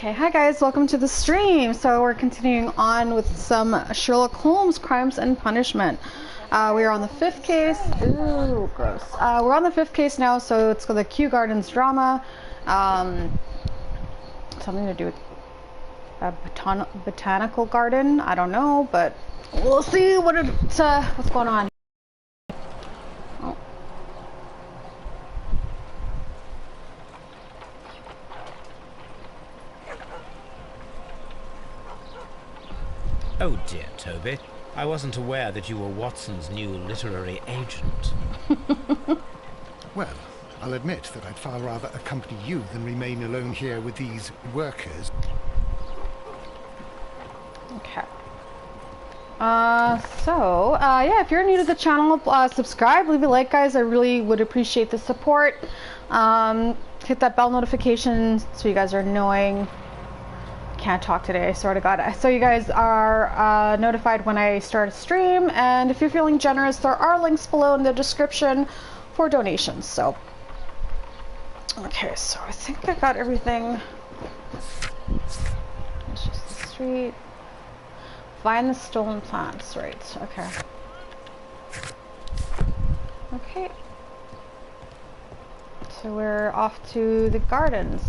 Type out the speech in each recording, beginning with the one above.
Okay, hi guys, welcome to the stream. So we're continuing on with some Sherlock Holmes Crimes and Punishment. We are on the 5th case. Ooh, gross. We're on the 5th case now, so it's the Kew Gardens drama. Something to do with a botanical garden. I don't know, but we'll see what's going on. Oh dear, Toby. I wasn't aware that you were Watson's new literary agent. Well, I'll admit that I'd far rather accompany you than remain alone here with these workers. Okay. Yeah, if you're new to the channel, subscribe, leave a like, guys. I really would appreciate the support. Hit that bell notification so you guys are knowing. Can't talk today, I swear to God. So you guys are notified when I start a stream, and if you're feeling generous, there are links below in the description for donations. So, okay, so I think I got everything. It's just the street. Find the stolen plants, right? Okay. Okay. So we're off to the gardens.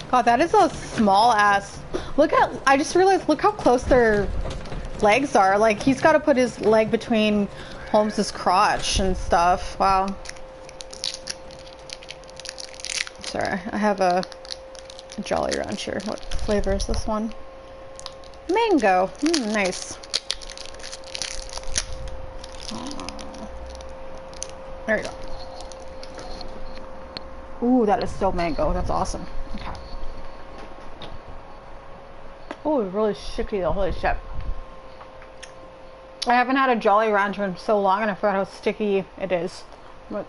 God, that is a small ass. I just realized, look how close their legs are. Like, he's got to put his leg between Holmes's crotch and stuff. Wow. Sorry, I have a Jolly Rancher. What flavor is this one? Mango. Nice. There you go. Ooh, that is so mango. That's awesome. Okay. Oh, it's really sticky though. Holy shit. I haven't had a Jolly Rancher in so long, and I forgot how sticky it is. But...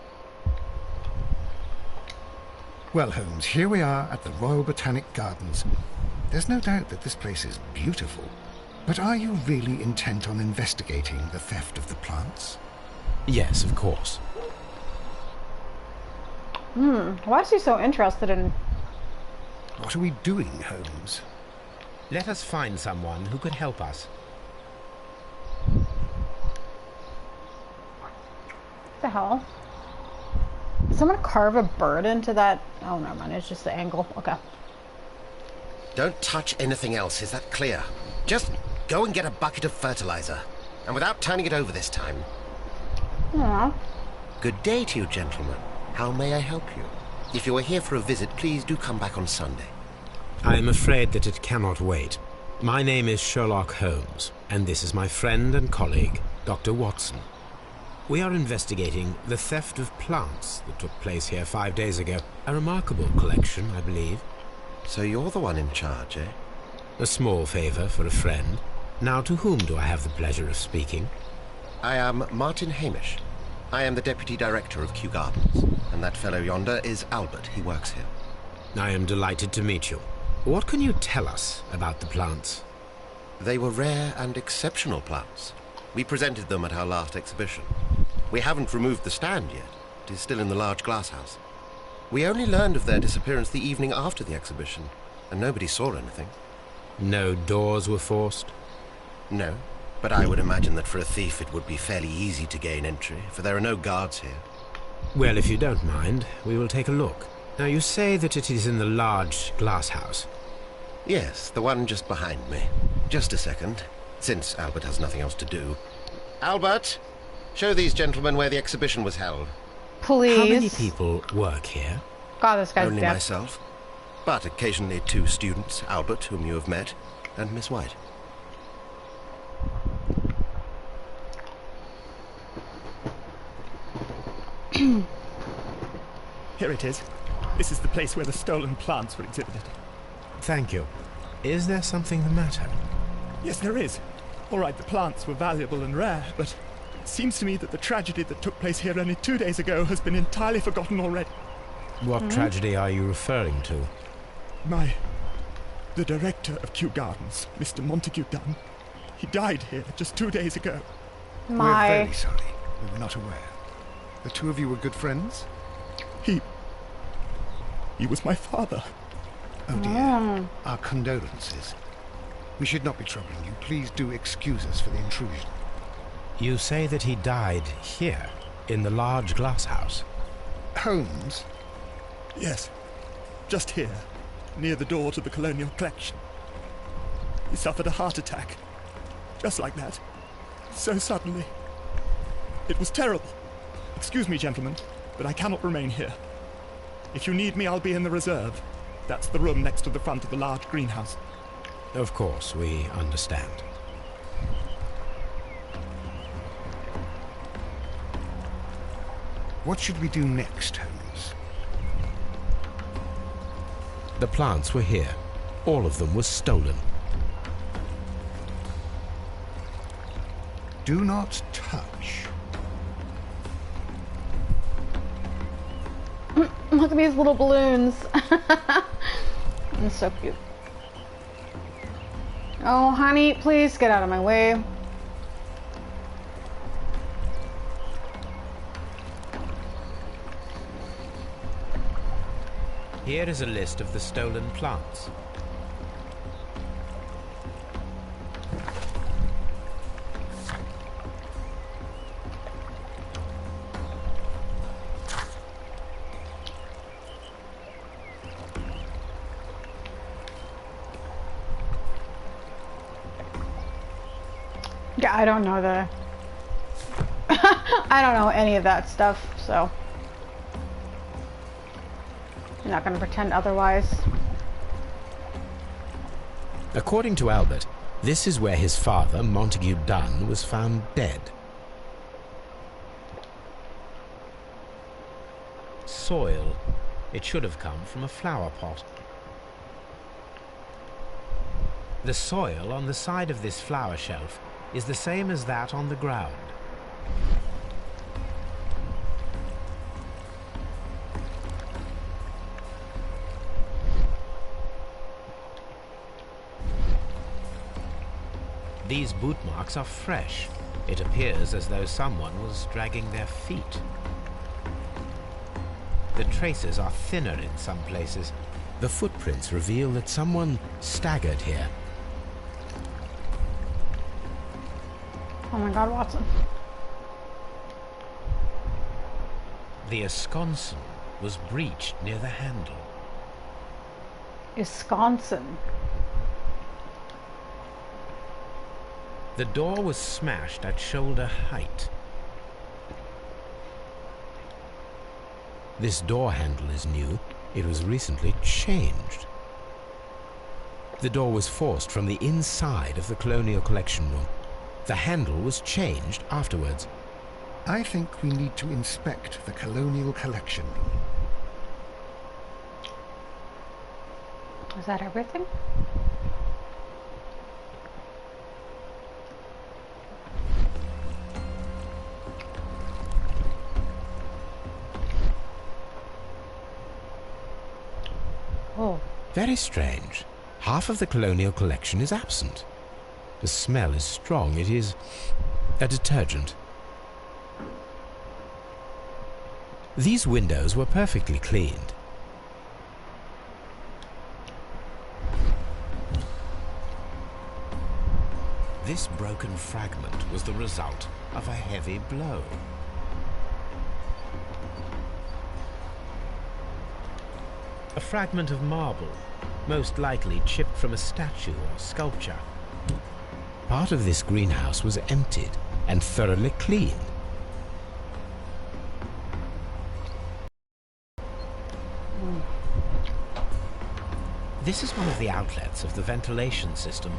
Well, Holmes, here we are at the Royal Botanic Gardens. There's no doubt that this place is beautiful. But are you really intent on investigating the theft of the plants? Yes, of course. Why is he so interested in... What are we doing, Holmes? Let us find someone who could help us. What the hell? Did someone carve a bird into that? Oh, never mind. It's just the angle. Okay. Don't touch anything else, is that clear? Just go and get a bucket of fertilizer. And without turning it over this time. Yeah. Good day to you, gentlemen. How may I help you? If you are here for a visit, please do come back on Sunday. I am afraid that it cannot wait. My name is Sherlock Holmes, and this is my friend and colleague, Dr. Watson. We are investigating the theft of plants that took place here 5 days ago. A remarkable collection, I believe. So you're the one in charge, eh? A small favor for a friend. Now, to whom do I have the pleasure of speaking? I am Martin Hamish. I am the Deputy Director of Kew Gardens, and that fellow yonder is Albert. He works here. I am delighted to meet you. What can you tell us about the plants? They were rare and exceptional plants. We presented them at our last exhibition. We haven't removed the stand yet. It is still in the large glass house. We only learned of their disappearance the evening after the exhibition, and nobody saw anything. No doors were forced? No. But I would imagine that for a thief it would be fairly easy to gain entry, for there are no guards here. Well, if you don't mind, we will take a look. Now, you say that it is in the large glass house. Yes, the one just behind me. Just a second, since Albert has nothing else to do. Albert, show these gentlemen where the exhibition was held. Please. How many people work here? God, this guy's Only dead. myself, but occasionally 2 students, Albert, whom you have met, and Miss White. Here it is. This is the place where the stolen plants were exhibited. Thank you. Is there something the matter? Yes, there is. All right, the plants were valuable and rare, but it seems to me that the tragedy that took place here only 2 days ago has been entirely forgotten already. What tragedy are you referring to? The director of Kew Gardens, Mr. Montague Dunn, he died here just 2 days ago. We're very sorry. We were not aware. The two of you were good friends? He was my father. Oh dear. Our condolences. We should not be troubling you. Please do excuse us for the intrusion. You say that he died here, in the large glass house? Holmes? Yes, just here, near the door to the Colonial Collection. He suffered a heart attack. Just like that. So suddenly. It was terrible. Excuse me, gentlemen, but I cannot remain here. If you need me, I'll be in the reserve. That's the room next to the front of the large greenhouse. Of course, we understand. What should we do next, Holmes? The plants were here. All of them were stolen. Do not touch. Look at these little balloons. It's so cute. Oh, honey, please get out of my way. Here is a list of the stolen plants. Yeah, I don't know I don't know any of that stuff, so I'm not going to pretend otherwise. According to Albert, this is where his father, Montague Dunn, was found dead. Soil. It should have come from a flower pot. The soil on the side of this flower shelf is the same as that on the ground. These boot marks are fresh. It appears as though someone was dragging their feet. The traces are thinner in some places. The footprints reveal that someone staggered here. Oh my God, Watson. The esconson was breached near the handle. Wisconsin. The door was smashed at shoulder height. This door handle is new. It was recently changed. The door was forced from the inside of the Colonial Collection room. The handle was changed afterwards. I think we need to inspect the Colonial Collection room. Is that everything? Oh. Very strange. Half of the Colonial Collection is absent. The smell is strong. It is a detergent. These windows were perfectly cleaned. This broken fragment was the result of a heavy blow. A fragment of marble, most likely chipped from a statue or sculpture. Part of this greenhouse was emptied and thoroughly cleaned. This is one of the outlets of the ventilation system.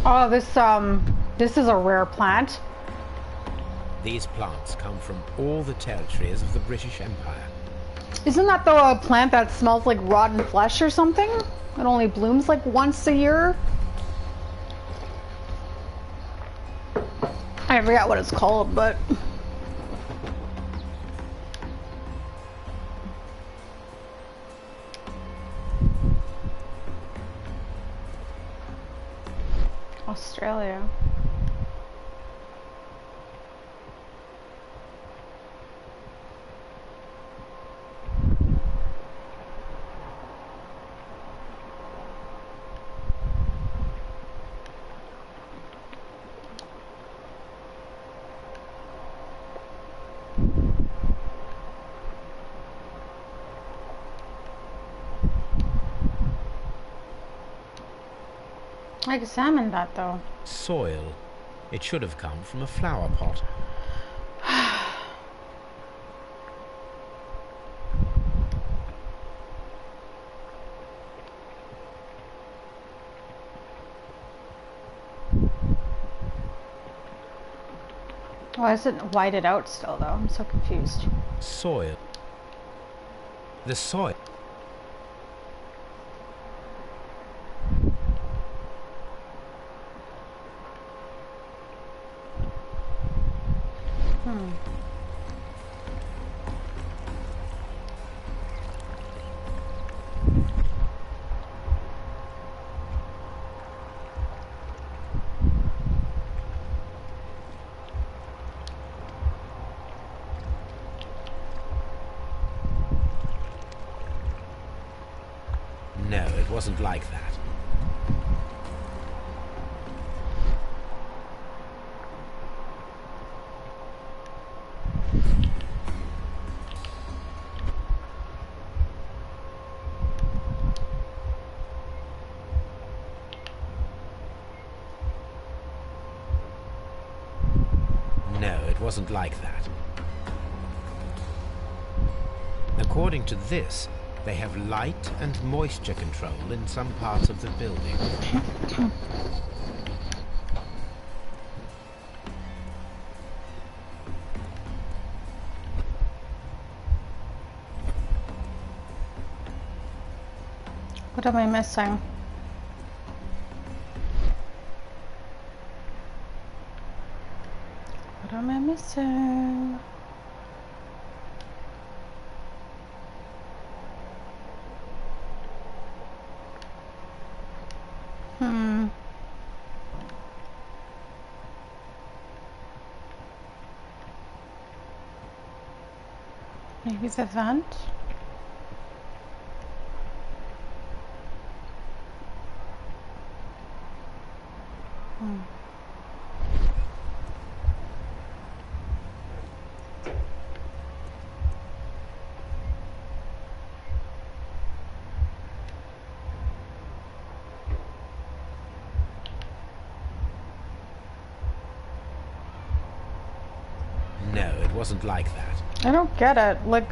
Oh, this is a rare plant. These plants come from all the territories of the British Empire. Isn't that the plant that smells like rotten flesh or something? It only blooms like once a year? I forget what it's called, but... Australia. I examined that though. Soil. It should have come from a flower pot. Why is it whited out still though? I'm so confused. Soil. The soil. No, it wasn't like that. No, it wasn't like that. According to this, they have light and moisture control in some parts of the building. What am I missing? What am I missing? Maybe the vent? No, it wasn't like that. I don't get it. Like...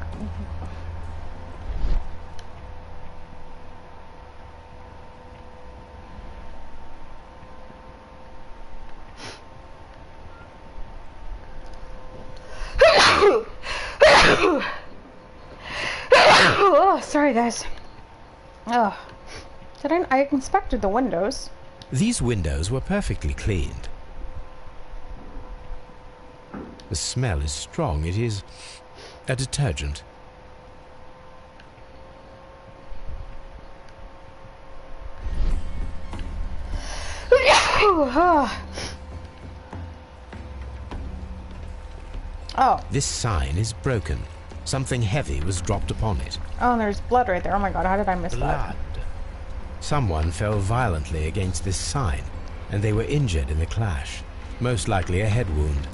Oh, sorry guys. Oh. I inspected the windows. These windows were perfectly cleaned. The smell is strong. It is a detergent. Oh. This sign is broken. Something heavy was dropped upon it. Oh, and there's blood right there. Oh my god, how did I miss that? Blood. Someone fell violently against this sign, and they were injured in the clash. Most likely a head wound.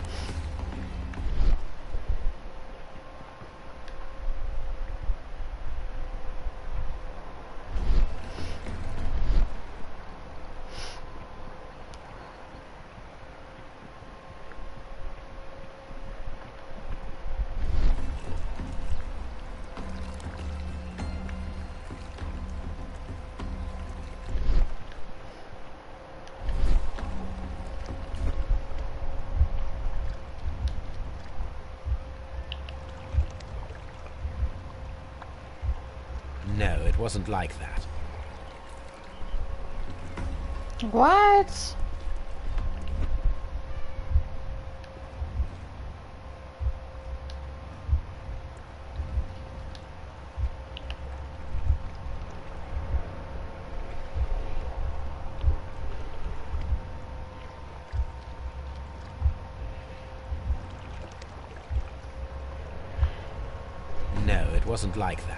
it wasn't like that. What? No, it wasn't like that.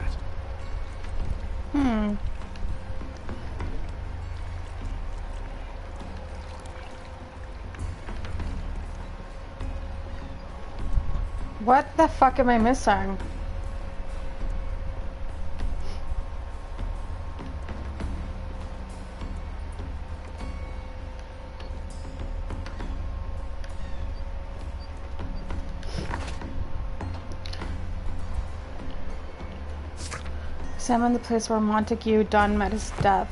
What the fuck am I missing? Examine the place where Montague Dunn met his death.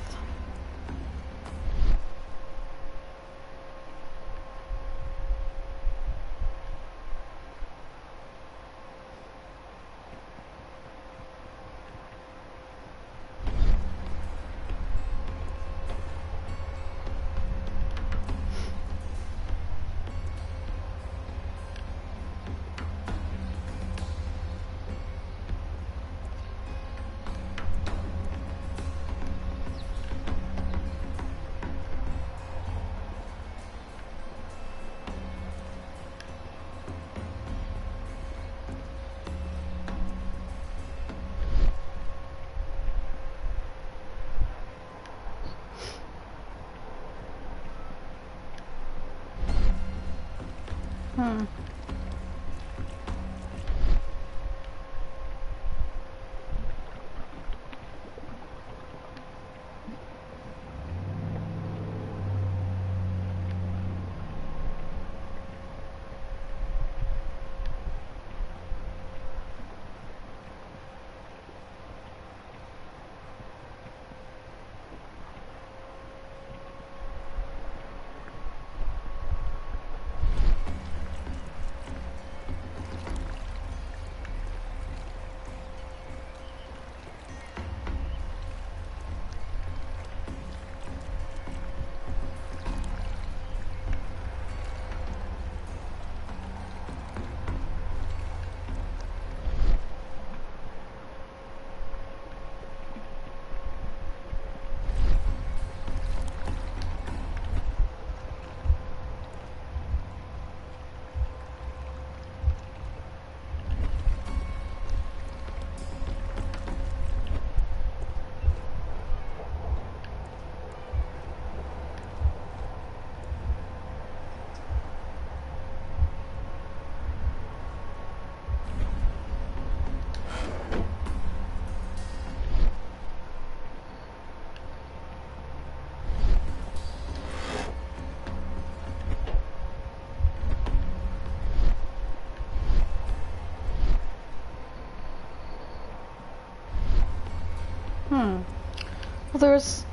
Well, there's...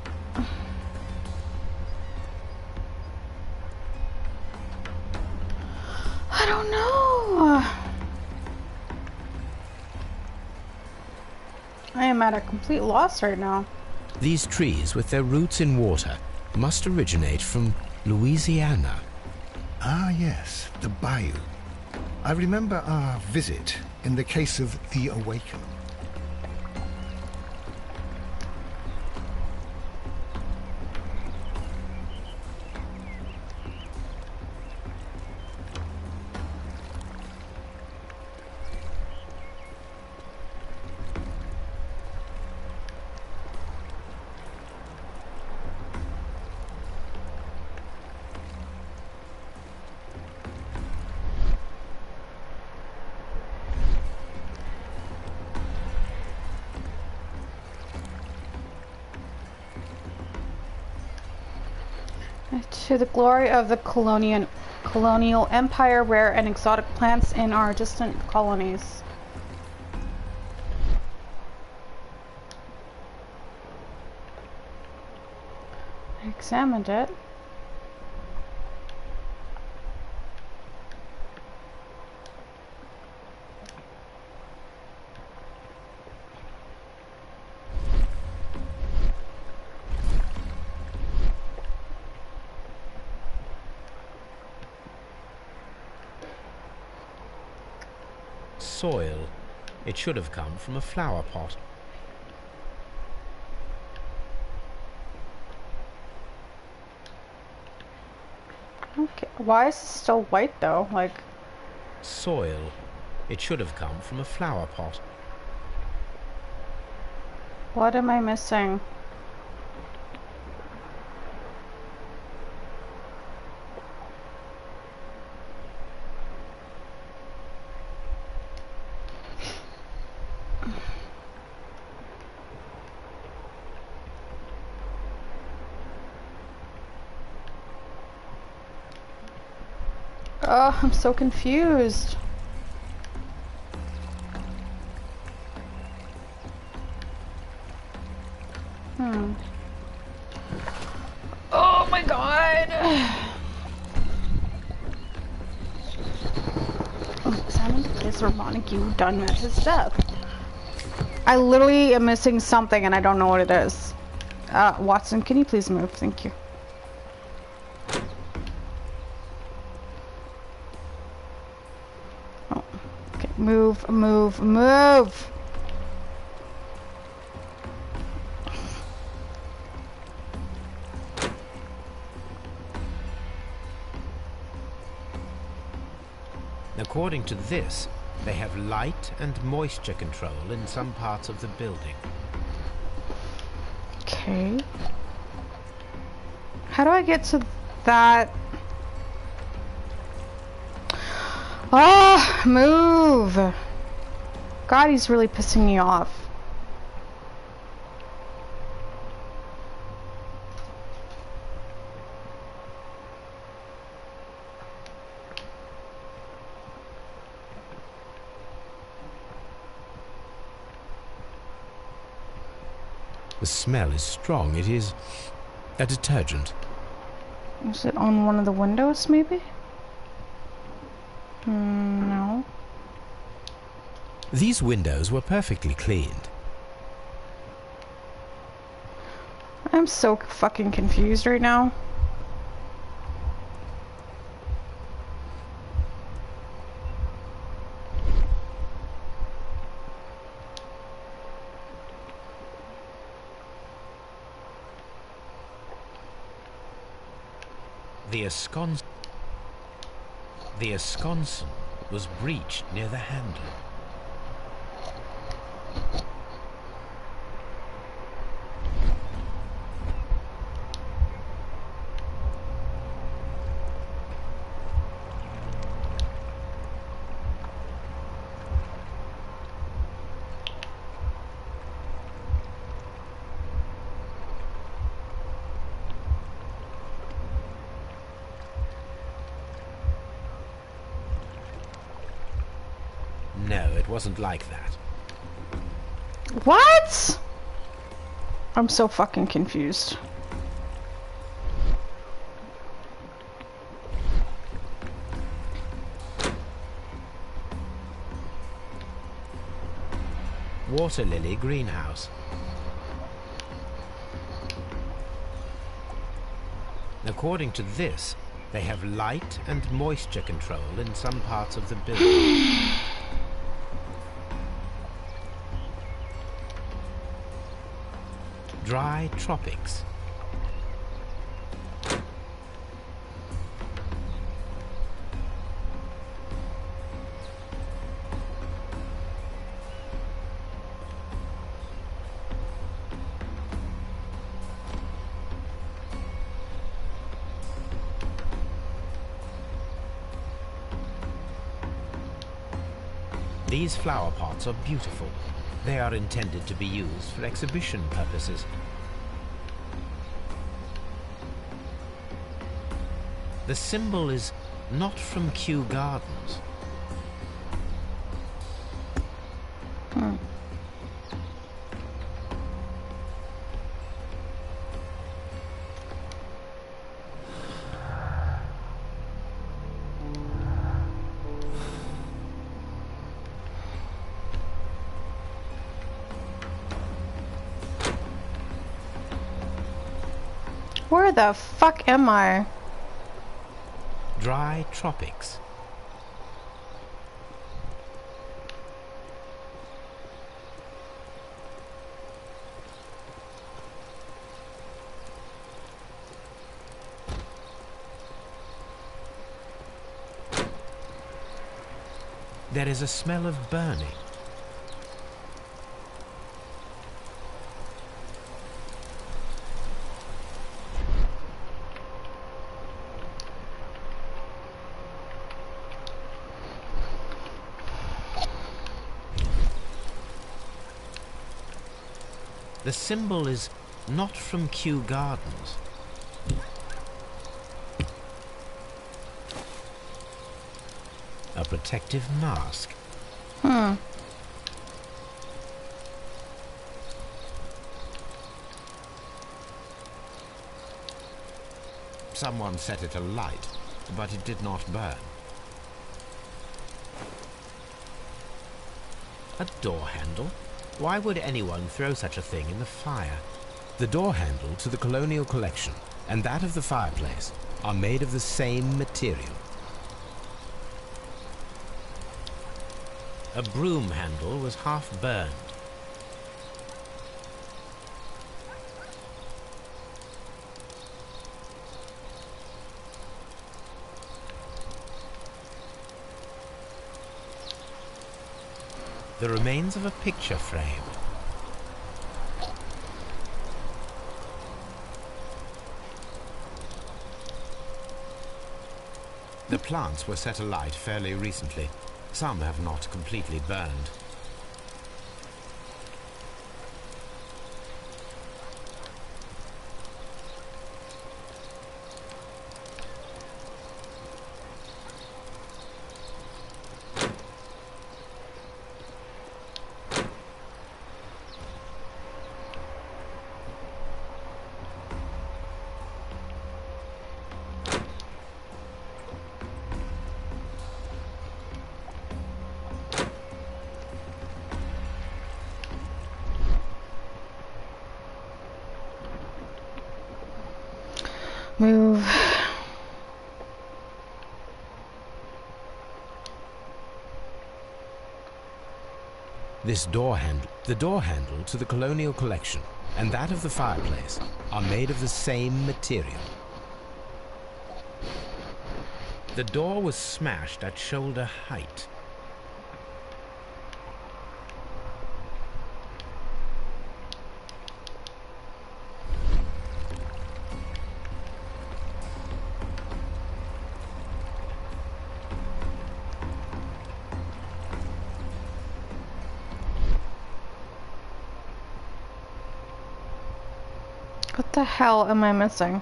I don't know. I am at a complete loss right now. These trees, with their roots in water, must originate from Louisiana. Ah, yes, the bayou. I remember our visit in the case of the Awaken. To the glory of the colonial empire, rare and exotic plants in our distant colonies. I examined it. Soil. It should have come from a flower pot. Okay, why is it still white though? Like, Soil. It should have come from a flower pot. what am I missing? Oh, I'm so confused. Oh my god. Simon is Montague done with his stuff. I literally am missing something and I don't know what it is. Watson, can you please move? Thank you. Oh, okay, move, move, move. According to this, they have light and moisture control in some parts of the building. Okay. How do I get to that? Oh, move. God, he's really pissing me off. The smell is strong. It is a detergent. Is it on one of the windows, maybe? No. These windows were perfectly cleaned. I'm so fucking confused right now. The ensconce was breached near the handle. No, it wasn't like that. What? I'm so fucking confused. Water lily greenhouse. According to this, they have light and moisture control in some parts of the building. Dry tropics. These flower pots are beautiful. They are intended to be used for exhibition purposes. The symbol is not from Kew Gardens. Where the fuck am I? Dry tropics. There is a smell of burning. The symbol is not from Kew Gardens. A protective mask. Someone set it alight, but it did not burn. A door handle? Why would anyone throw such a thing in the fire? The door handle to the Colonial Collection and that of the fireplace are made of the same material. A broom handle was half burned. The remains of a picture frame. The plants were set alight fairly recently. Some have not completely burned. Move. The door handle to the Colonial Collection and that of the fireplace are made of the same material. The door was smashed at shoulder height. What the hell am I missing?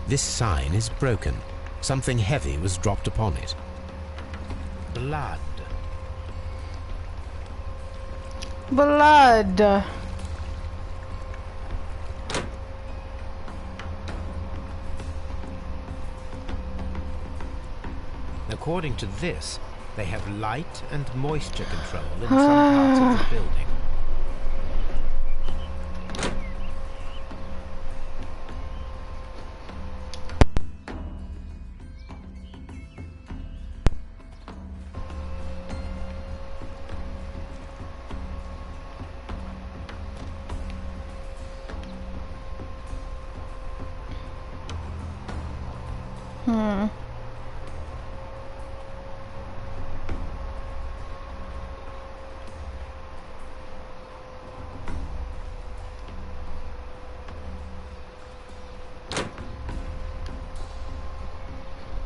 This sign is broken. Something heavy was dropped upon it. Blood. Blood. According to this, they have light and moisture control in some parts of the building.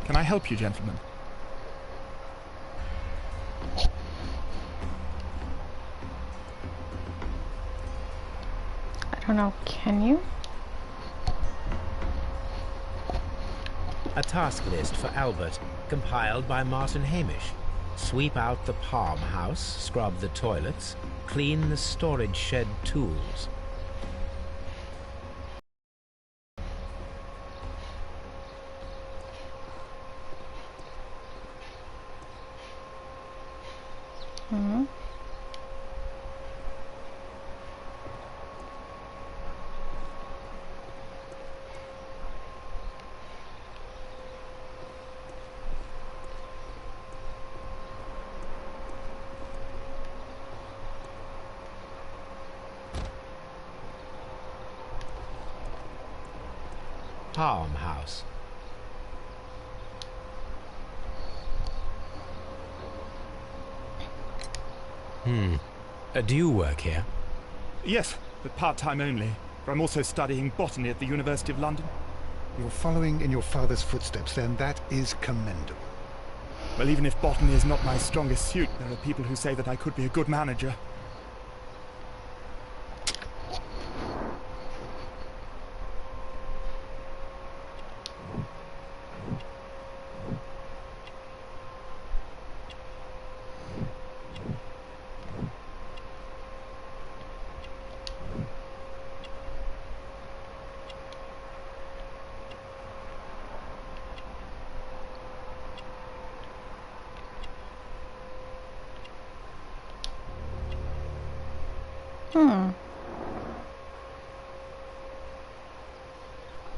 Can I help you, gentlemen? I don't know, can you? A task list for Albert, compiled by Martin Hamish. Sweep out the palm house, scrub the toilets, clean the storage shed tools. Farmhouse. Do you work here? Yes, but part-time only. For I'm also studying botany at the University of London. You're following in your father's footsteps, then. That is commendable. Well, even if botany is not my strongest suit, there are people who say that I could be a good manager.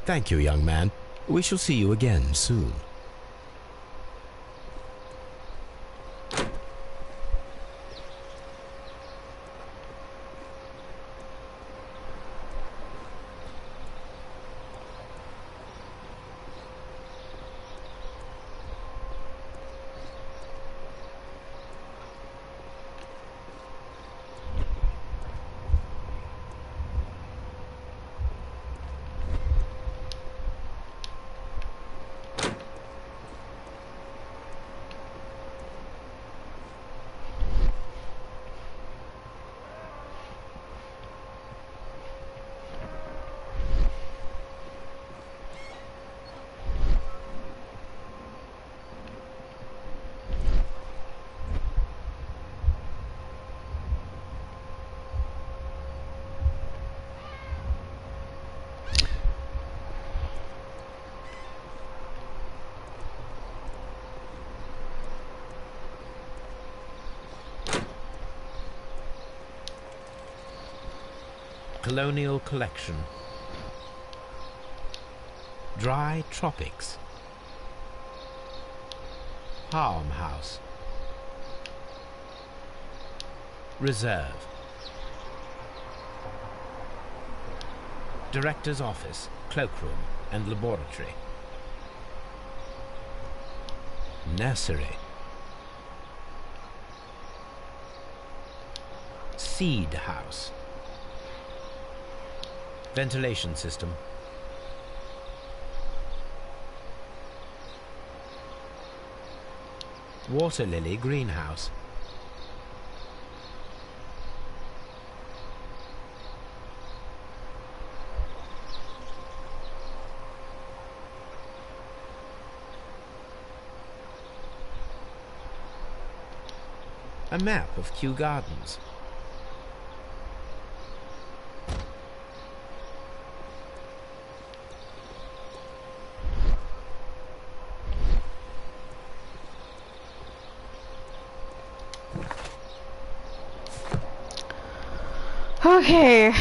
Thank you, young man. We shall see you again soon. Colonial Collection. Dry Tropics. Farmhouse. Reserve. Director's Office, Cloakroom and Laboratory. Nursery. Seed House. Ventilation system. Water lily greenhouse. A map of Kew Gardens. Okay.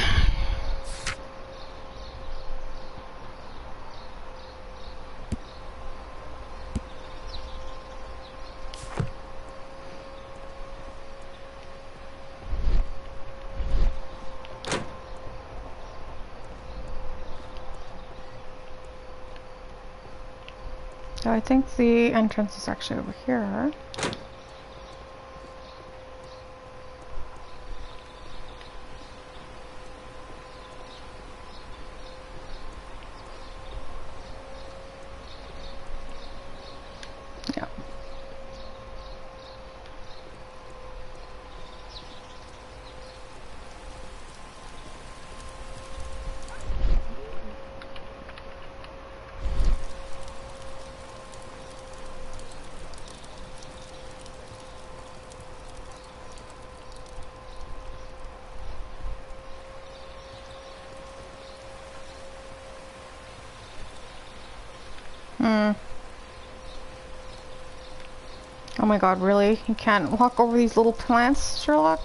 So I think the entrance is actually over here. Yeah. Oh my god, really? You can't walk over these little plants, Sherlock?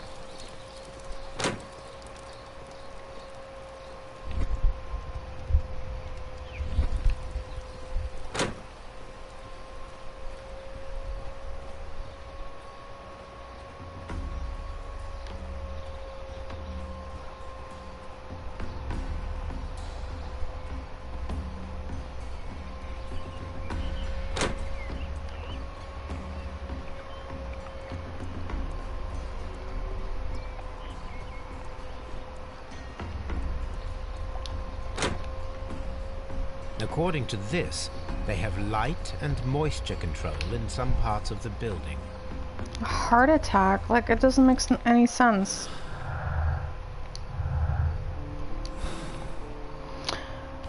According to this, they have light and moisture control in some parts of the building. A heart attack? Like, it doesn't make any sense.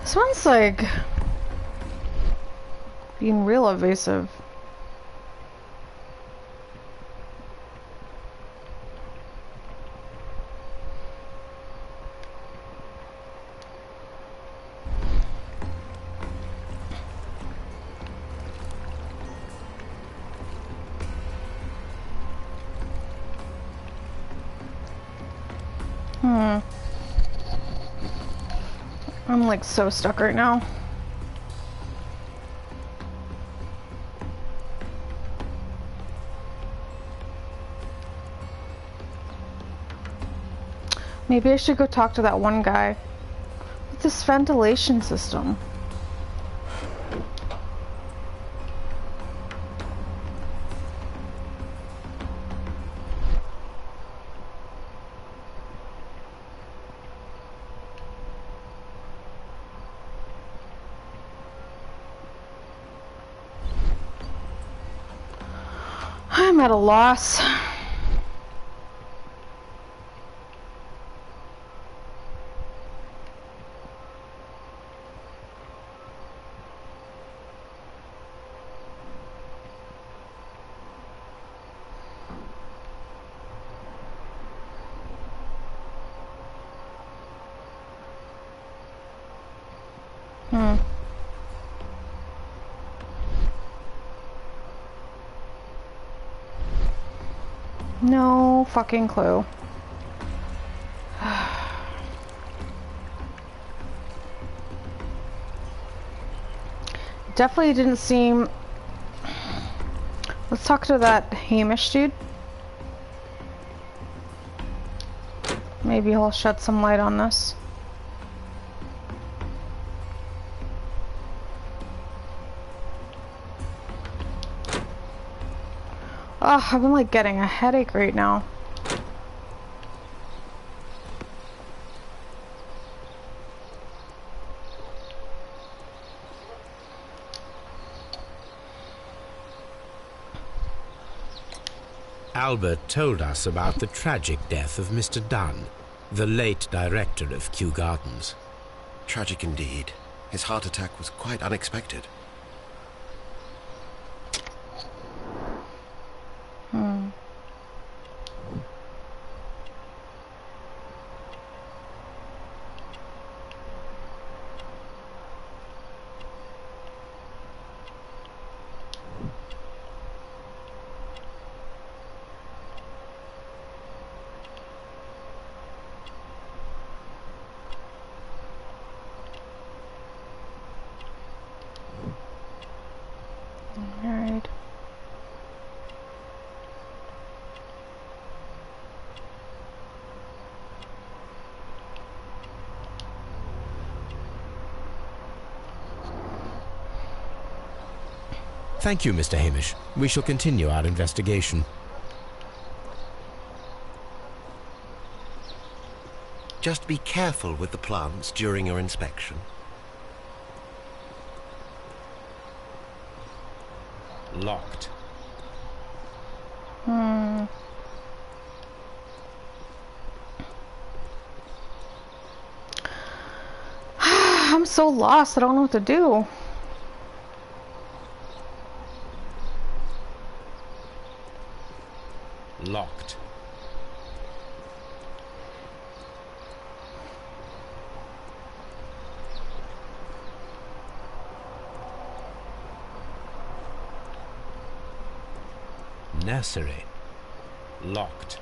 This one's like being real evasive. I'm like so stuck right now. Maybe I should go talk to that one guy with this ventilation system. I'm at a loss. No fucking clue. Definitely didn't seem... Let's talk to that Hamish dude. Maybe he'll shed some light on this. Ugh, I've been like getting a headache right now. Albert told us about the tragic death of Mr. Dunn, the late director of Kew Gardens. Tragic indeed. His heart attack was quite unexpected. Alright. Thank you, Mr. Hamish. We shall continue our investigation. Just be careful with the plants during your inspection. Locked. I'm so lost, I don't know what to do. Locked. Nursery. Locked.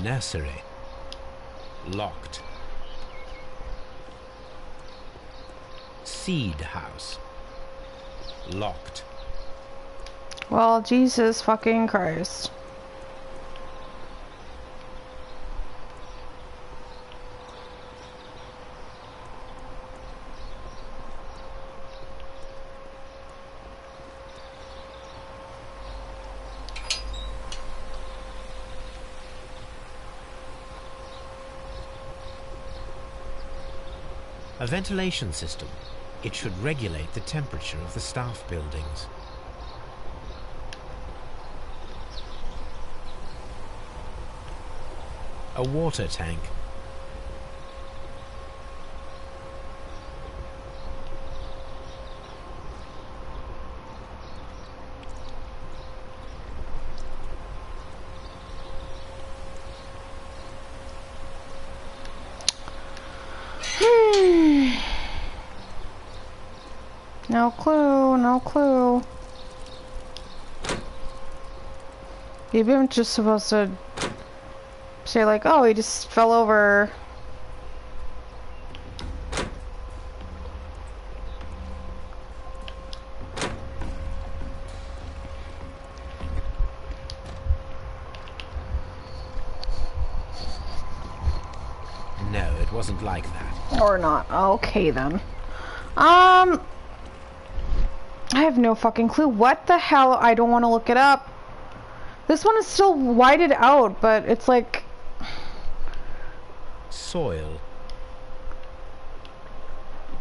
nursery. Locked. Seed house. Locked. Well, Jesus fucking Christ. A ventilation system. It should regulate the temperature of the staff buildings. A water tank. No clue, no clue. Maybe I'm just supposed to say like, oh, he just fell over. No, it wasn't like that. Or not. Okay then. I have no fucking clue. What the hell? I don't want to look it up. This one is still whited out, but it's like... Soil.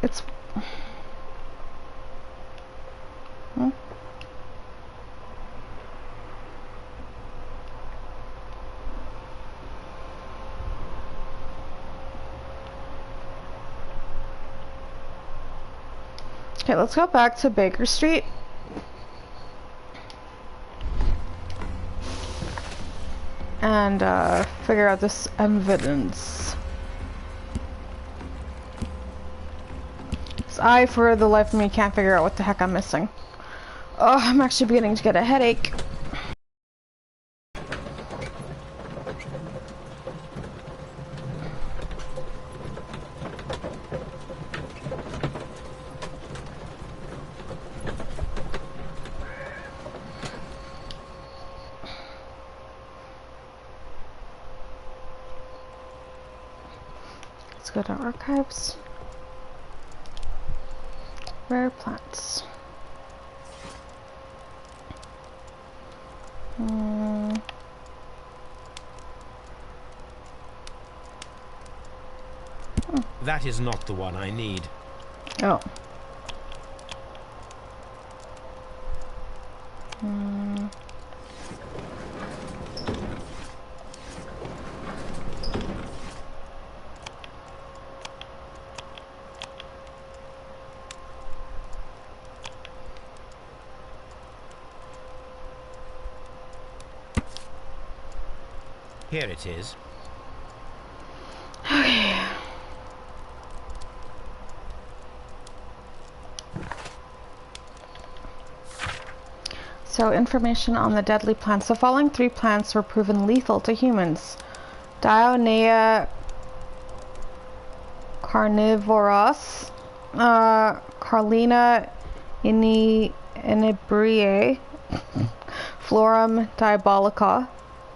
It's... Hmm? Okay, let's go back to Baker Street. And figure out this evidence. So I, for the life of me, can't figure out what the heck I'm missing. Oh, I'm actually beginning to get a headache. Let's go to archives. Rare plants. That is not the one I need. Oh. Here it is. Okay. So, information on the deadly plants. The following 3 plants were proven lethal to humans. Dionea carnivoros, Carlina inebriae, Florum diabolica.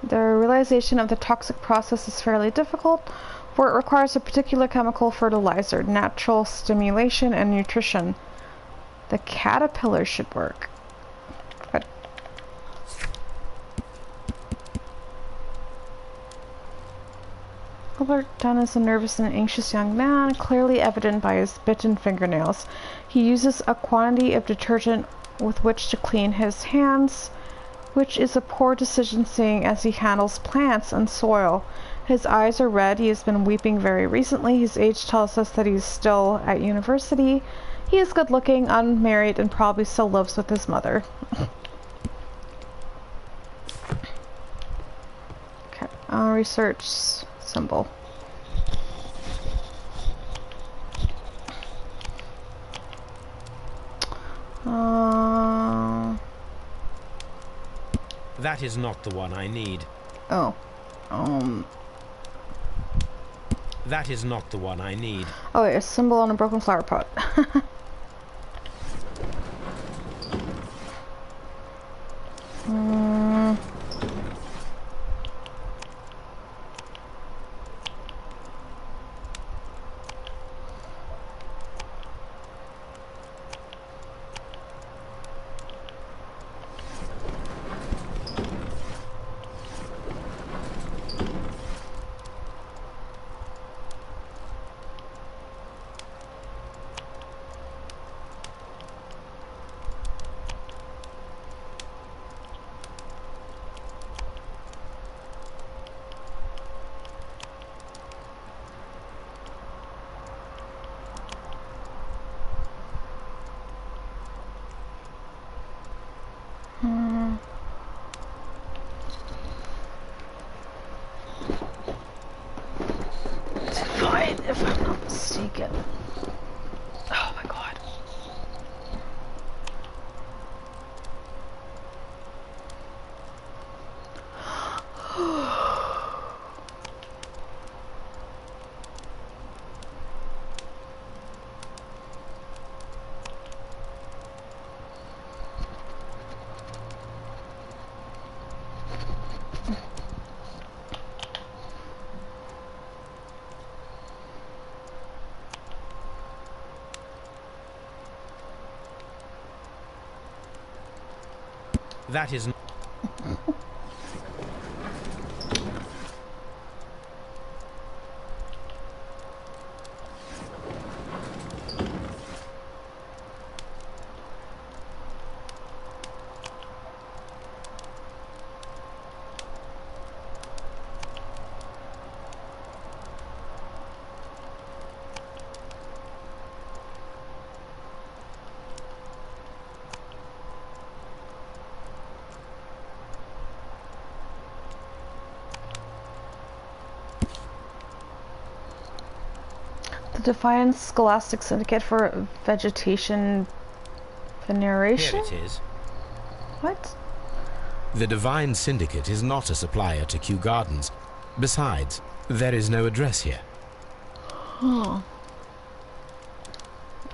The realization of the toxic process is fairly difficult, for it requires a particular chemical fertilizer, natural stimulation, and nutrition. The caterpillar should work. But Albert Dunn is a nervous and anxious young man, clearly evident by his bitten fingernails. He uses a quantity of detergent with which to clean his hands, which is a poor decision seeing as he handles plants and soil. His eyes are red. He has been weeping very recently. His age tells us that he's still at university. He is good looking, unmarried, and probably still lives with his mother. Okay, research symbol. That is not the one I need. Oh. That is not the one I need. Oh wait, a symbol on a broken flower pot. Divine, if I'm not mistaken. Oh my god. That is... Defiance Scholastic Syndicate for Vegetation Veneration? Here it is. What? The Divine Syndicate is not a supplier to Kew Gardens. Besides, there is no address here. Oh.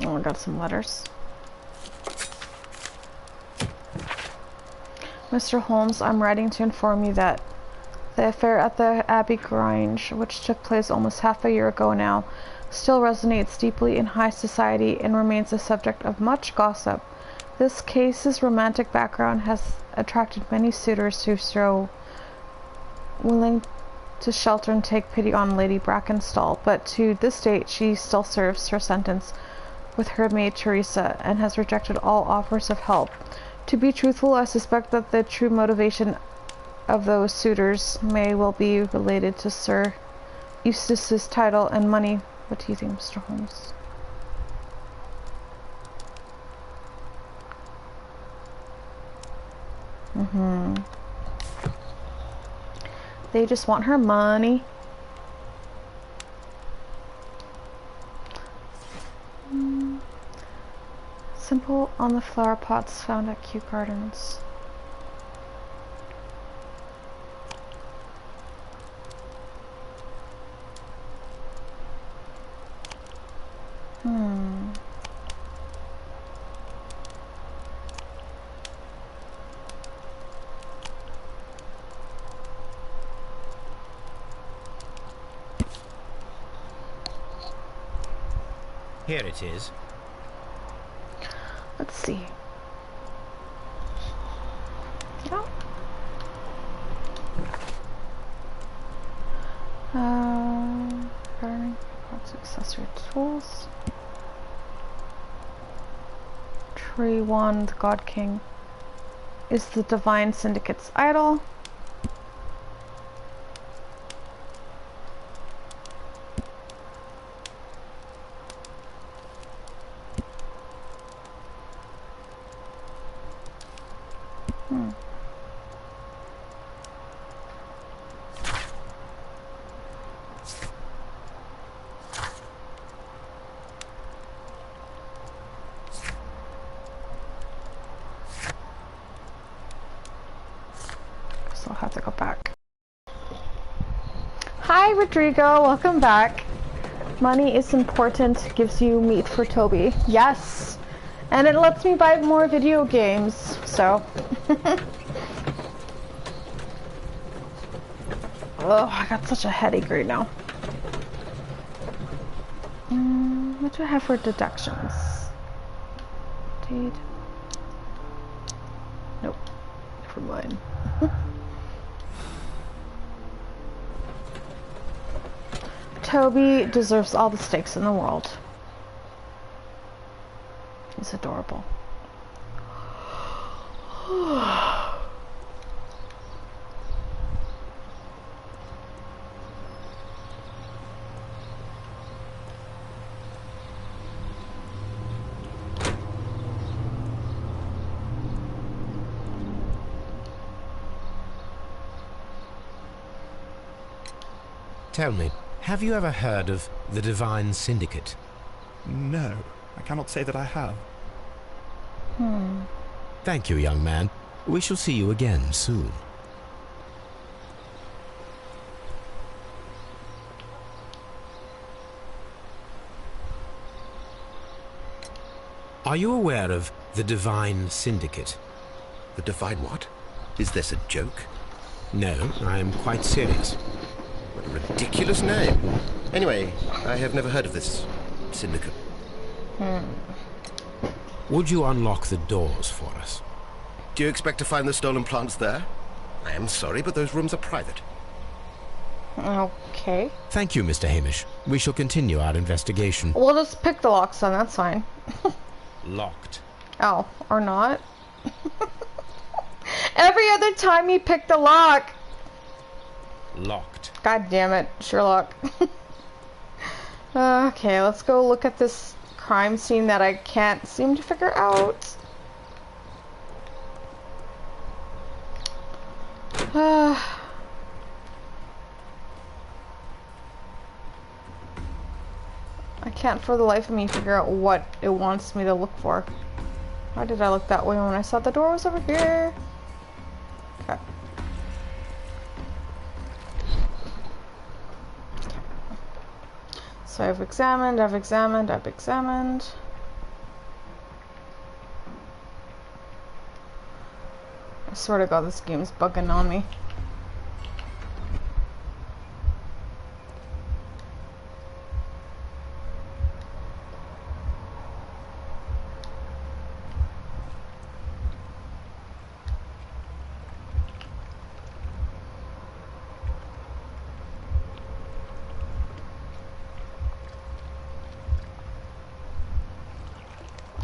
Oh, I got some letters. Mr. Holmes, I'm writing to inform you that the affair at the Abbey Grange, which took place almost half a year ago now, still resonates deeply in high society and remains a subject of much gossip. This case's romantic background has attracted many suitors who show willing to shelter and take pity on Lady Brackenstall, but to this date she still serves her sentence with her maid Teresa and has rejected all offers of help. To be truthful, I suspect that the true motivation of those suitors may well be related to Sir Eustace's title and money. What do you think, Mr. Holmes? They just want her money. Simple on the flower pots found at Kew Gardens. Here it is. Let's see. Oh. Burning pots, accessory tools. Tree Wand, God King. Is the Divine Syndicate's idol. I'll have to go back. Rodrigo. Welcome back. Money is important. Gives you meat for Toby. Yes. And it lets me buy more video games. So. Oh, I got such a headache right now. What do I have for deductions? Indeed. Nope. Never mind. Toby deserves all the steaks in the world. He's adorable. Tell me, have you ever heard of the Divine Syndicate? No, I cannot say that I have. Thank you, young man. We shall see you again soon. Are you aware of the Divine Syndicate? The Divine what? Is this a joke? No, I am quite serious. What a ridiculous name. Anyway, I have never heard of this syndicate. Would you unlock the doors for us? Do you expect to find the stolen plants there? I am sorry, but those rooms are private. Okay. Thank you, Mr. Hamish. We shall continue our investigation. We'll just pick the locks then, that's fine. Locked. Oh, or not. Every other time you pick the lock. Locked. God damn it, Sherlock. Okay, let's go look at this crime scene that I can't seem to figure out. I can't for the life of me figure out what it wants me to look for. Why did I look that way when I saw the door was over here? Okay. So I've examined. I swear to God, this game's bugging on me.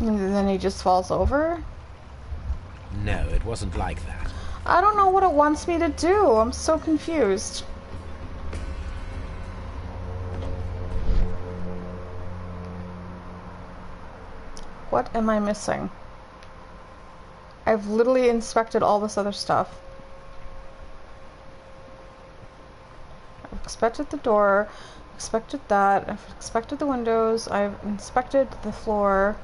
And then he just falls over? No, it wasn't like that. I don't know what it wants me to do. I'm so confused. What am I missing? I've literally inspected all this other stuff. I've inspected the door, inspected that, I've inspected the windows, I've inspected the floor.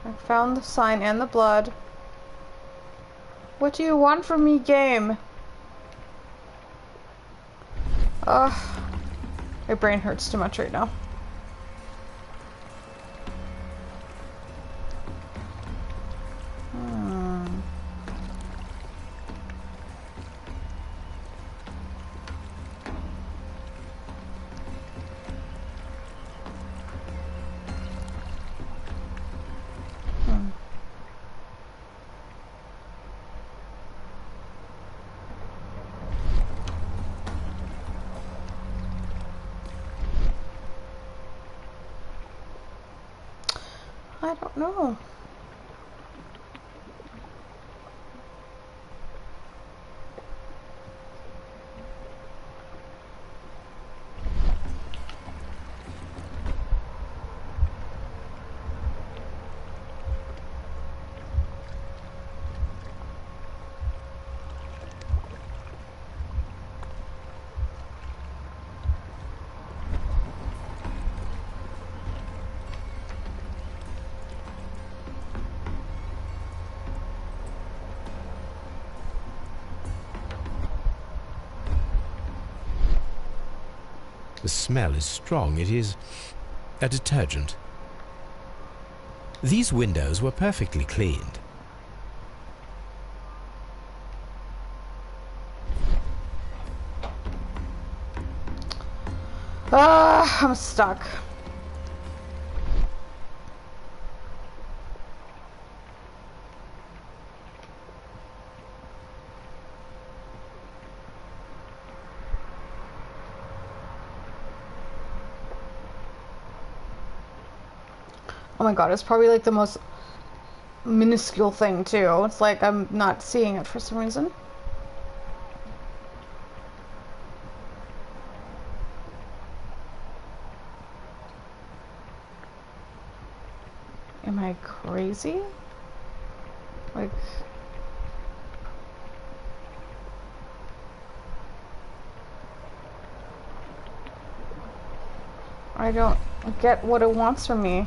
I found the sign and the blood. What do you want from me, game? Ugh. My brain hurts too much right now. I don't know. The smell is strong. It is a detergent. These windows were perfectly cleaned. I'm stuck. Oh my god, it's probably like the most minuscule thing too. It's like I'm not seeing it for some reason. Am I crazy? Like... I don't get what it wants from me.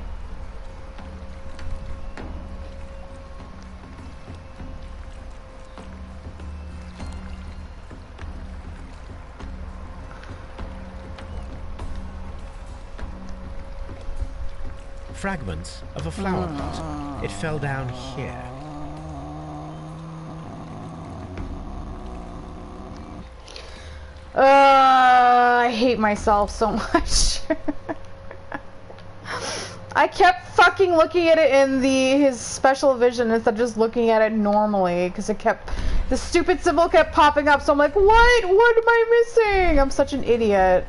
Fragments of a flower pot. It fell down here. I hate myself so much. I kept fucking looking at it in his special vision instead of just looking at it normally, because the stupid symbol kept popping up, so I'm like, what? What am I missing? I'm such an idiot.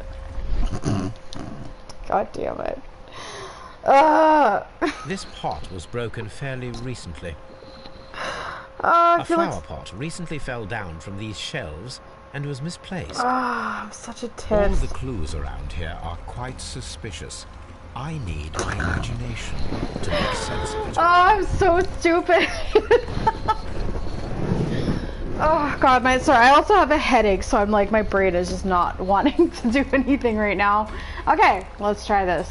God damn it. This pot was broken fairly recently. A flower pot recently fell down from these shelves and was misplaced. I'm such a tit. All the clues around here are quite suspicious. I need my imagination to make sense of it. I'm so stupid. Oh god, sorry, I also have a headache, so I'm like, my brain is just not wanting to do anything right now. Okay, let's try this.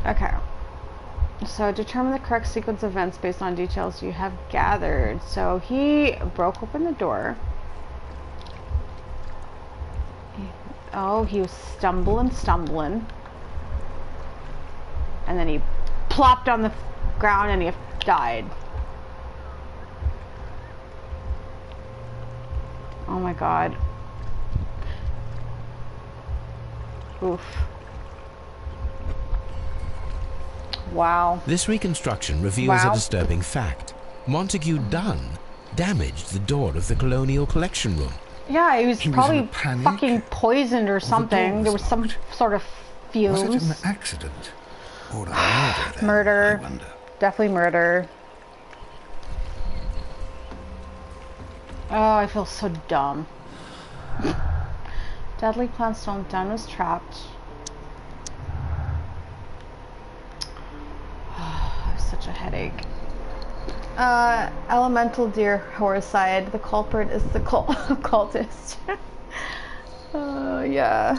Okay. So determine the correct sequence of events based on details you have gathered. So he broke open the door. He was stumbling. And then he plopped on the ground and he died. Oh my god. Oof. Wow. This reconstruction reveals a disturbing fact. Montague Dunn damaged the door of the Colonial Collection Room. Yeah, he was probably fucking poisoned or something. There was some sort of fumes. Was it an accident? Or a murder then, Murder. I wonder. Definitely murder. Oh, I feel so dumb. Deadly plant stone. Dunn was trapped. I have such a headache. Elemental deer, Horrorcide. The culprit is the cultist. Yeah.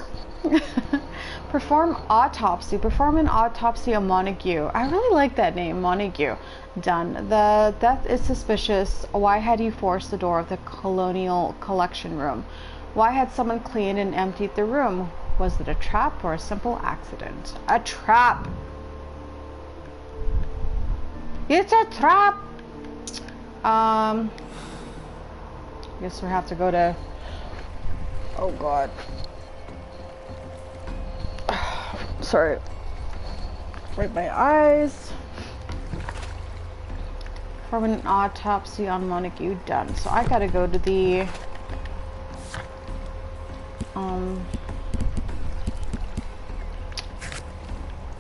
Perform autopsy. Perform an autopsy on Montague. I really like that name, Montague. Done. The death is suspicious. Why had you forced the door of the Colonial Collection Room? Why had someone cleaned and emptied the room? Was it a trap or a simple accident? A trap! It's a trap! Guess we have to go to... Oh god. Sorry. Right my eyes. From an autopsy on Montague done. So I gotta go to the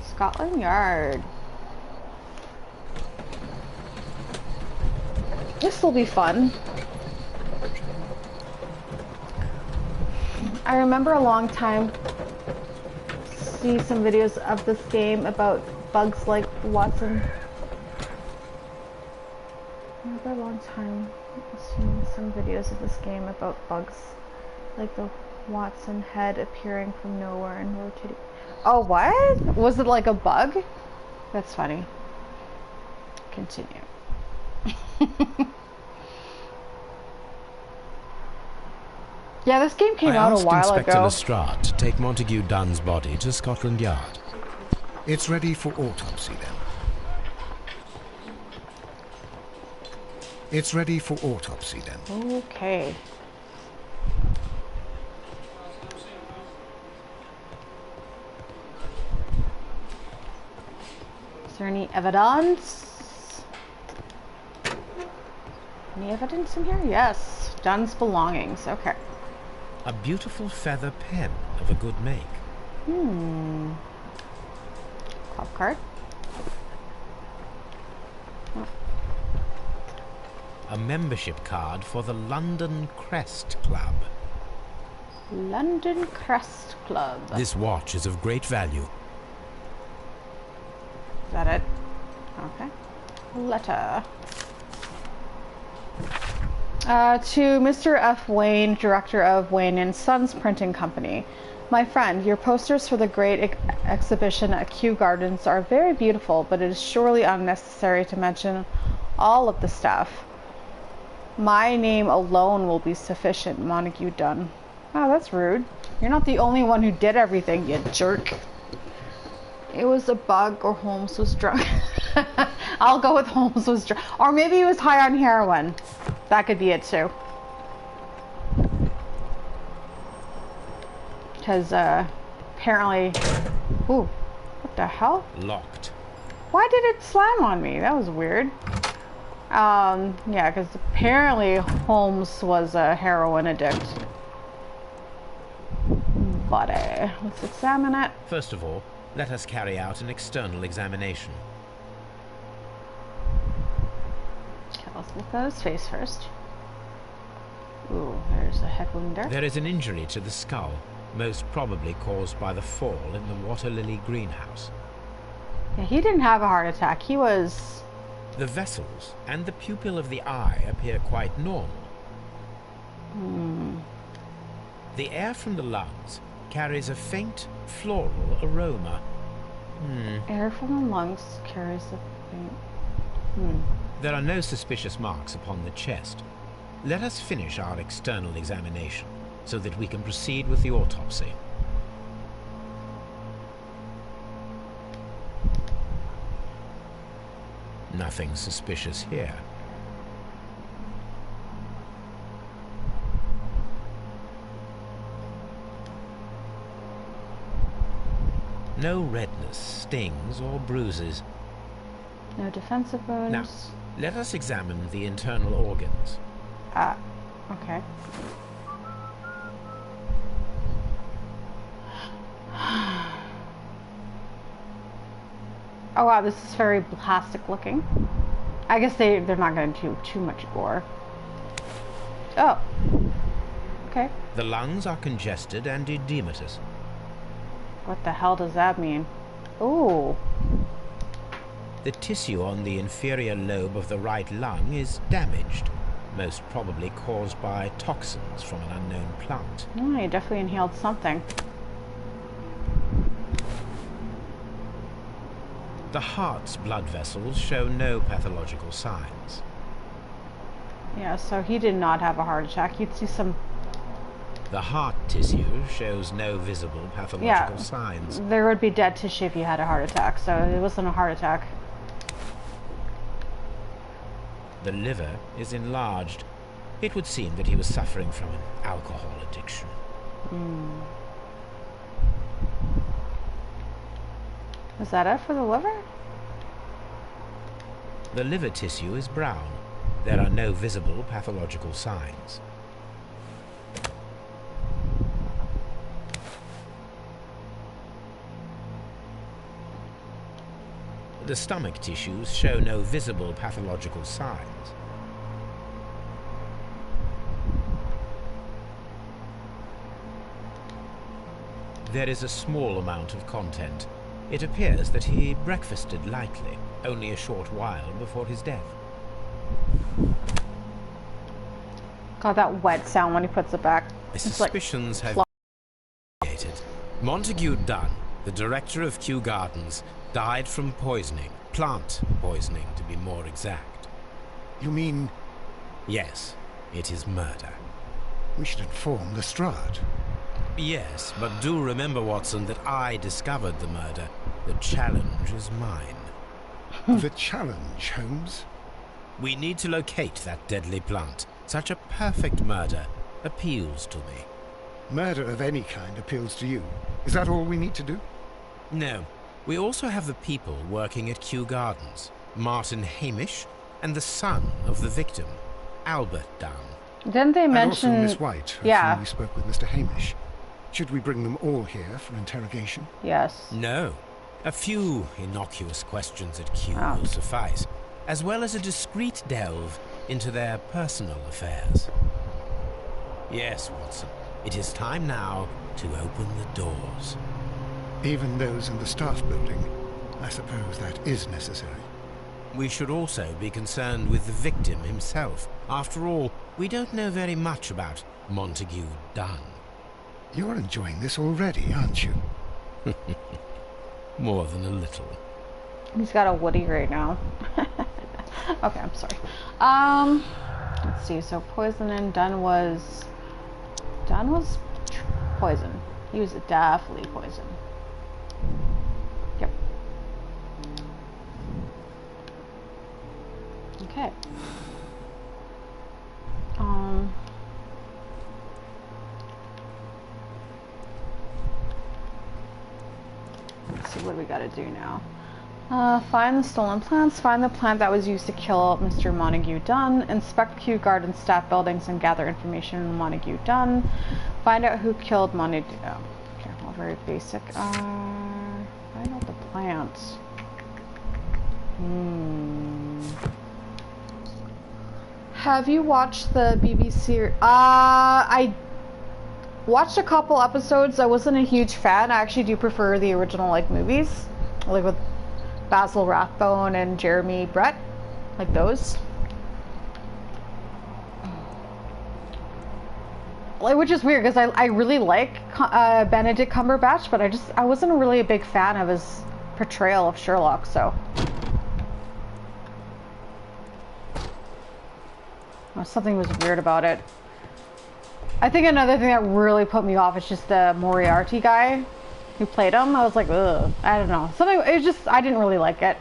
Scotland Yard. This will be fun. I remember a long time see some videos of this game about bugs like Watson. I remember a long time seeing some videos of this game about bugs like the Watson head appearing from nowhere and rotating. Oh, what? Was it like a bug? That's funny. Continue. Yeah, this game came I out a asked while Inspector ago. Lestrade to take Montague Dunn's body to Scotland Yard. It's ready for autopsy then. It's ready for autopsy then. Okay. Is there any evidence? Any evidence in here? Yes. Dunn's belongings. Okay. A beautiful feather pen of a good make. Club card. A membership card for the London Crest Club. London Crest Club. This watch is of great value. Is that it? Okay. Letter. To Mr. F. Wayne, Director of Wayne and Sons Printing Company. My friend, your posters for the great exhibition at Kew Gardens are very beautiful, but it is surely unnecessary to mention all of the stuff. My name alone will be sufficient, Montague Dunn. Oh, that's rude. You're not the only one who did everything, you jerk. It was a bug, or Holmes was drunk. I'll go with Holmes was drunk. Or maybe he was high on heroin. That could be it too. Because apparently... Ooh, what the hell? Locked. Why did it slam on me? That was weird. Yeah, because apparently Holmes was a heroin addict. But let's examine it. First of all, let us carry out an external examination. Okay, let's look at his face first. Ooh, there's a head wound there. There is an injury to the skull, most probably caused by the fall in the water lily greenhouse. Yeah, he didn't have a heart attack. He was... The vessels and the pupil of the eye appear quite normal. The air from the lungs carries a faint floral aroma. Air from the lungs carries a faint... There are no suspicious marks upon the chest. Let us finish our external examination so that we can proceed with the autopsy. Nothing suspicious here. No redness, stings, or bruises. No defensive wounds. Now, let us examine the internal organs. Okay. Oh wow, this is very plastic looking. I guess they're not going to do too much gore. Oh. Okay. The lungs are congested and edematous. What the hell does that mean? Ooh. The tissue on the inferior lobe of the right lung is damaged, most probably caused by toxins from an unknown plant. Oh, he definitely inhaled something. The heart's blood vessels show no pathological signs. Yeah, so he did not have a heart attack. You'd see some... The heart tissue shows no visible pathological signs. There would be dead tissue if you had a heart attack, so it wasn't a heart attack. The liver is enlarged. It would seem that he was suffering from an alcohol addiction. Is that it for the liver? The liver tissue is brown. There are no visible pathological signs. The stomach tissues show no visible pathological signs. There is a small amount of content. It appears that he breakfasted lightly, only a short while before his death. Got that wet sound when he puts it back. My suspicions have been investigated. Montague Dunn, the director of Kew Gardens, died from poisoning. Plant poisoning, to be more exact. You mean... Yes, it is murder. We should inform Lestrade. Yes, but do remember, Watson, that I discovered the murder. The challenge is mine. The challenge, Holmes? We need to locate that deadly plant. Such a perfect murder appeals to me. Murder of any kind appeals to you. Is that all we need to do? No. We also have the people working at Kew Gardens. Martin Hamish and the son of the victim, Albert Dunn. Didn't they mention... And also Miss White, of yeah. whom we spoke with Mr. Hamish. Should we bring them all here for interrogation? Yes. No. A few innocuous questions at Kew Oh. will suffice, as well as a discreet delve into their personal affairs. Yes, Watson. It is time now to open the doors. Even those in the staff building? I suppose that is necessary. We should also be concerned with the victim himself. After all, we don't know very much about Montague Dunn. You're enjoying this already, aren't you? More than a little. He's got a Woody right now. Okay, I'm sorry. Let's see. So poison and Dunn was poison. He was definitely poison. Yep. Okay. Let's see, what do we gotta do now? Find the stolen plants, find the plant that was used to kill Mr. Montague Dunn, inspect Kew Gardens staff buildings and gather information on Montague Dunn, find out who killed Montague... Oh, okay, well, very basic. Find out the plants. Have you watched the BBC... I watched a couple episodes. I wasn't a huge fan. I actually do prefer the original, like, movies. Like, with Basil Rathbone and Jeremy Brett, like those. Like, which is weird because I really like Benedict Cumberbatch, but I wasn't really a big fan of his portrayal of Sherlock. So something was weird about it. I think another thing that really put me off is just the Moriarty guy who played him. I was like, ugh, I don't know. Something, it was just, I didn't really like it.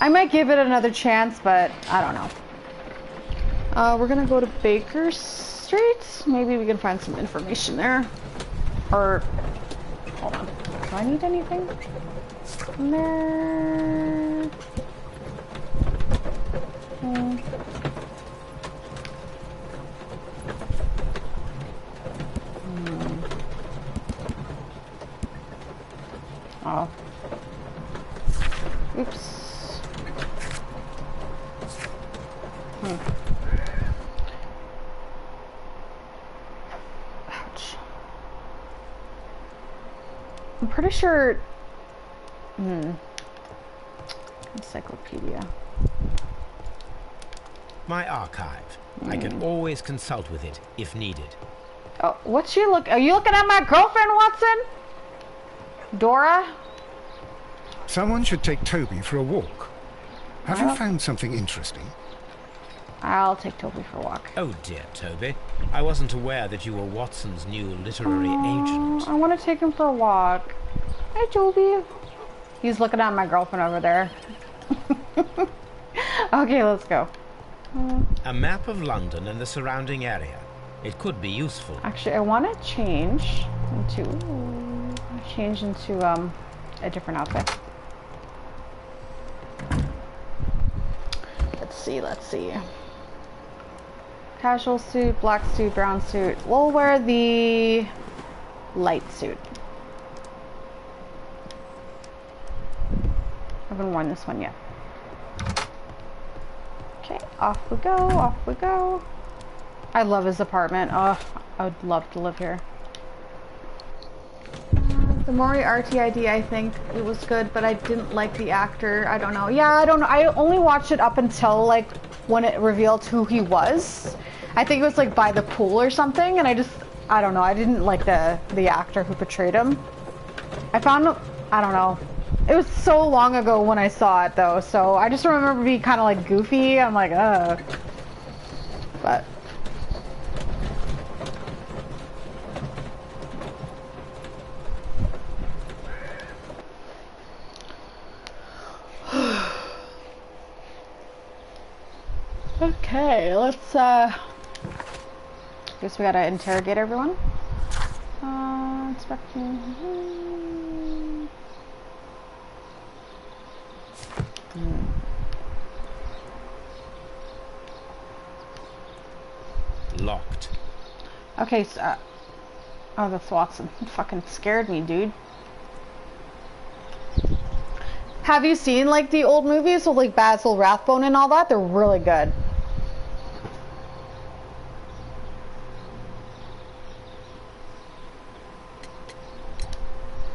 I might give it another chance, but I don't know. We're gonna go to Baker Street. Maybe we can find some information there. Or, hold on. Do I need anything in there? Oh. Oops. Ouch. I'm pretty sure... Encyclopedia. My archive. I can always consult with it if needed. Oh, what's she look? Are you looking at my girlfriend, Watson? Dora? Someone should take Toby for a walk. Have you found something interesting? I'll take Toby for a walk. Oh dear, Toby. I wasn't aware that you were Watson's new literary agent. I want to take him for a walk. Hi, Toby. He's looking at my girlfriend over there. Okay, let's go. A map of London and the surrounding area. It could be useful. Actually, I want to change into a different outfit. Let's see. Casual suit, black suit, brown suit. We'll wear the light suit. I haven't worn this one yet. Okay, off we go. I love his apartment. Oh, I would love to live here. The Moriarty ID, I think it was good, but I didn't like the actor. I don't know. Yeah, I don't know. I only watched it up until, like, when it revealed who he was. I think it was, like, by the pool or something, and I don't know. I didn't like the actor who portrayed him. I don't know. It was so long ago when I saw it, though, so I just remember being kind of, like, goofy. I'm like, ugh. But Okay, let's guess we gotta interrogate everyone. Inspecting. Locked. Okay, so oh, that's Watson. It fucking scared me, dude. Have you seen like the old movies with like Basil Rathbone and all that? They're really good.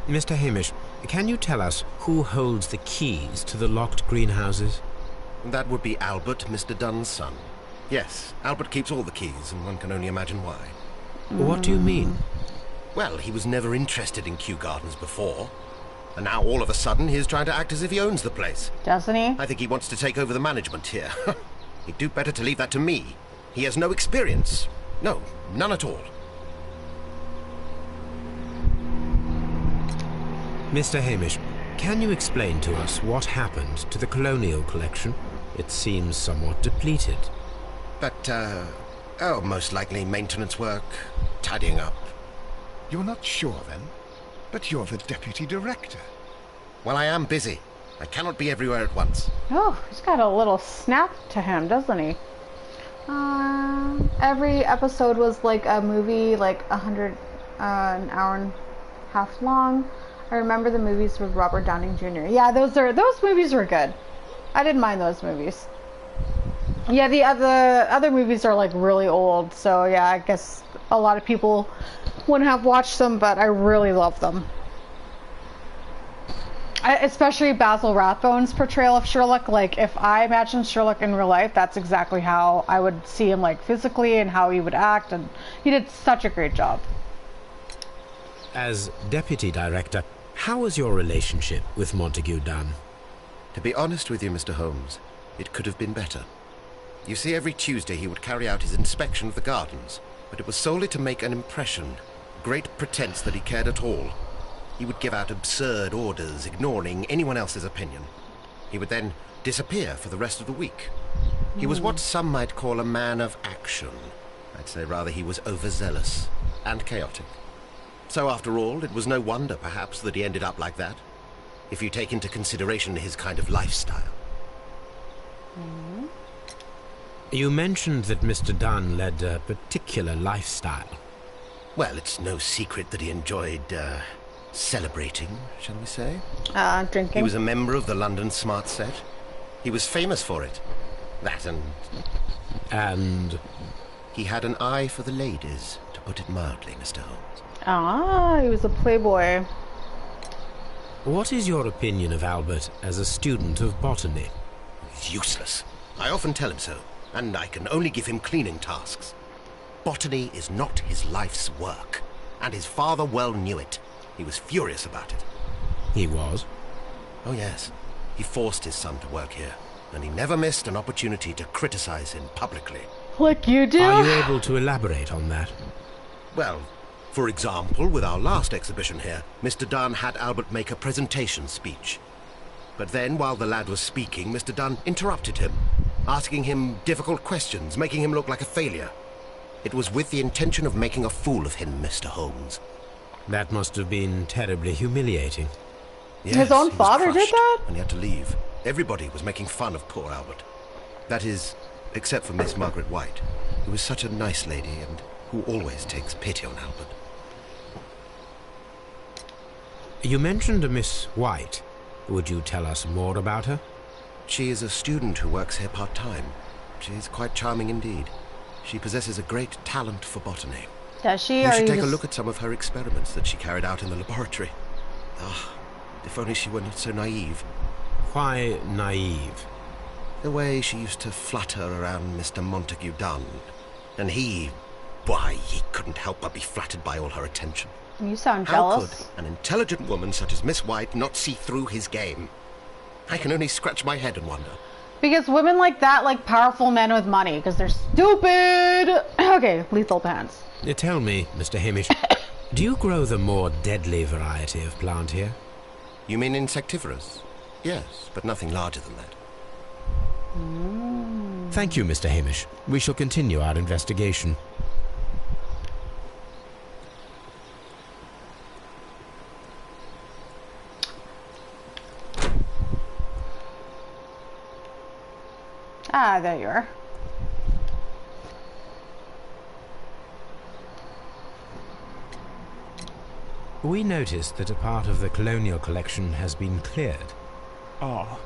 Mr. Hamish, can you tell us who holds the keys to the locked greenhouses? That would be Albert, Mr. Dunn's son. Yes, Albert keeps all the keys, and one can only imagine why. What do you mean? Well, he was never interested in Kew Gardens before. And now all of a sudden he's trying to act as if he owns the place. Doesn't he? I think he wants to take over the management here. He'd do better to leave that to me. He has no experience. No, none at all. Mr. Hamish, can you explain to us what happened to the colonial collection? It seems somewhat depleted. But, oh, most likely maintenance work, tidying up. You're not sure, then? But you're the deputy director. Well, I am busy. I cannot be everywhere at once. Oh, he's got a little snap to him, doesn't he? Every episode was like a movie, like an hour and a half long. I remember the movies with Robert Downey Jr. Yeah, those movies were good. I didn't mind those movies. Yeah, the other movies are like really old, so yeah, I guess a lot of people wouldn't have watched them, but I really love them. Especially Basil Rathbone's portrayal of Sherlock. Like, if I imagine Sherlock in real life, that's exactly how I would see him, like, physically and how he would act, and he did such a great job. As deputy director, how was your relationship with Montague Dunn? To be honest with you, Mr. Holmes, it could have been better. You see, every Tuesday he would carry out his inspection of the gardens, but it was solely to make an impression, great pretense that he cared at all. He would give out absurd orders, ignoring anyone else's opinion. He would then disappear for the rest of the week. He was what some might call a man of action. I'd say rather he was overzealous and chaotic. So after all, it was no wonder, perhaps, that he ended up like that, if you take into consideration his kind of lifestyle. You mentioned that Mr. Dunn led a particular lifestyle. Well, it's no secret that he enjoyed, celebrating, shall we say? Drinking. He was a member of the London Smart Set. He was famous for it. That And? He had an eye for the ladies, to put it mildly, Mr. Holmes. Ah, he was a playboy. What is your opinion of Albert as a student of botany? He's useless. I often tell him so, and I can only give him cleaning tasks. Botany is not his life's work, and his father well knew it. He was furious about it. He was? Oh, yes. He forced his son to work here, and he never missed an opportunity to criticize him publicly. Like you do? Are you able to elaborate on that? Well, for example, with our last exhibition here, Mr. Dunn had Albert make a presentation speech. But then, while the lad was speaking, Mr. Dunn interrupted him, asking him difficult questions, making him look like a failure. It was with the intention of making a fool of him, Mr. Holmes. That must have been terribly humiliating. Yes, his own he was father did crushed, that? and he had to leave. Everybody was making fun of poor Albert. That is, except for Miss Margaret White, who was such a nice lady and who always takes pity on Albert. You mentioned a Miss White. Would you tell us more about her? She is a student who works here part-time. She is quite charming indeed. She possesses a great talent for botany. Does she? You or should you take a just... look at some of her experiments that she carried out in the laboratory. Ah, if only she were not so naive. Why naive? The way she used to flutter around Mr. Montague Dunn. And he... why, he couldn't help but be flattered by all her attention. You sound How jealous. could an intelligent woman such as Miss White not see through his game? I can only scratch my head and wonder. Because women like that like powerful men with money, because they're stupid. Okay, lethal pants. Tell me, Mr. Hamish, do you grow the more deadly variety of plant here? You mean insectivorous? Yes, but nothing larger than that. Thank you, Mr. Hamish. We shall continue our investigation. Ah, there you are. We noticed that a part of the colonial collection has been cleared. Ah.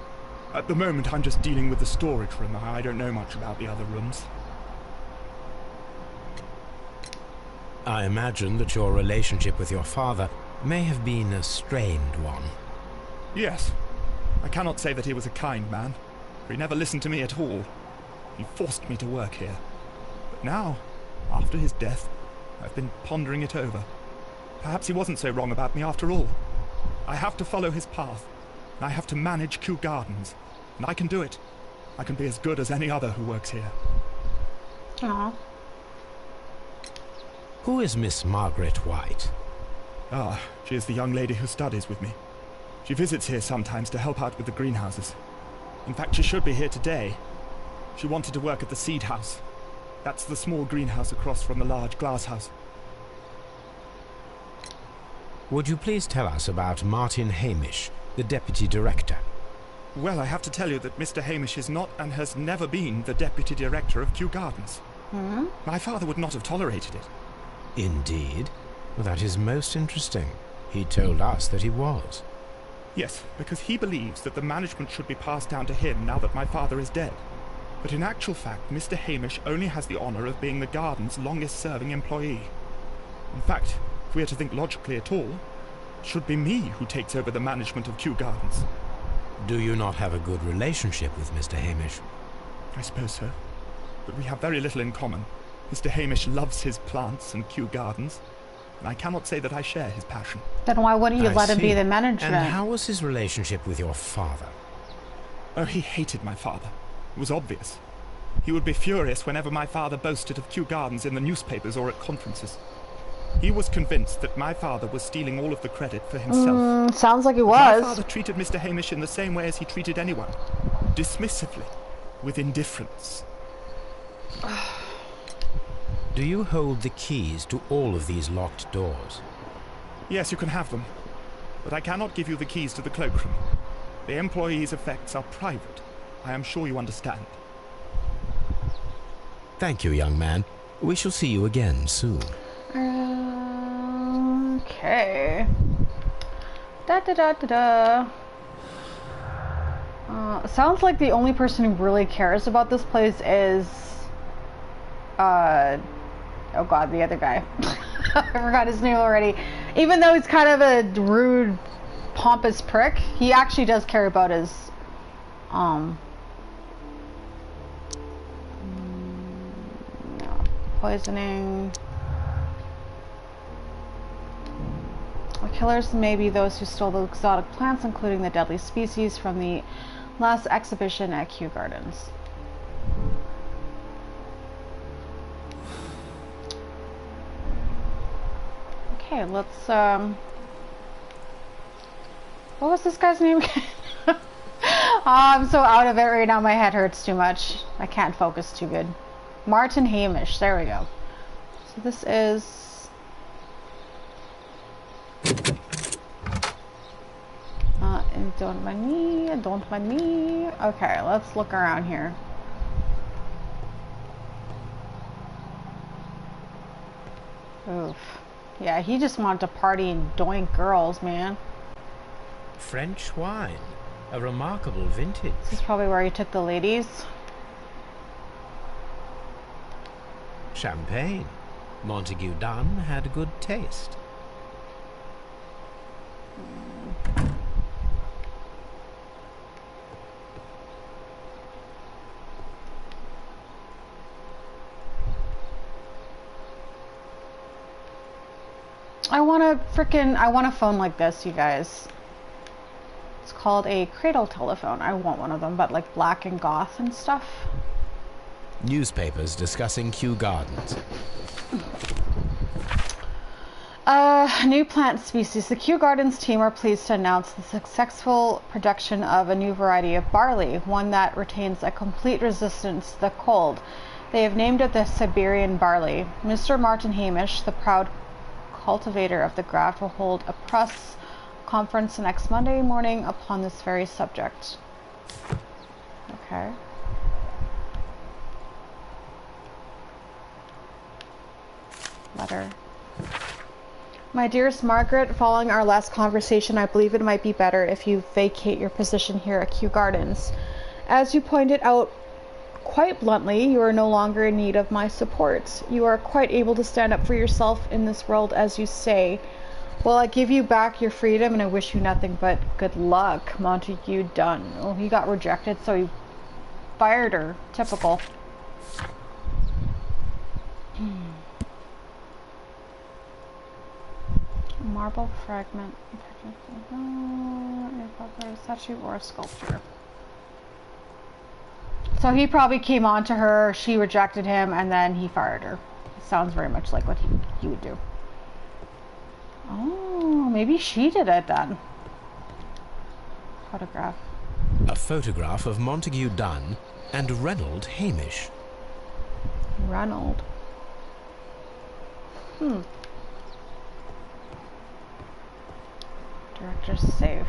At the moment, I'm just dealing with the storage room. I don't know much about the other rooms. I imagine that your relationship with your father may have been a strained one. Yes. I cannot say that he was a kind man, for he never listened to me at all. He forced me to work here. But now, after his death, I've been pondering it over. Perhaps he wasn't so wrong about me after all. I have to follow his path. I have to manage Kew Gardens. And I can do it. I can be as good as any other who works here. Aww. Who is Miss Margaret White? Ah, she is the young lady who studies with me. She visits here sometimes to help out with the greenhouses. In fact, she should be here today. She wanted to work at the seed house. That's the small greenhouse across from the large glass house. Would you please tell us about Martin Hamish, the deputy director? Well, I have to tell you that Mr. Hamish is not and has never been the deputy director of Kew Gardens. Hmm? My father would not have tolerated it. Indeed? Well, that is most interesting. He told us that he was. Yes, because he believes that the management should be passed down to him now that my father is dead. But in actual fact, Mr. Hamish only has the honor of being the garden's longest-serving employee. In fact, if we are to think logically at all, it should be me who takes over the management of Kew Gardens. Do you not have a good relationship with Mr. Hamish? I suppose so. But we have very little in common. Mr. Hamish loves his plants and Kew Gardens, and I cannot say that I share his passion. Then why wouldn't you I let him be see. the manager? And how was his relationship with your father? Oh, he hated my father. It was obvious. He would be furious whenever my father boasted of Kew Gardens in the newspapers or at conferences. He was convinced that my father was stealing all of the credit for himself. Sounds like he My was. father treated Mr. Hamish in the same way as he treated anyone. Dismissively. With indifference. Do you hold the keys to all of these locked doors? Yes, you can have them. But I cannot give you the keys to the cloakroom. The employees' effects are private. I am sure you understand. Thank you, young man. We shall see you again soon. Okay. Da da da da da. Sounds like the only person who really cares about this place is oh god, the other guy. I forgot his name already. Even though he's kind of a rude, pompous prick, he actually does care about his poisoning. The killers may be those who stole the exotic plants, including the deadly species from the last exhibition at Kew Gardens. Okay, let's what was this guy's name again? I'm so out of it right now, my head hurts too much. I can't focus too good. Martin Hamish, there we go. So this is don't mind me. Okay, let's look around here. Oof. Yeah, he just wanted to party and doink girls, man. French wine. A remarkable vintage. This is probably where he took the ladies. Champagne. Montague Dunn had good taste. I want a phone like this, you guys. It's called a cradle telephone. I want one of them, but like black and goth and stuff. Newspapers discussing Kew Gardens. New plant species. The Kew Gardens team are pleased to announce the successful production of a new variety of barley, one that retains a complete resistance to the cold. They have named it the Siberian barley. Mr. Martin Hamish, the proud cultivator of the graft, will hold a press conference next Monday morning upon this very subject. Okay. Letter. My dearest Margaret, following our last conversation, I believe it might be better if you vacate your position here at Kew Gardens. As you pointed out quite bluntly, you are no longer in need of my support. You are quite able to stand up for yourself in this world, as you say. Well, I give you back your freedom, and I wish you nothing but good luck. Montague Dunn. Oh, he got rejected, so he fired her. Typical. Marble fragment. Statue or a sculpture. So he probably came on to her, she rejected him, and then he fired her. Sounds very much like what he would do. Oh, maybe she did it then. Photograph. A photograph of Montague Dunn and Reynold Hamish. Reynold. Director's safe.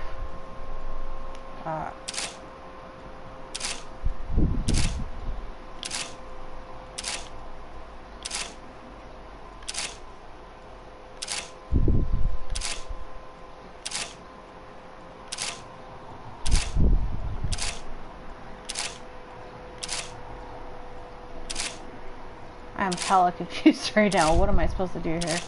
I'm hella confused right now. What am I supposed to do here?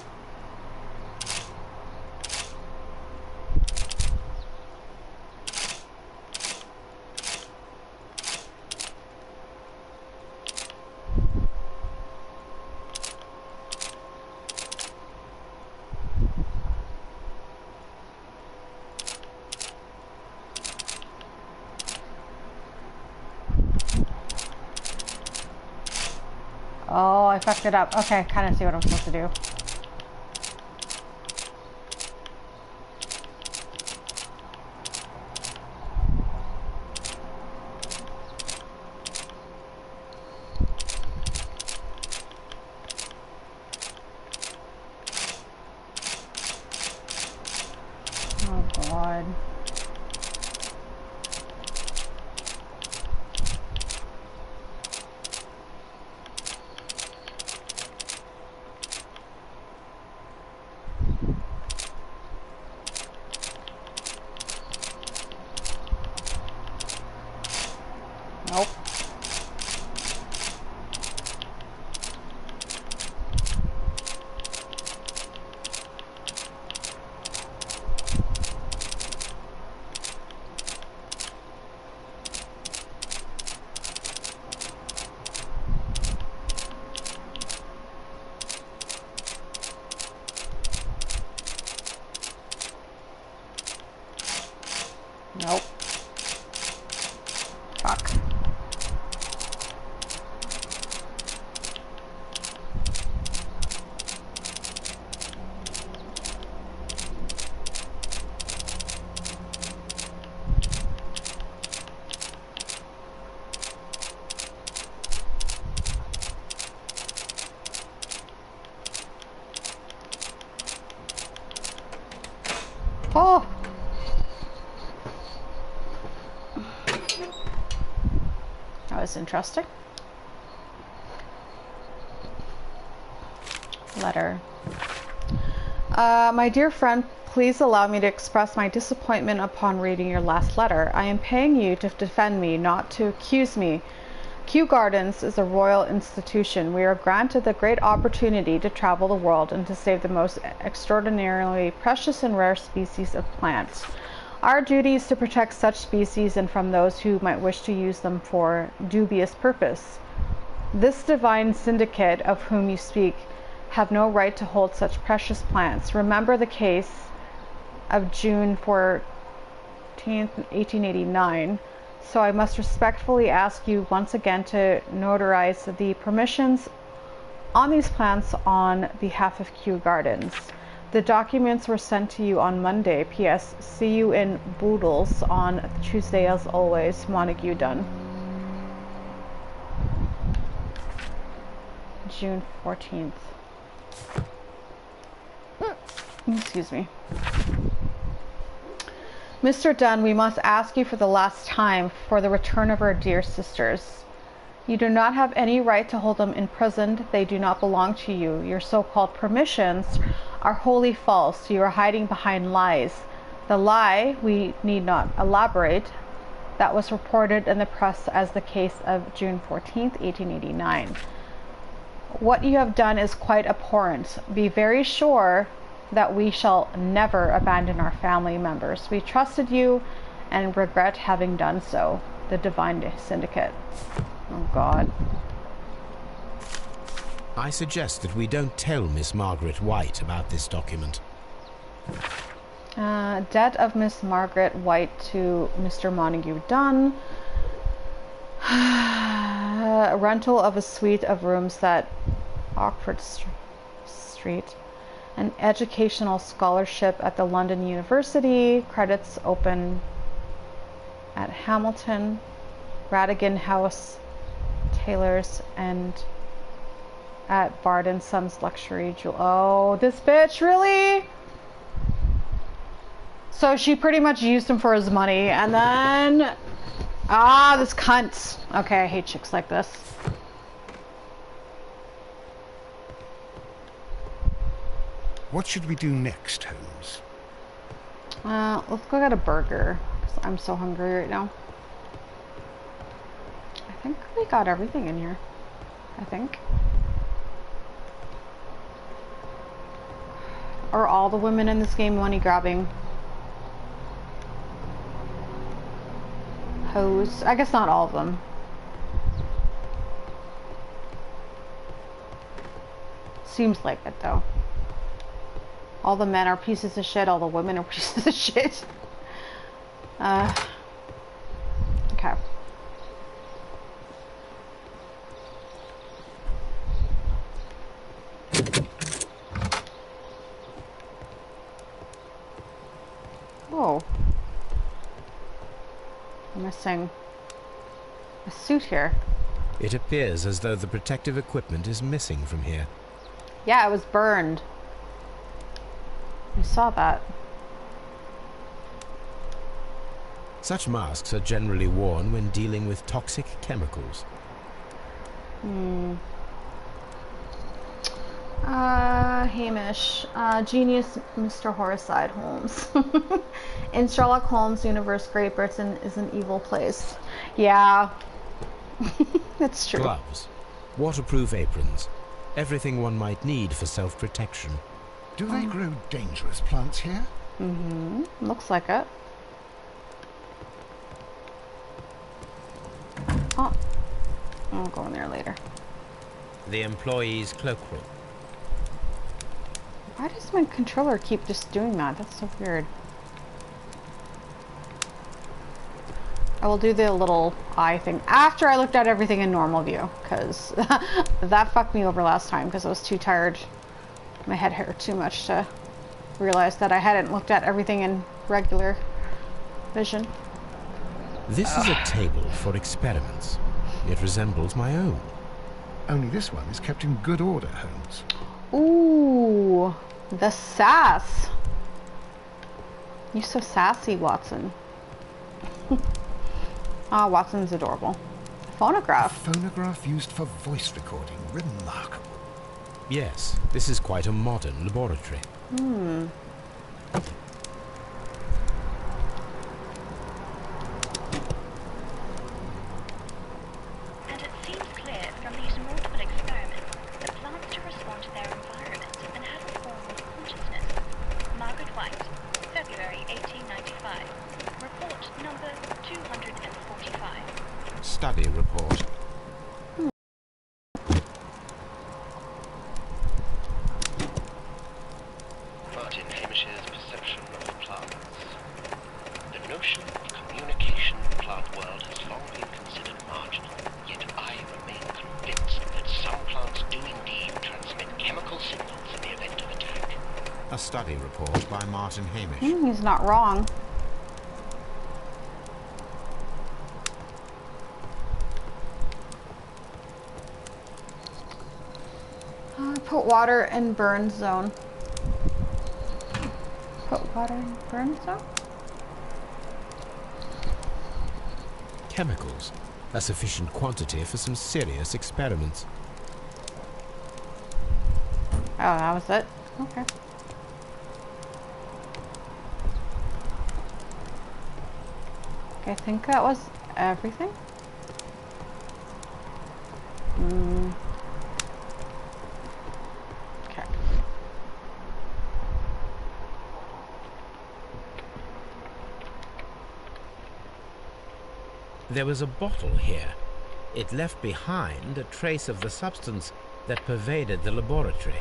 Oh, I fucked it up. Okay, I kind of see what I'm supposed to do. Oh, God. Nope. Nope. Fuck. Oh! That was interesting. Letter. My dear friend, please allow me to express my disappointment upon reading your last letter. I am paying you to defend me, not to accuse me. Kew Gardens is a royal institution. We are granted the great opportunity to travel the world and to save the most extraordinarily precious and rare species of plants. Our duty is to protect such species and from those who might wish to use them for dubious purpose. This divine syndicate of whom you speak have no right to hold such precious plants. Remember the case of June 14th, 1889. So I must respectfully ask you once again to notarize the permissions on these plants on behalf of Kew Gardens. The documents were sent to you on Monday. P.S. See you in Boodles on Tuesday as always. Montague Dunn. June 14th. Excuse me. Mr. Dunn, we must ask you for the last time for the return of our dear sisters. You do not have any right to hold them imprisoned. They do not belong to you. Your so-called permissions are wholly false. You are hiding behind lies. The lie, we need not elaborate, that was reported in the press as the case of June 14th, 1889. What you have done is quite abhorrent. Be very sure that we shall never abandon our family members. We trusted you and regret having done so. The Divine Syndicate. Oh God. I suggest that we don't tell Miss Margaret White about this document. Debt of Miss Margaret White to Mr. Montague Dunn. A rental of a suite of rooms at Oxford Street. An educational scholarship at the London University. Credits open at Hamilton, Radigan House, Taylor's, and at Bard and Sons Luxury Jewel. Oh, this bitch, really? So she pretty much used him for his money, and then this cunt. Okay, I hate chicks like this. What should we do next, Holmes? Let's go get a burger. I'm so hungry right now. I think we got everything in here. I think. Are all the women in this game money grabbing? Hoes. I guess not all of them. Seems like it though. All the men are pieces of shit, all the women are pieces of shit. Okay. Whoa. I'm missing a suit here. It appears as though the protective equipment is missing from here. Yeah, it was burned. I saw that. Such masks are generally worn when dealing with toxic chemicals. Hamish. Genius Mr. Horrorcide Holmes. In Sherlock Holmes' universe, Great Britain is an evil place. Yeah. That's true. Gloves, waterproof aprons, everything one might need for self-protection. Do they grow dangerous plants here? Mm-hmm. Looks like it. Oh. I'll go in there later. The employee's cloakroom. Why does my controller keep just doing that? That's so weird. I will do the little eye thing after I looked at everything in normal view, because that fucked me over last time because I was too tired. My head hurt too much to realize that I hadn't looked at everything in regular vision. This is a table for experiments. It resembles my own. Only this one is kept in good order, Holmes. Ooh, the sass. You're so sassy, Watson. Ah, Watson's adorable. Phonograph. A phonograph used for voice recording. Remarkable. Yes, this is quite a modern laboratory. Hmm. And it seems clear from these multiple experiments that plants respond to their environment and have a form of consciousness. Margaret White, February 1895. Report number 245. Study report. Martin Hamish's perception of plants. The notion of communication in the plant world has long been considered marginal, yet I remain convinced that some plants do indeed transmit chemical signals in the event of attack. A study report by Martin Hamish. He's not wrong. Put water in burn zone. Put water in burn zone? Chemicals. A sufficient quantity for some serious experiments. Oh, that was it? Okay. Okay, I think that was everything. Okay. There was a bottle here. It left behind a trace of the substance that pervaded the laboratory.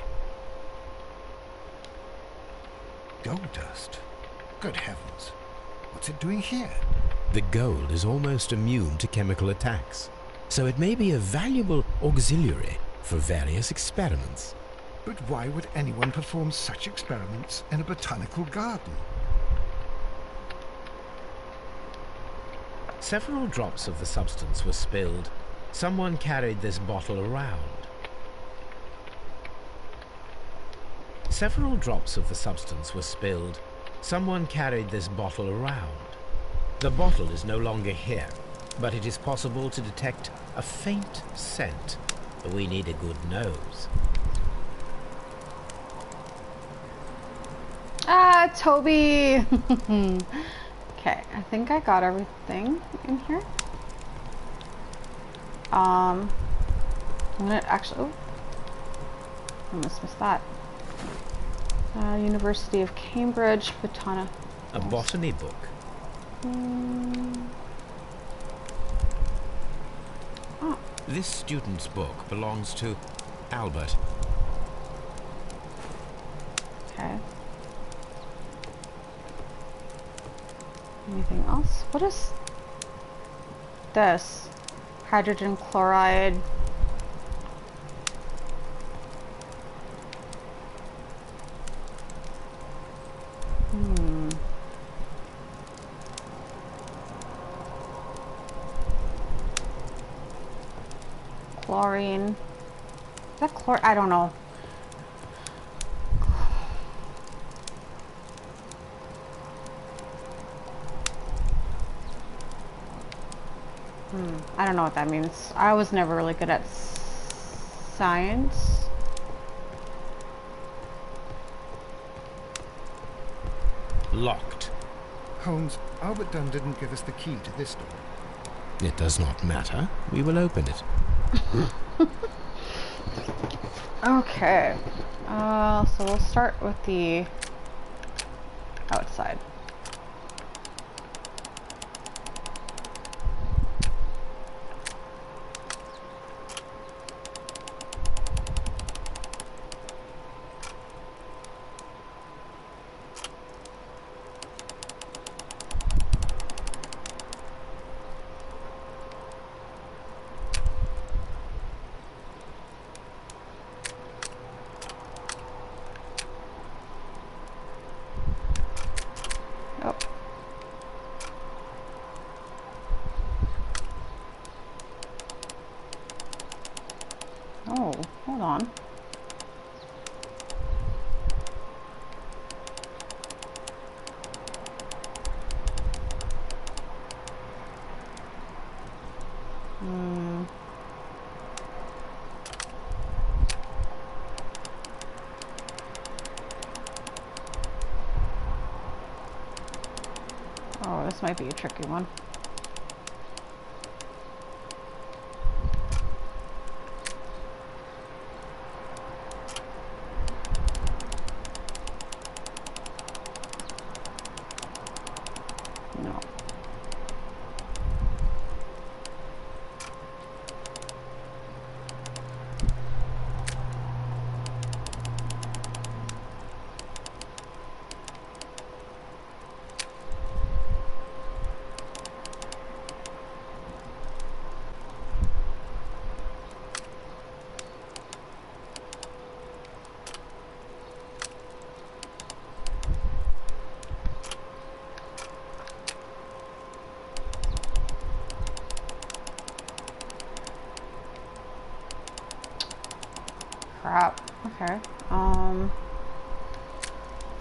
Gold dust? Good heavens. What's it doing here? The gold is almost immune to chemical attacks, so it may be a valuable auxiliary for various experiments. But why would anyone perform such experiments in a botanical garden? Several drops of the substance were spilled. Someone carried this bottle around. Several drops of the substance were spilled. Someone carried this bottle around. The bottle is no longer here, but it is possible to detect a faint scent. We need a good nose. Ah, Toby! Okay, I think I got everything in here. I'm gonna actually... Oh, I almost missed that. University of Cambridge, Botana. A botany book. Oh. This student's book belongs to Albert. Okay. Anything else? What is this? Hydrogen chloride. Chlorine. Is that chlor? I don't know. I don't know what that means. I was never really good at science. Locked. Holmes, Albert Dunn didn't give us the key to this door. It does not matter. We will open it. Okay. So we'll start with the outside. Oh. Oh, hold on. Oh, this might be a tricky one. No. crap. Okay.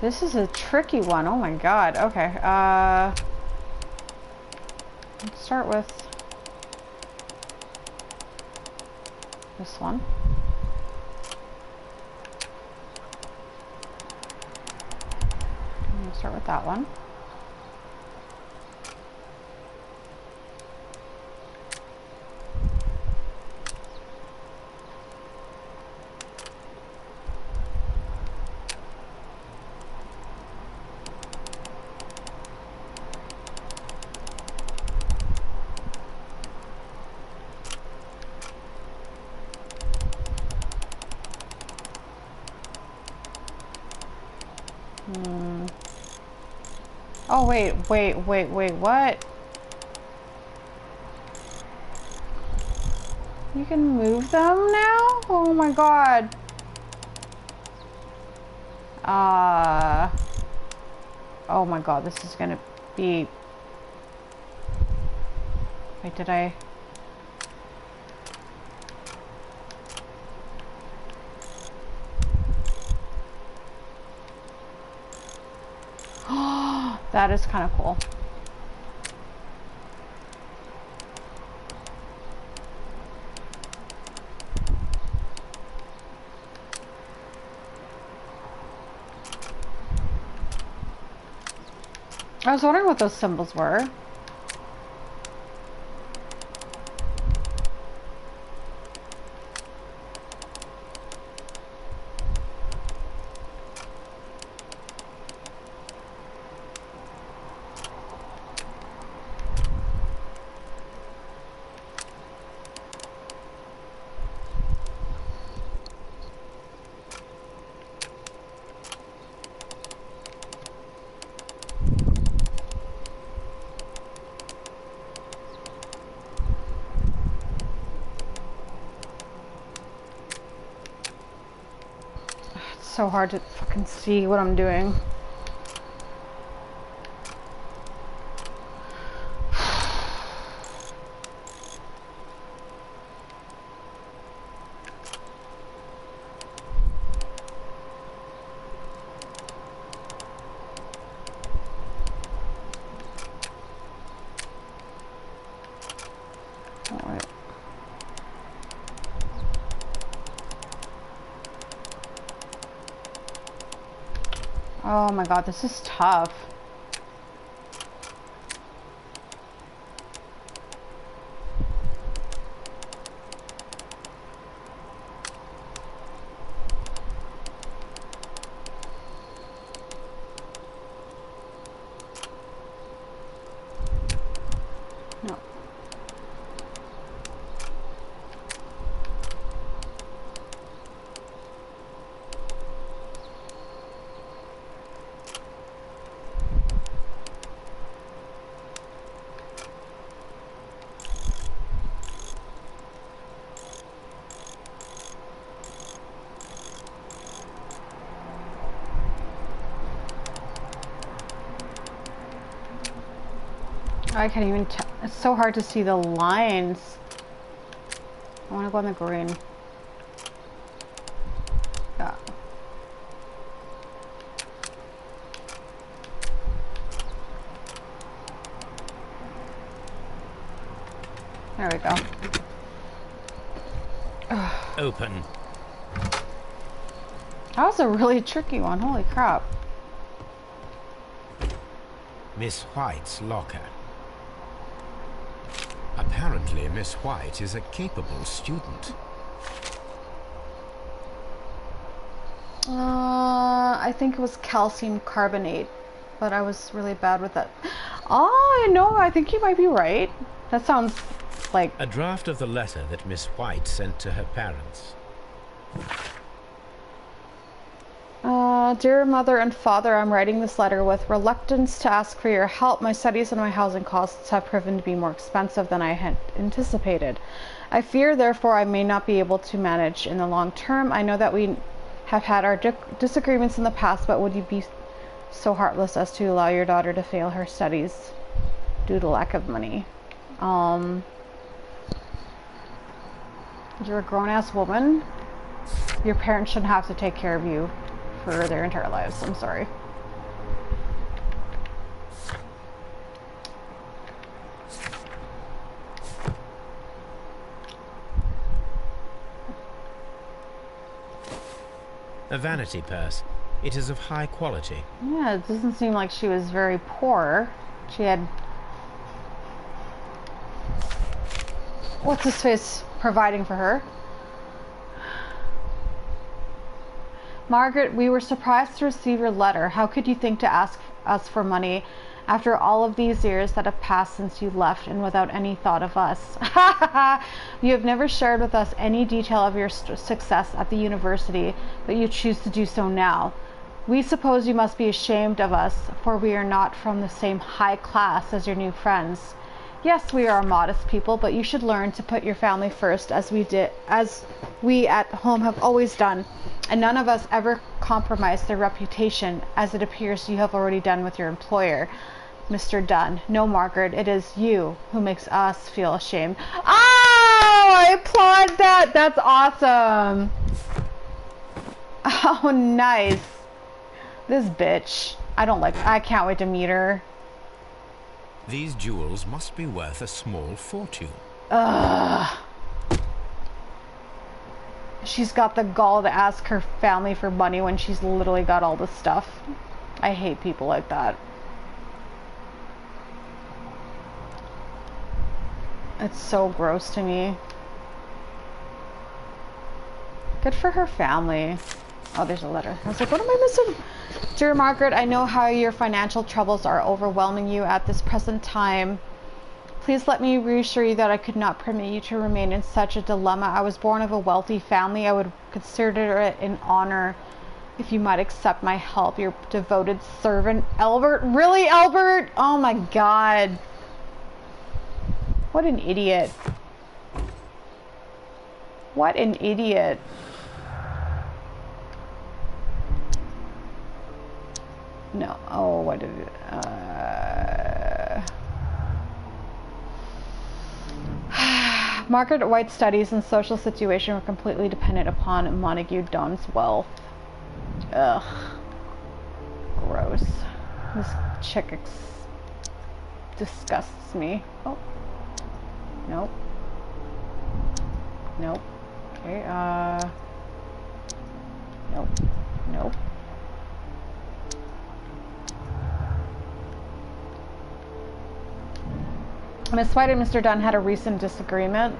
This is a tricky one. Oh my god. Okay. Let's start with this one. We'll start with that one. Oh, wait, what? You can move them now? Oh my god. Oh my god, this is gonna be... Wait, did I... That is kind of cool. I was wondering what those symbols were. So hard to fucking see what I'm doing. Oh my god, this is tough. No. I can't even tell. It's so hard to see the lines. I want to go on the green. Yeah. There we go. Open. That was a really tricky one. Holy crap. Miss White's locker. Apparently, Miss White is a capable student. I think it was calcium carbonate, but I was really bad with that. Oh, no, I think you might be right. That sounds like... A draft of the letter that Miss White sent to her parents. Dear Mother and Father, I'm writing this letter with reluctance to ask for your help. My studies and my housing costs have proven to be more expensive than I had anticipated. I fear, therefore, I may not be able to manage in the long term. I know that we have had our disagreements in the past, but would you be so heartless as to allow your daughter to fail her studies due to lack of money? You're a grown-ass woman. Your parents shouldn't have to take care of you for their entire lives. I'm sorry. A vanity purse. It is of high quality. Yeah, it doesn't seem like she was very poor. She had... What's his face providing for her? Margaret, we were surprised to receive your letter. How could you think to ask us for money after all of these years that have passed since you left and without any thought of us? You have never shared with us any detail of your success at the university, but you choose to do so now. We suppose you must be ashamed of us, for we are not from the same high class as your new friends. Yes, we are a modest people, but you should learn to put your family first, as we at home have always done, and none of us ever compromise their reputation, as it appears you have already done with your employer, Mr. Dunn. No, Margaret, it is you who makes us feel ashamed. Oh, I applaud that. That's awesome. Oh, nice. This bitch. I can't wait to meet her. These jewels must be worth a small fortune. Ugh. She's got the gall to ask her family for money when she's literally got all this stuff. I hate people like that. It's so gross to me. Good for her family. Oh, there's a letter. I was like, what am I missing? Dear Margaret, I know how your financial troubles are overwhelming you at this present time. Please let me reassure you that I could not permit you to remain in such a dilemma. I was born of a wealthy family. I would consider it an honor if you might accept my help. Your devoted servant, Albert. Really, Albert? Oh my God. What an idiot. What an idiot. No. Oh, what did it... Margaret White's studies and social situation were completely dependent upon Montague Dunn's wealth. Ugh. Gross. This chick disgusts me. Oh. Nope. Nope. Okay, Nope. Nope. Miss White and Mr. Dunn had a recent disagreement.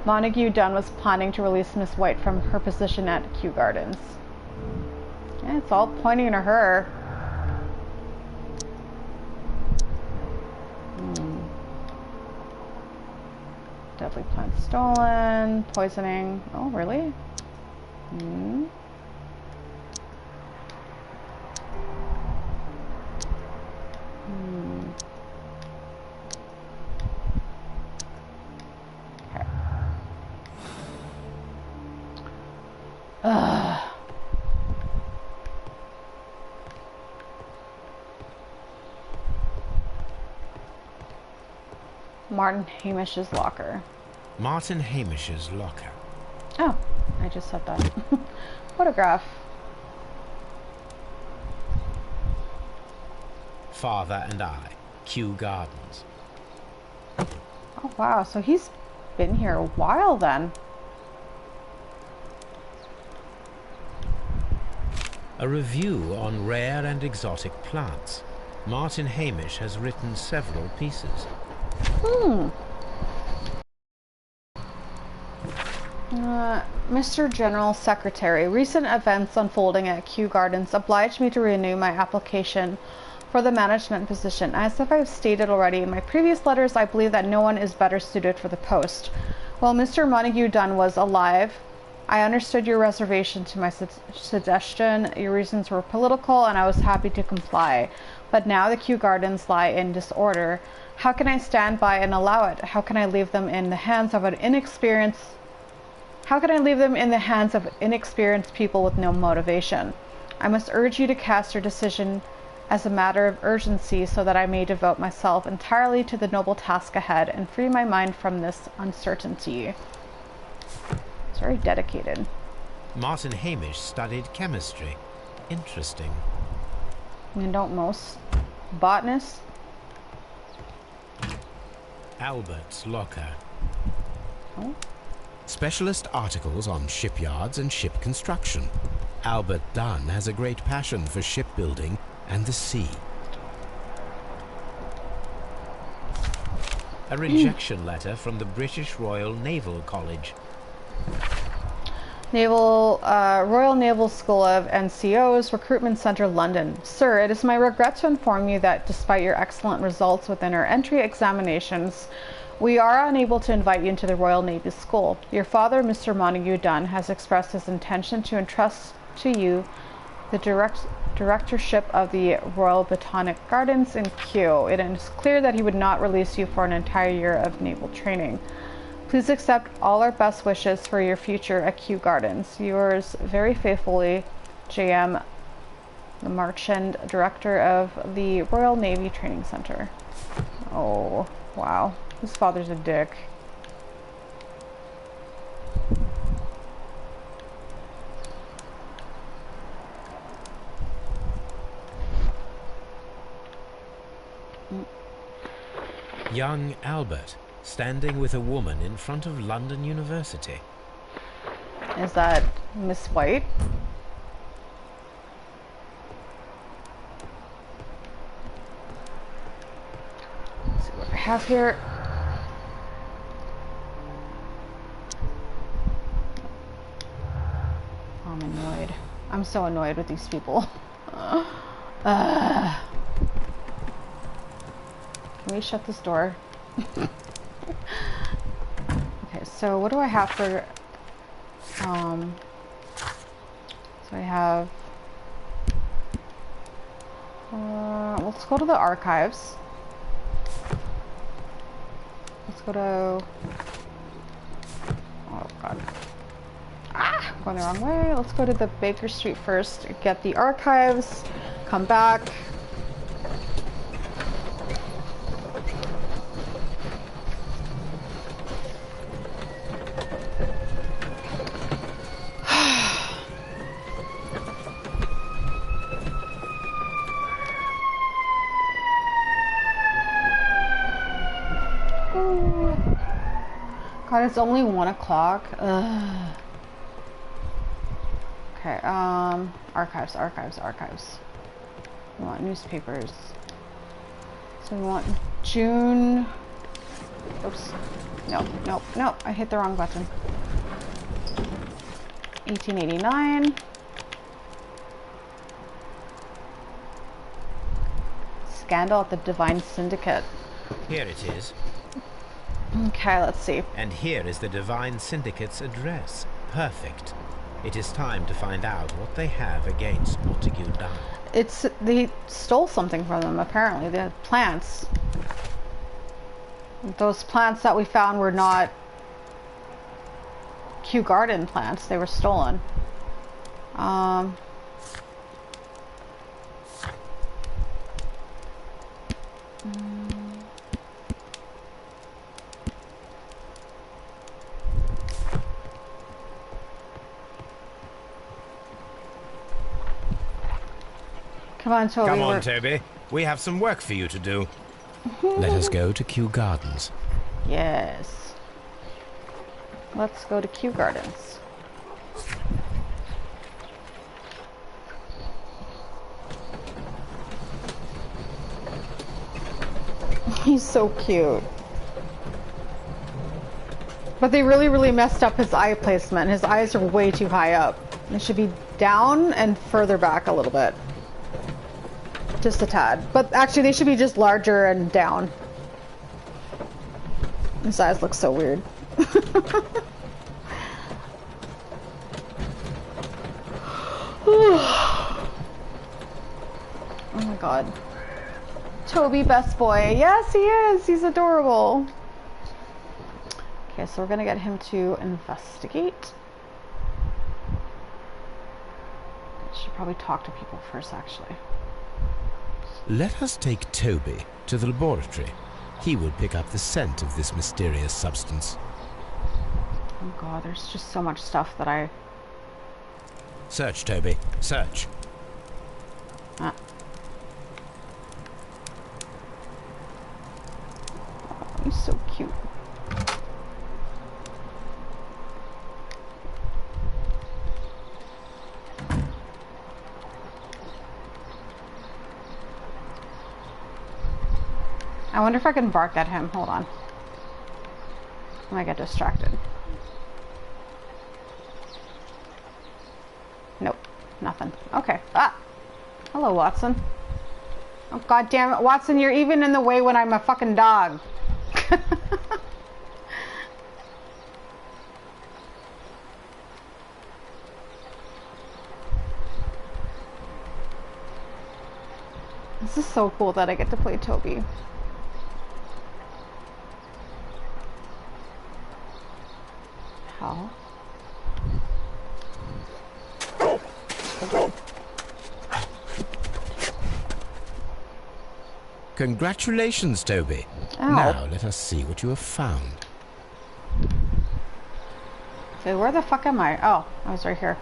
Montague Dunn was planning to release Miss White from her position at Kew Gardens. Yeah, it's all pointing to her. Deadly plant stolen. Poisoning. Oh, really? Hmm. Ugh. Martin Hamish's locker. Martin Hamish's locker. Oh, I just said that. Photograph. Father and I, Kew Gardens. Oh wow, so he's been here a while then. A review on rare and exotic plants. Martin Hamish has written several pieces. Mr. General Secretary, recent events unfolding at Kew Gardens obliged me to renew my application for the management position. As if I've stated already in my previous letters, I believe that no one is better suited for the post. While Mr. Montague Dunn was alive, I understood your reservation to my suggestion. Your reasons were political, and I was happy to comply. But now the Kew Gardens lie in disorder. How can I stand by and allow it? How can I leave them in the hands of inexperienced people with no motivation? I must urge you to cast your decision as a matter of urgency so that I may devote myself entirely to the noble task ahead and free my mind from this uncertainty. It's very dedicated. Martin Hamish studied chemistry. Interesting. I mean, don't most botanists? Albert's locker. Oh. Specialist articles on shipyards and ship construction. Albert Dunn has a great passion for shipbuilding and the sea. A rejection letter from the British Royal Naval College. Royal Naval School of NCOs, Recruitment Centre, London. Sir, it is my regret to inform you that despite your excellent results within our entry examinations, we are unable to invite you into the Royal Navy School. Your father, Mr. Montague Dunn, has expressed his intention to entrust to you the directorship of the Royal Botanic Gardens in Kew. It is clear that he would not release you for an entire year of naval training. Please accept all our best wishes for your future at Kew Gardens. Yours very faithfully, J.M. the Marchand, Director of the Royal Navy Training Center. Oh, wow. His father's a dick. Young Albert, standing with a woman in front of London University. Is that Miss White? Let's see what I have here. I'm annoyed. I'm so annoyed with these people. Can we shut this door? Okay, so what do I have for, so I have, let's go to the archives. Let's go to, oh god. Ah, I'm going the wrong way. Let's go to the Baker Street first, get the archives, come back. God, it's only 1 o'clock. Ugh. Okay, archives. We want newspapers. So we want June. Oops. No, I hit the wrong button. 1889. Scandal at the Divine Syndicate. Here it is. Okay, let's see. And here is the Divine Syndicate's address. Perfect. It is time to find out what they have against Montague Dunn. They stole something from them, apparently. They had plants. Those plants that we found were not Kew Garden plants. They were stolen. Come on, Toby. Come on, Toby. We have some work for you to do. Let us go to Kew Gardens. Yes. Let's go to Kew Gardens. He's so cute. But they really messed up his eye placement. His eyes are way too high up. They should be down and further back a little bit. Just a tad. But actually they should be just larger and down. His eyes look so weird. Oh my god. Toby, best boy. Yes, he is. He's adorable. Okay, so we're gonna get him to investigate. I should probably talk to people first, actually. Let us take Toby to the laboratory. He will pick up the scent of this mysterious substance. Oh god, there's just so much stuff that I Search, Toby. Search. Ah. Oh, he's so cute. I wonder if I can bark at him. Hold on. I might get distracted. Nope. Nothing. Okay. Ah! Hello, Watson. Oh, God damn it. Watson, you're even in the way when I'm a fucking dog. This is so cool that I get to play Toby. How? Congratulations, Toby. Ow. Now let us see what you have found. Okay, where the fuck am I? Oh, I was right here.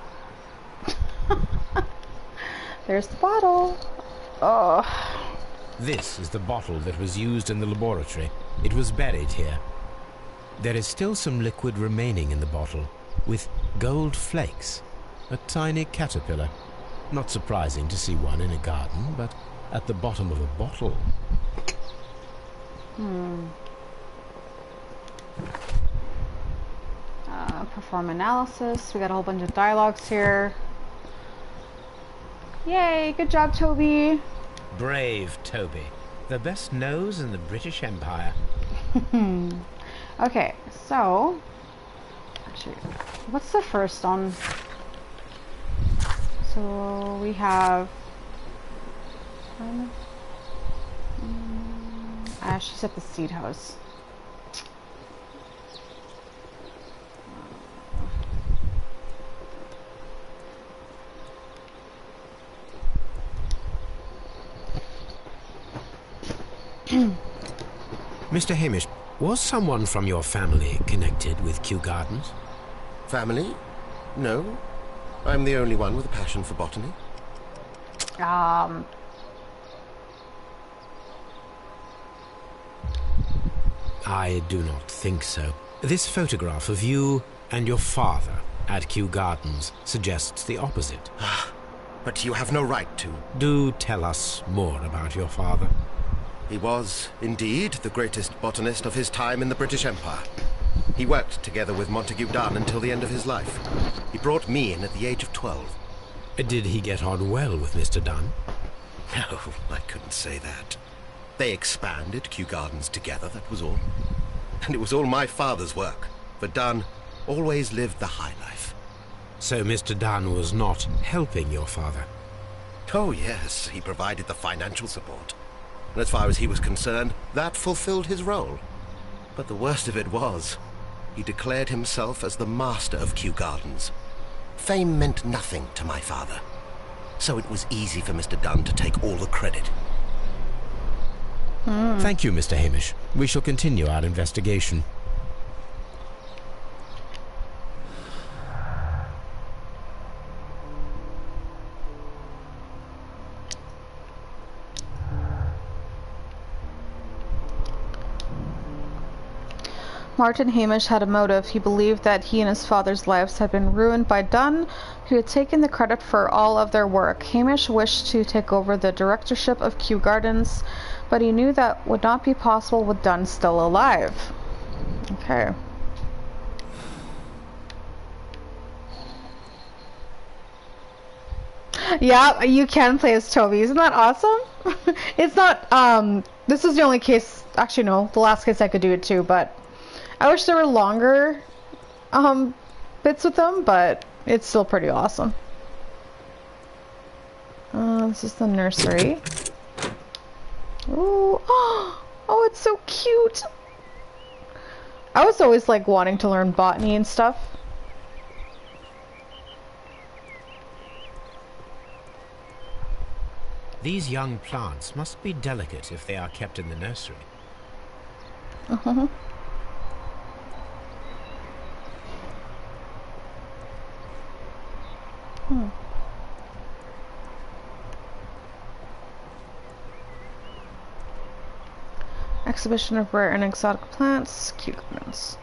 There's the bottle. Oh. This is the bottle that was used in the laboratory. It was buried here. There is still some liquid remaining in the bottle, with gold flakes. A tiny caterpillar. Not surprising to see one in a garden, but at the bottom of a bottle. Perform analysis. We got a whole bunch of dialogues here. Yay, good job, Toby. Brave Toby. The best nose in the British Empire. Okay, so... Actually, what's the first on? So we have... she's at the seed house. Mr. Hamish, was someone from your family connected with Kew Gardens? Family? No. I'm the only one with a passion for botany. I do not think so. This photograph of you and your father at Kew Gardens suggests the opposite. But you have no right to. Do tell us more about your father. He was, indeed, the greatest botanist of his time in the British Empire. He worked together with Montague Dunn until the end of his life. He brought me in at the age of 12. Did he get on well with Mr. Dunn? No, I couldn't say that. They expanded Kew Gardens together, that was all. And it was all my father's work, for Dunn always lived the high life. So Mr. Dunn was not helping your father? Oh yes, he provided the financial support. And as far as he was concerned, that fulfilled his role. But the worst of it was, he declared himself as the master of Kew Gardens. Fame meant nothing to my father, so it was easy for Mr. Dunn to take all the credit. Thank you, Mr. Hamish. We shall continue our investigation. Martin Hamish had a motive. He believed that he and his father's lives had been ruined by Dunn, who had taken the credit for all of their work. Hamish wished to take over the directorship of Kew Gardens, but he knew that would not be possible with Dunn still alive. Okay. Yeah, you can play as Toby. Isn't that awesome? It's not, this is the only case, actually no, the last case I could do it too, but I wish there were longer, bits with them, but it's still pretty awesome. This is the nursery. Ooh, oh, it's so cute. I was always like wanting to learn botany and stuff. These young plants must be delicate if they are kept in the nursery. Exhibition of rare and exotic plants, cute gardens.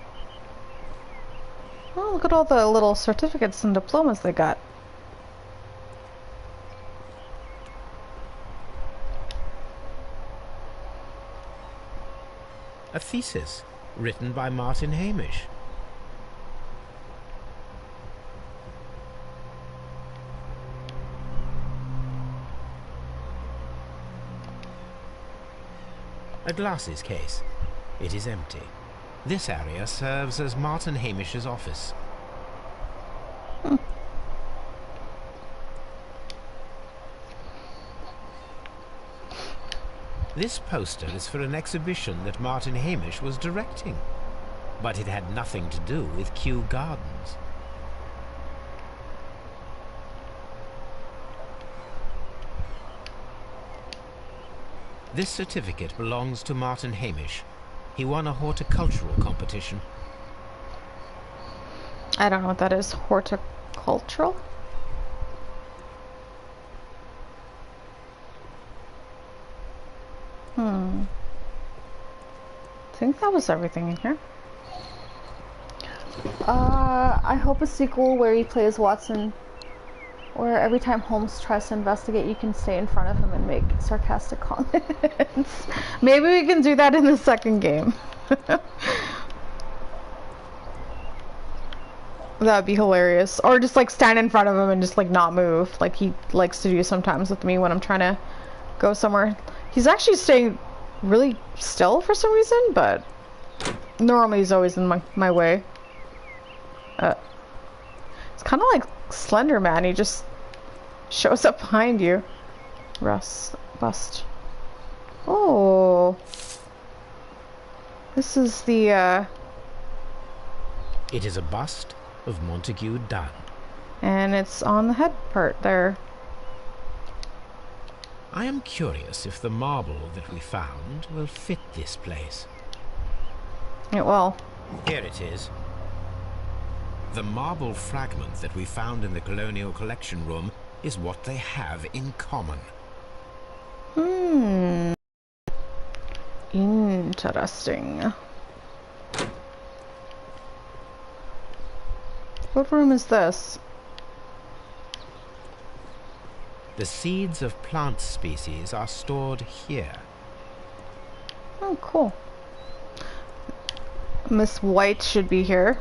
Oh, look at all the little certificates and diplomas they got. A thesis written by Martin Hamish. A glasses case. It is empty. This area serves as Martin Hamish's office. This poster is for an exhibition that Martin Hamish was directing, but it had nothing to do with Kew Gardens. This certificate belongs to Martin Hamish. He won a horticultural competition. I don't know what that is. Horticultural? I think that was everything in here. I hope a sequel where he plays Watson, where every time Holmes tries to investigate, you can stay in front of him and make sarcastic comments. Maybe we can do that in the second game. That would be hilarious. Or just like stand in front of him and just like not move, like he likes to do sometimes with me when I'm trying to go somewhere. He's actually staying really still for some reason, but normally he's always in my way. It's kind of like Slender Man. He just shows up behind you. Bust. Oh, this is the. It is a bust of Montague Dunn. And it's on the head part there. I am curious if the marble that we found will fit this place. It will. Here it is. The marble fragment that we found in the Colonial Collection Room is what they have in common. Interesting. What room is this? The seeds of plant species are stored here. Oh, cool. Miss White should be here.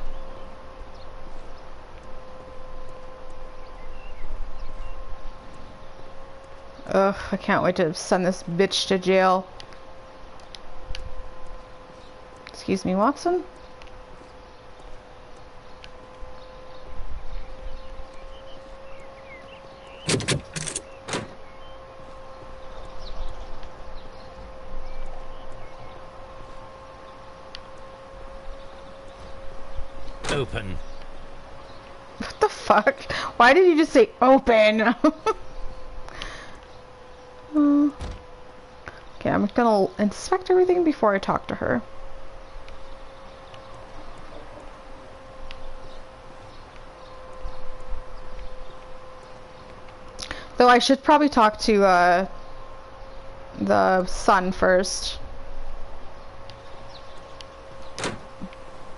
Ugh, I can't wait to send this bitch to jail. Excuse me, Watson? Open. What the fuck? Why did you just say open? Okay, I'm gonna inspect everything before I talk to her. Though I should probably talk to the son first.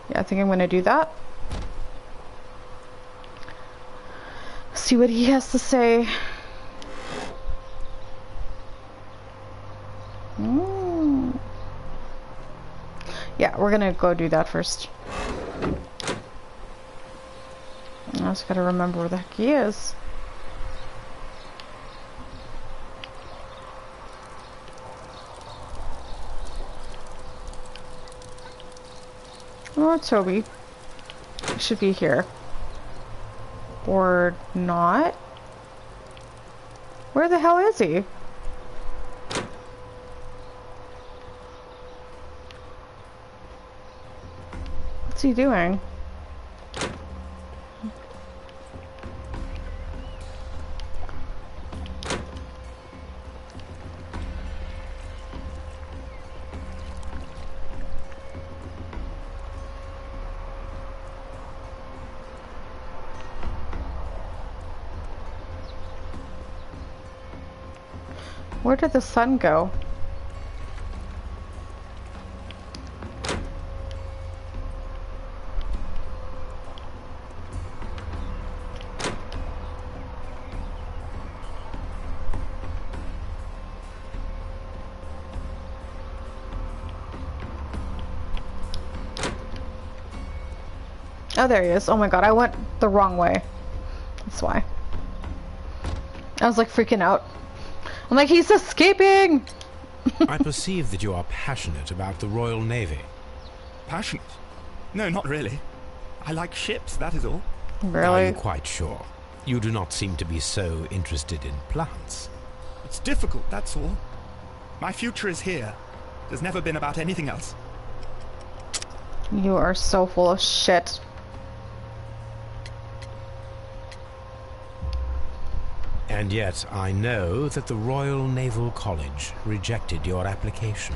Yeah, I think I'm gonna do that. See what he has to say. Yeah, we're gonna go do that first. I just gotta remember where the heck he is. Oh, Toby. He should be here. Or not? Where the hell is he? What's he doing? Where did the sun go? Oh, there he is. Oh my god, I went the wrong way. That's why. I was like freaking out. I'm like, he's escaping! I perceive that you are passionate about the Royal Navy. Passionate? No, not really. I like ships, that is all. Are Really? you quite sure? You do not seem to be so interested in plants. It's difficult, that's all. My future is here. There's never been about anything else. You are so full of shit. And yet I know that the Royal Naval College rejected your application.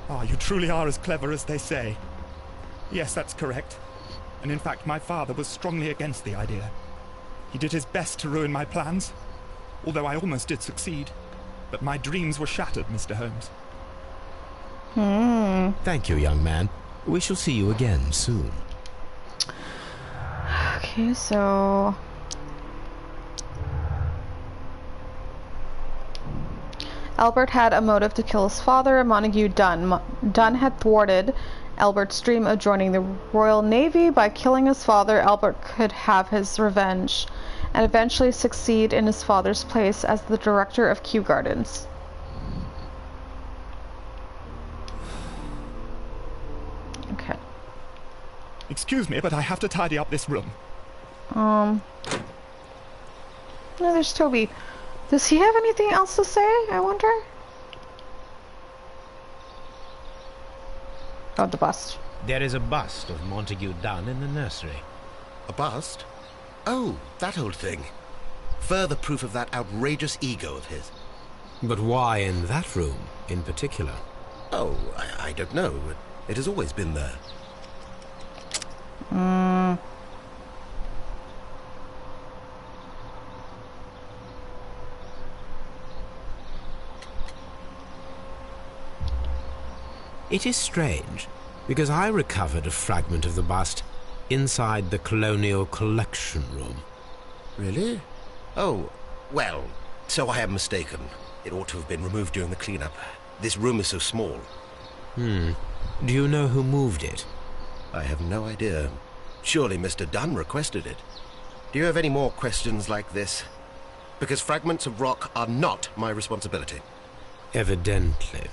Ah, you truly are as clever as they say. Yes, that's correct. And in fact, my father was strongly against the idea. He did his best to ruin my plans, although I almost did succeed. But my dreams were shattered, Mr. Holmes. Thank you, young man. We shall see you again soon. Okay, so... Albert had a motive to kill his father, Montague Dunn. Dunn had thwarted Albert's dream of joining the Royal Navy. By killing his father, Albert could have his revenge and eventually succeed in his father's place as the director of Kew Gardens. Okay. Excuse me, but I have to tidy up this room. No, there's Toby. Does he have anything else to say, I wonder? Oh, the bust. There is a bust of Montague Dunn in the nursery. A bust? Oh, that old thing. Further proof of that outrageous ego of his. But why in that room, in particular? Oh, I don't know. It has always been there. It is strange, because I recovered a fragment of the bust inside the Colonial Collection Room. Really? Oh, well, so I am mistaken. It ought to have been removed during the cleanup. This room is so small. Do you know who moved it? I have no idea. Surely Mr. Dunn requested it. Do you have any more questions like this? Because fragments of rock are not my responsibility. Evidently.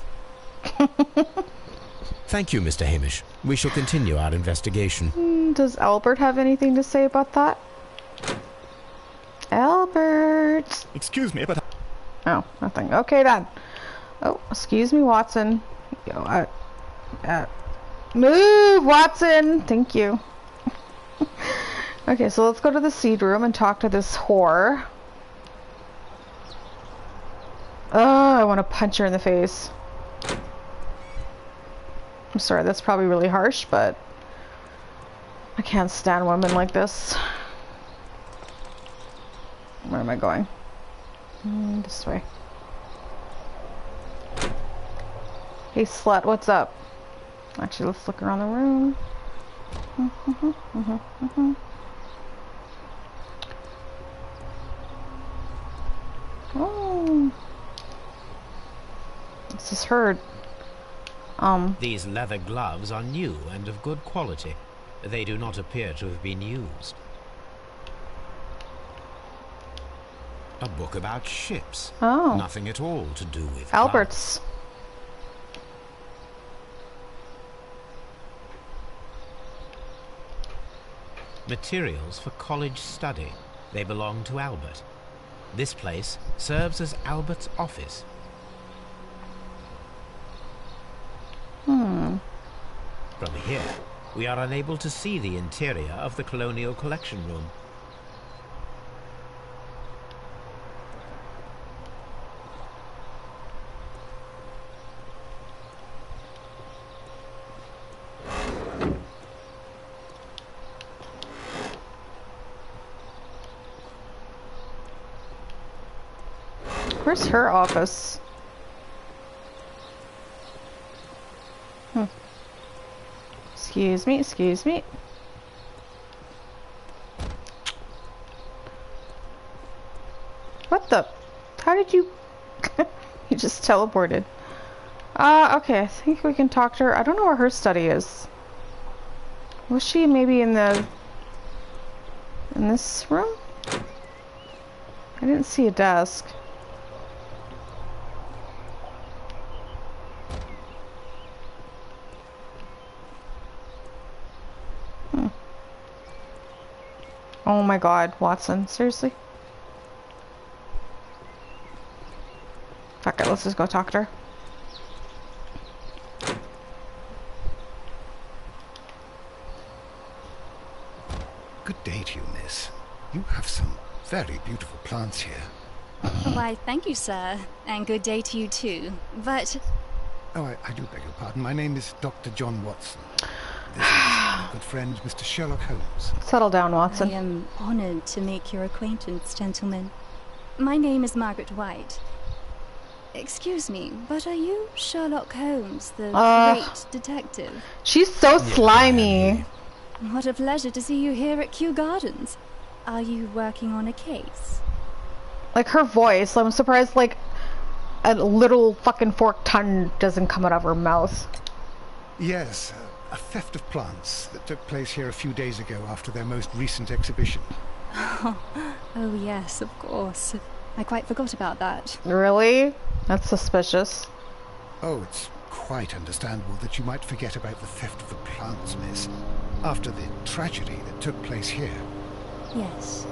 Thank you, Mr. Hamish. We shall continue our investigation. Does Albert have anything to say about that? Albert! Excuse me, but... Oh, nothing. Okay, then. Oh, excuse me, Watson. Yo, move, Watson! Thank you. Okay, so let's go to the seed room and talk to this whore. Oh, I want to punch her in the face. I'm sorry, that's probably really harsh, but I can't stand women like this. Where am I going? This way. Hey, slut, what's up? Actually, let's look around the room. Oh. This is heard. These leather gloves are new and of good quality. They do not appear to have been used. A book about ships. Oh. Nothing at all to do with Albert's. Materials for college study. They belong to Albert. This place serves as Albert's office. From here, we are unable to see the interior of the Colonial Collection Room. Where's her office? Excuse me, excuse me. What the? How did you... You just teleported. Okay, I think we can talk to her. I don't know where her study is. Was she maybe in the... in this room? I didn't see a desk. Oh my god, Watson, seriously? Fuck it, let's just go talk to her. Good day to you, miss. You have some very beautiful plants here. Why, thank you, sir. And good day to you, too. But... Oh, I do beg your pardon. My name is Dr. John Watson. This is my good friend, Mr. Sherlock Holmes. Settle down, Watson. I am honored to make your acquaintance, gentlemen. My name is Margaret White. Excuse me, but are you Sherlock Holmes, the great detective? She's so slimy. What a pleasure to see you here at Kew Gardens. Are you working on a case? Like her voice, I'm surprised like a little fucking forked tongue doesn't come out of her mouth. Yes, a theft of plants that took place here a few days ago after their most recent exhibition. Oh yes, of course. I quite forgot about that. Really? That's suspicious. Oh, it's quite understandable that you might forget about the theft of the plants, miss, after the tragedy that took place here. Yes.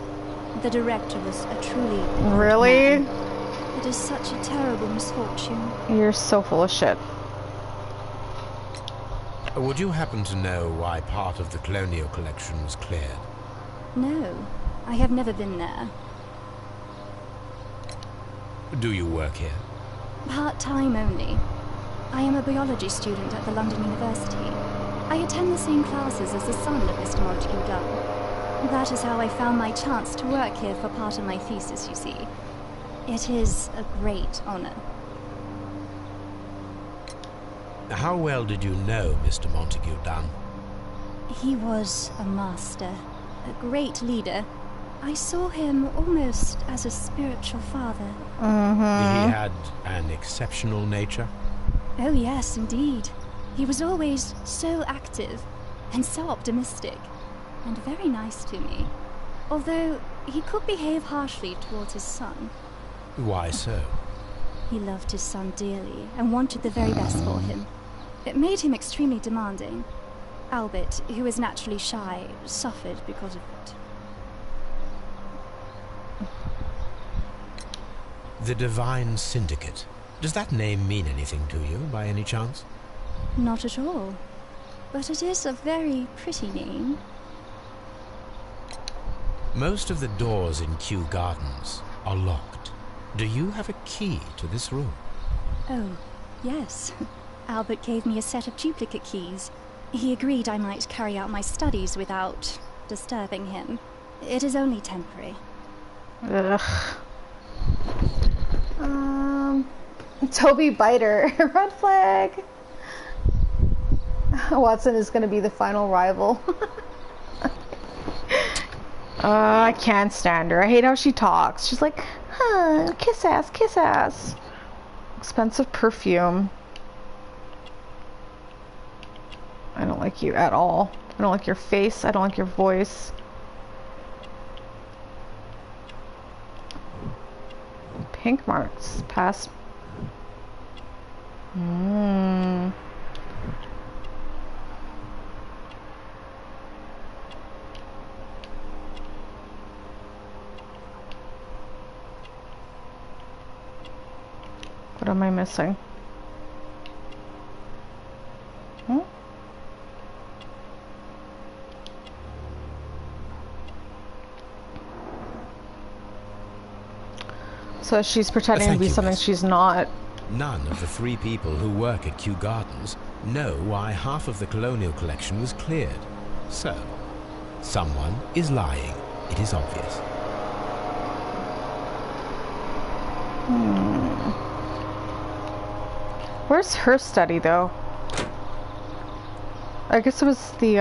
The director was a truly... Really? man. It is such a terrible misfortune. You're so full of shit. Would you happen to know why part of the colonial collection was cleared? No, I have never been there. Do you work here? Part-time only. I am a biology student at the London University. I attend the same classes as the son of Mr. Montague Dunn. That is how I found my chance to work here for part of my thesis, you see. It is a great honor. How well did you know Mr. Montague Dunn? He was a master, a great leader. I saw him almost as a spiritual father. He had an exceptional nature? Oh yes, indeed. He was always so active and so optimistic, and very nice to me. Although he could behave harshly towards his son. Why so? He loved his son dearly and wanted the very best for him. It made him extremely demanding. Albert, who is naturally shy, suffered because of it. The Divine Syndicate. Does that name mean anything to you, by any chance? Not at all. But it is a very pretty name. Most of the doors in Kew Gardens are locked. Do you have a key to this room? Oh, yes. Albert gave me a set of duplicate keys. He agreed I might carry out my studies without disturbing him. It is only temporary. Ugh. Toby Biter. Red flag. Watson is going to be the final rival. I can't stand her. I hate how she talks. She's like, huh, kiss ass, kiss ass. Expensive perfume. I don't like you at all. I don't like your face. I don't like your voice. Pink marks. Past. What am I missing? So she's pretending to be something she's not. None of the 3 people who work at Kew Gardens know why half of the colonial collection was cleared. So, someone is lying. It is obvious. Where's her study, though? I guess it was the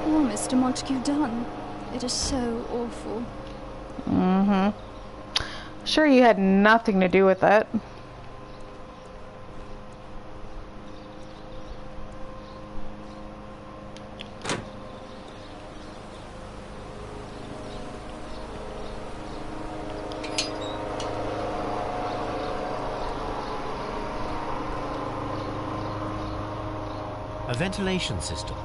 Oh, Mr. Montague Dunn. It is so awful. Mm-hmm. Sure, you had nothing to do with it. A ventilation system.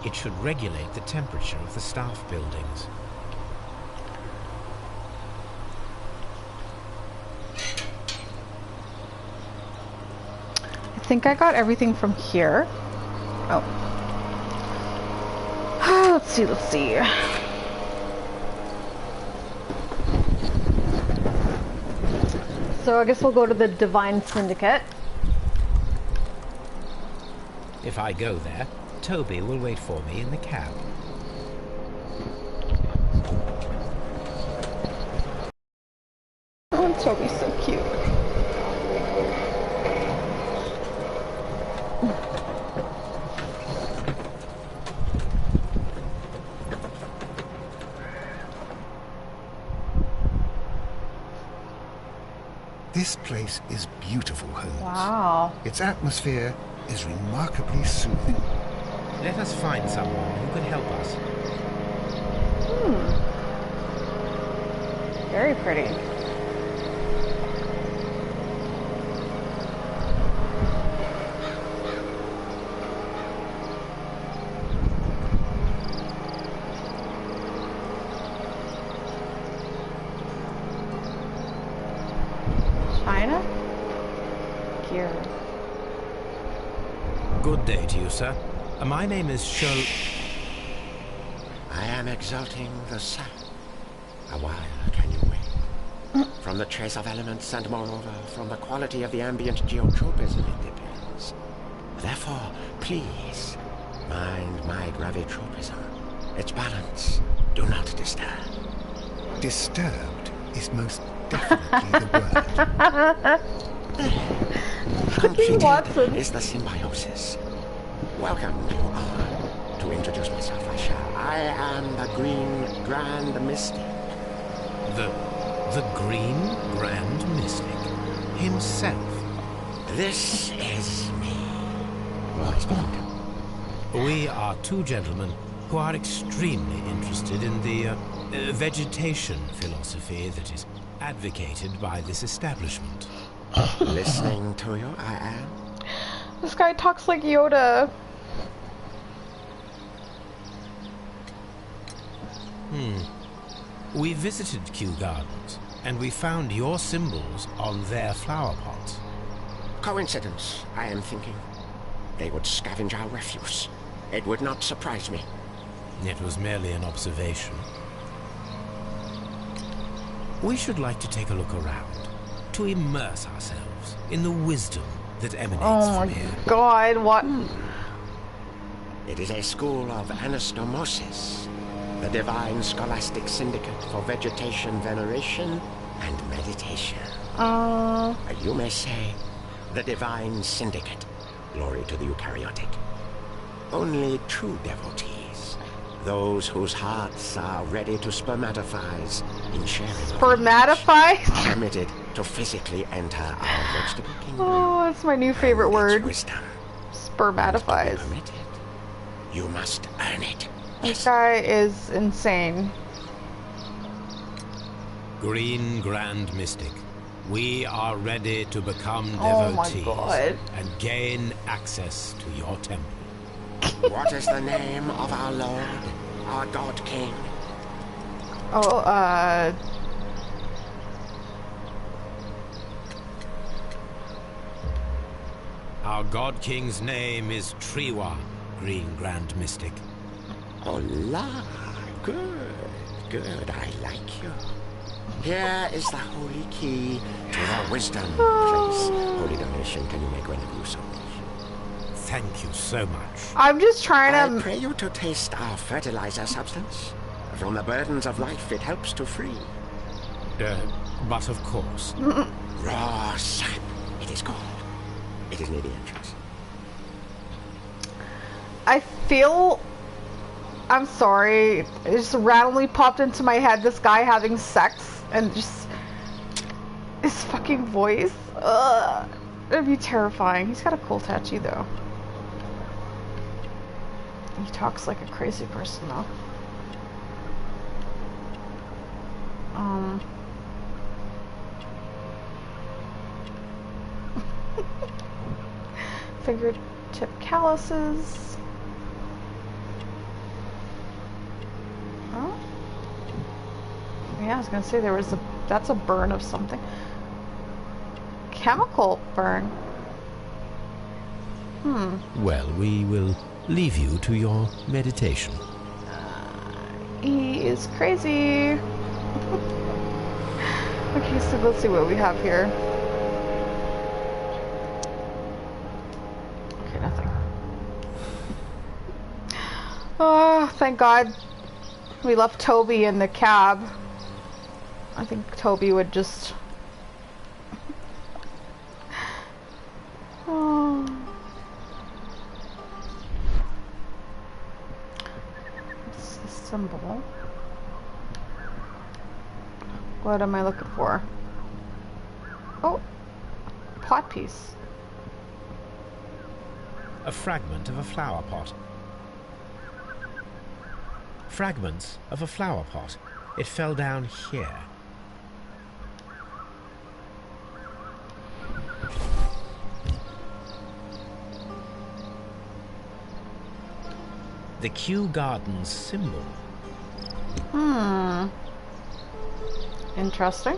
It should regulate the temperature of the staff buildings. I think I got everything from here. Oh. Let's see, let's see. So I guess we'll go to the Divine Syndicate. If I go there, Toby will wait for me in the cab. Oh, Toby's so cute. This place is beautiful, Holmes. Wow. Its atmosphere is remarkably soothing. Let us find someone who can help us. Very pretty. China? Gear. Good day to you, sir. My name is Sherlock... I am exalting the sun. A while can you wait? From the trace of elements and moreover from the quality of the ambient geotropism it depends. Therefore, please, mind my gravitropism. Its balance. Do not disturb. Disturbed is most definitely the word. Completed Watson. is the symbiosis. Welcome, you are. To introduce myself, I am the Green Grand Mystic. The Green Grand Mystic himself. This is me. What is it? We are two gentlemen who are extremely interested in the vegetation philosophy that is advocated by this establishment. Listening to you, I am. This guy talks like Yoda. We visited Kew Gardens, and we found your symbols on their flower pots. Coincidence, I am thinking. They would scavenge our refuse. It would not surprise me. It was merely an observation. We should like to take a look around, to immerse ourselves in the wisdom that emanates Oh from my here. god, what? It is a school of anastomosis, the divine scholastic syndicate for vegetation veneration and meditation. You may say, the divine syndicate. Glory to the eukaryotic. Only true devotees, those whose hearts are ready to spermatophize in sharing of Spermatophize? are permitted to physically enter our vegetable kingdom. Oh, that's my new favorite Its word. wisdom. Spermatophize. Permitted. You must earn it. This guy is insane. Green Grand Mystic, we are ready to become Oh my devotees God. and gain access to your temple. What is the name of our Lord, our God King? Oh, Our God King's name is Triwa, Green Grand Mystic. Oh, la. Good, good. I like you. Here is the holy key to the wisdom place. Holy donation, can you make whenever you so wish? Thank you so much. I'm just trying I to... pray you to taste our fertilizer substance. From the burdens of life it helps to free. But of course. Raw sap, it is called. It is near the entrance. I feel... I'm sorry. It just randomly popped into my head, this guy having sex, and just... his fucking voice. Ugh. It'd be terrifying. He's got a cool tattoo, though. He talks like a crazy person, though. Fingertip calluses. Oh. Yeah, I was gonna say there was a... that's a burn of something. Chemical burn. Well, we will leave you to your meditation. He is crazy. Okay, so let's see what we have here. Okay, nothing. Oh, thank God we left Toby in the cab. I think Toby would just... oh. What's the symbol? What am I looking for? Oh, pot piece. A fragment of a flower pot. Fragments of a flower pot. It fell down here. The Kew Gardens symbol. Interesting.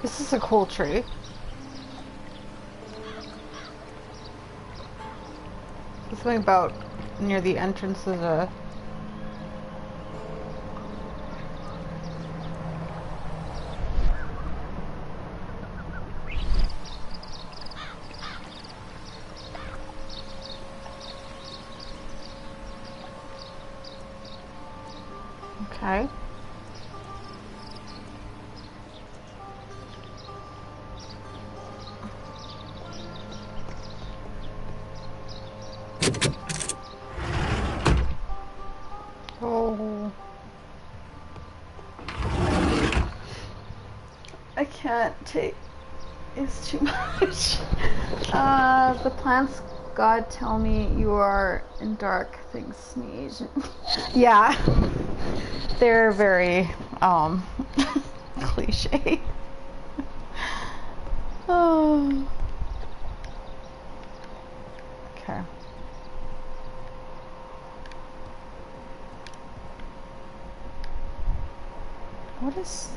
This is a cool tree. There's something about near the entrance of the... Okay. Oh. I can't take... it's too much. The plants God tell me you are in dark things sneeze. Yeah. They're very cliche. Oh. Okay. What is...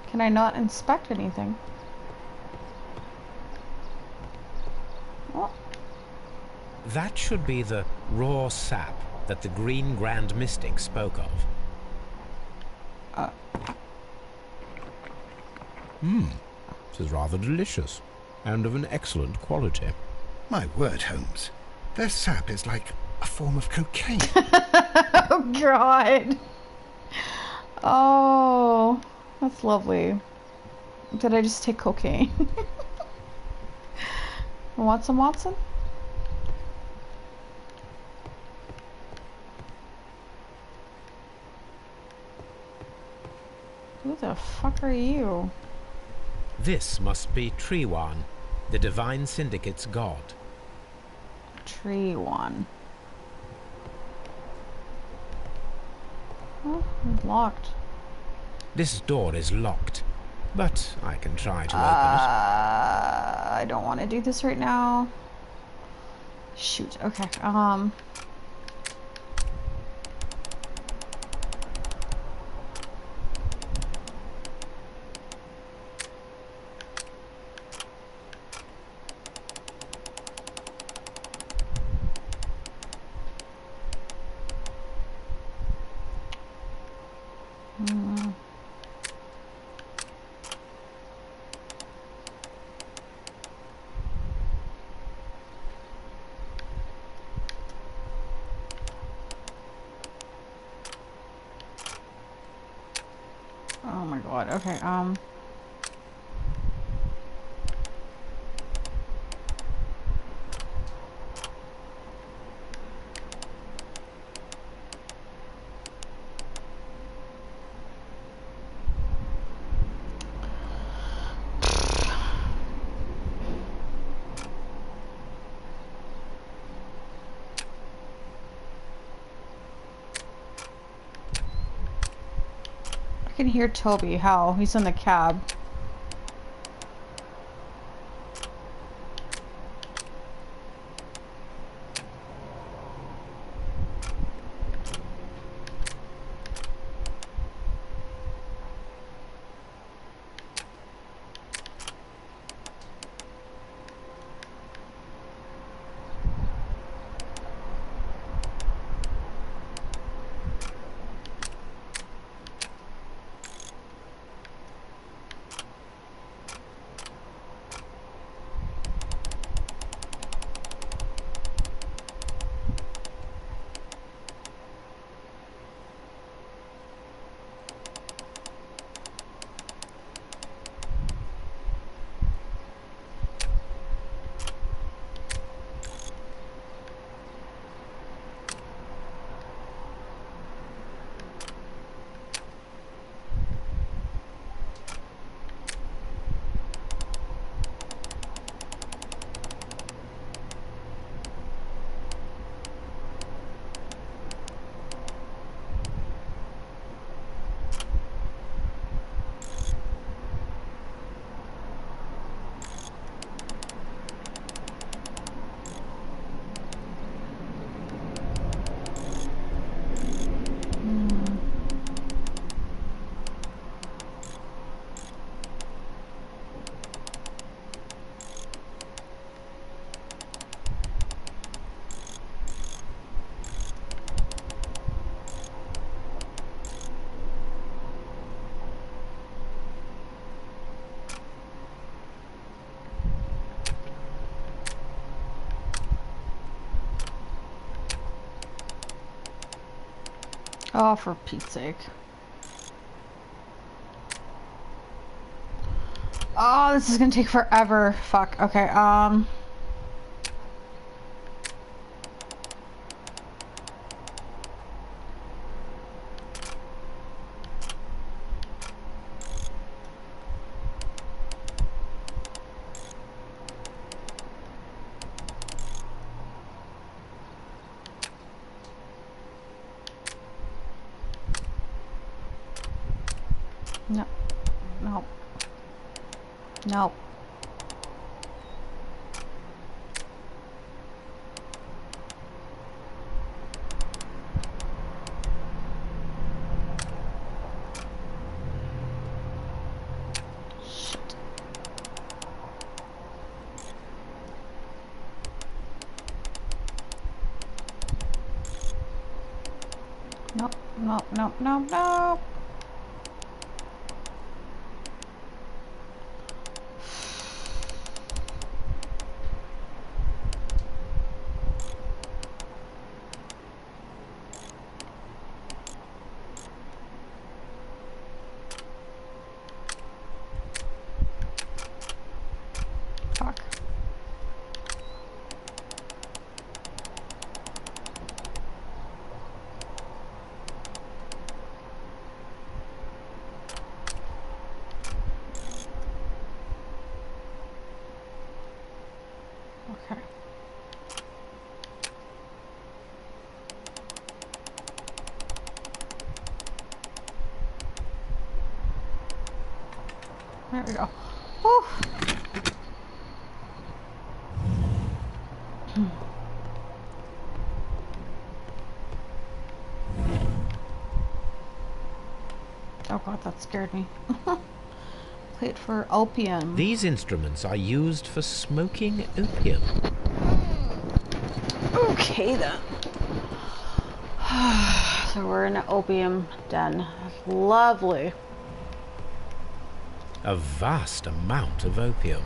can I not inspect anything? What? That should be the raw sap that the Green Grand Mystic spoke of. This is rather delicious, and of an excellent quality. My word, Holmes. Their sap is like a form of cocaine. Oh, God. Oh, that's lovely. Did I just take cocaine? Want some, Watson? Who the fuck are you? This must be Treewan, the Divine Syndicate's god. Treewan. Oh, it's locked. This door is locked, but I can try to open it. I don't want to do this right now. Shoot. Okay. Oh my god. Okay. I can hear Toby. How? He's in the cab. Oh, for Pete's sake. Oh, this is gonna take forever. Fuck. Okay, no. No. No. Shit. No, no, no, no, no. Fuck. Okay. There we go. Whew. Oh god, that scared me. Plate for opium. These instruments are used for smoking opium. Okay then. So we're in an opium den. Lovely. A vast amount of opium.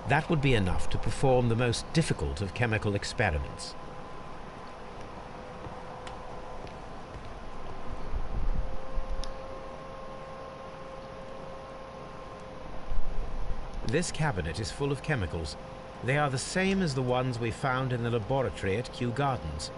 That would be enough to perform the most difficult of chemical experiments. This cabinet is full of chemicals. They are the same as the ones we found in the laboratory at Kew Gardens.